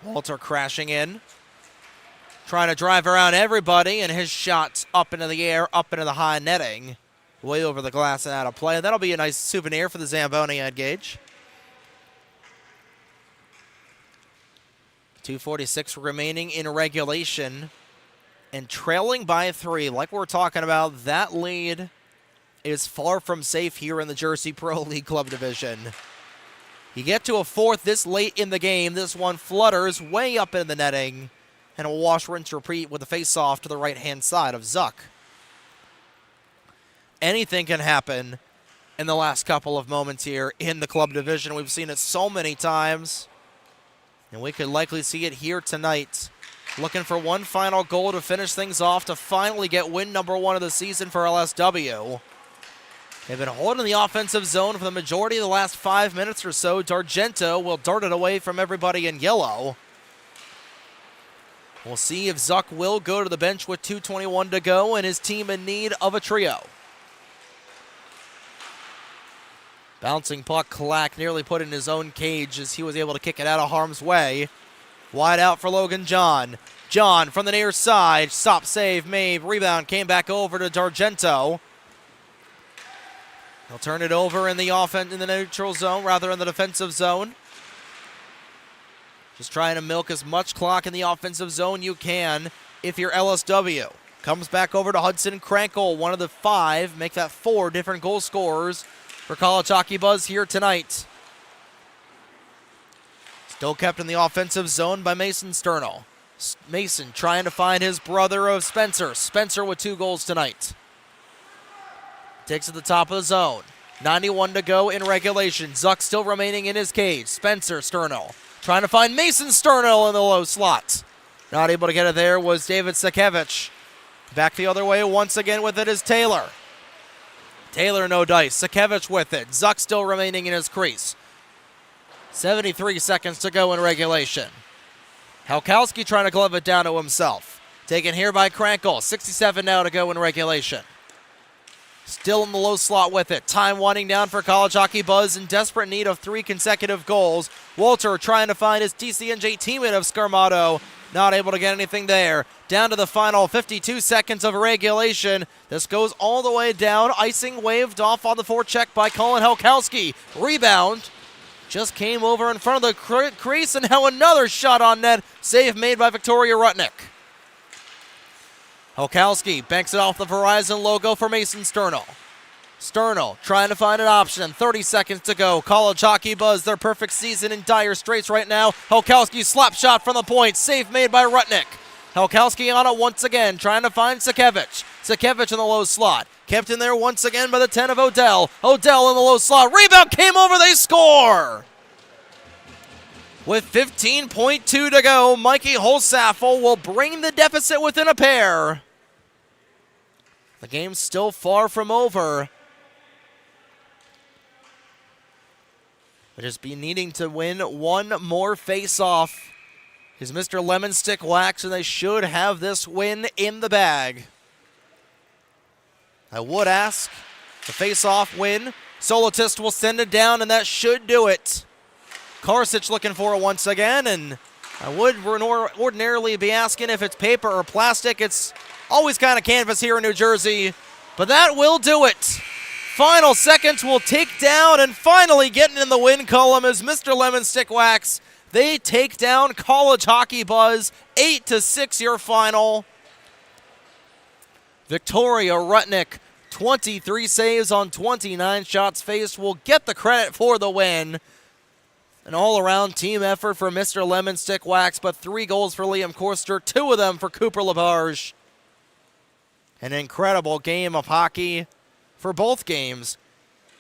Walter crashing in, trying to drive around everybody, and his shot's up into the air, up into the high netting, way over the glass and out of play. That'll be a nice souvenir for the Zamboni Ed Gage. 2:46 remaining in regulation, and trailing by 3. Like we're talking about, that lead is far from safe here in the Jersey Pro League Club Division. You get to a fourth this late in the game. This one flutters way up in the netting, and a wash, rinse, repeat with a face-off to the right-hand side of Zuck. Anything can happen in the last couple of moments here in the club division. We've seen it so many times, and we could likely see it here tonight. Looking for one final goal to finish things off to finally get win number 1 of the season for LSW. They've been holding the offensive zone for the majority of the last 5 minutes or so. D'Argento will dart it away from everybody in yellow. We'll see if Zuck will go to the bench with 2:21 to go and his team in need of a trio. Bouncing puck, Clack nearly put in his own cage as he was able to kick it out of harm's way. Wide out for Logan John. John from the near side. Stop, save, made. Rebound came back over to D'Argento. He'll turn it over in the neutral zone, rather in the defensive zone. Just trying to milk as much clock in the offensive zone you can if you're LSW. Comes back over to Hudson Krankel, one of the 5. Make that 4 different goal scorers for College Hockey Buzz here tonight. Still kept in the offensive zone by Mason Sternal. Mason trying to find his brother of Spencer. Spencer with 2 goals tonight. Takes at the top of the zone. 91 to go in regulation. Zuck still remaining in his cage. Spencer Sternal trying to find Mason Sternal in the low slot. Not able to get it there was David Sakevich. Back the other way once again with it is Taylor. Taylor no dice. Sakevich with it. Zuck still remaining in his crease. 73 seconds to go in regulation. Halkowski trying to glove it down to himself. Taken here by Krankel. 67 now to go in regulation. Still in the low slot with it. Time winding down for College Hockey Buzz in desperate need of 3 consecutive goals. Walter trying to find his TCNJ teammate of Scarmato. Not able to get anything there. Down to the final 52 seconds of regulation. This goes all the way down. Icing waved off on the forecheck by Colin Halkowski. Rebound. Just came over in front of the crease, and now another shot on net. Save made by Victoria Rutnick. Halkowski banks it off the Verizon logo for Mason Sternal. Sternal trying to find an option. 30 seconds to go. College Hockey Buzz, their perfect season in dire straits right now. Halkowski slap shot from the point. Save made by Rutnick. Halkowski on it once again, trying to find Sakevich. Sakevich in the low slot. Kept in there once again by the 10 of Odell. Odell in the low slot. Rebound came over. They score! With 15.2 to go, Mikey Holsaffel will bring the deficit within a pair. The game's still far from over. They'll just be needing to win one more face-off. He's Mr. Lemon Stick Wax, and they should have this win in the bag. I would ask the face-off win. Solotist will send it down, and that should do it. Karsich looking for it once again, and I would ordinarily be asking if it's paper or plastic. It's always kind of canvas here in New Jersey, but that will do it. Final seconds will take down, and finally getting in the win column is Mr. Lemon Stick Wax. They take down College Hockey Buzz, 8-6 your final. Victoria Rutnick, 23 saves on 29 shots faced, will get the credit for the win. An all-around team effort for Mr. Lemon Stick Wax, but 3 goals for Liam Korster, 2 of them for Cooper Labarge. An incredible game of hockey for both games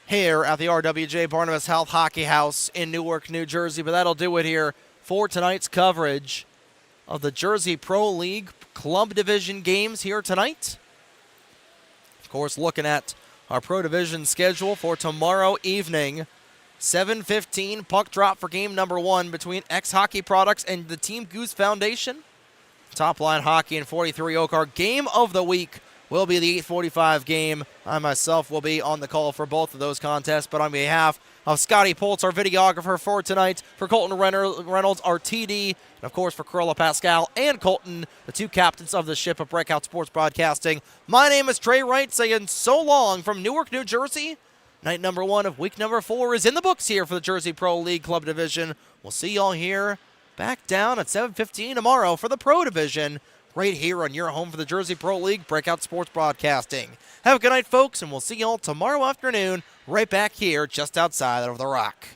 here at the RWJ Barnabas Health Hockey House in Newark, New Jersey. But that'll do it here for tonight's coverage of the Jersey Pro League Club Division games here tonight. Of course, looking at our Pro Division schedule for tomorrow evening, 7:15 puck drop for game number 1 between X Hockey Products and the Team Goose Foundation. Top Line Hockey and 43 Oak. Our game of the week will be the 8:45 game. I myself will be on the call for both of those contests, but on behalf of Scotty Poltz, our videographer for tonight, for Colton Reynolds, our TD, and of course for Corolla Pascal and Colton, the 2 captains of the ship of Breakout Sports Broadcasting, my name is Trey Wright, saying so long from Newark, New Jersey. Night number 1 of week number 4 is in the books here for the Jersey Pro League Club Division. We'll see y'all here back down at 7:15 tomorrow for the Pro Division, right here on your home for the Jersey Pro League, Breakout Sports Broadcasting. Have a good night, folks, and we'll see y'all tomorrow afternoon right back here just outside of the Rock.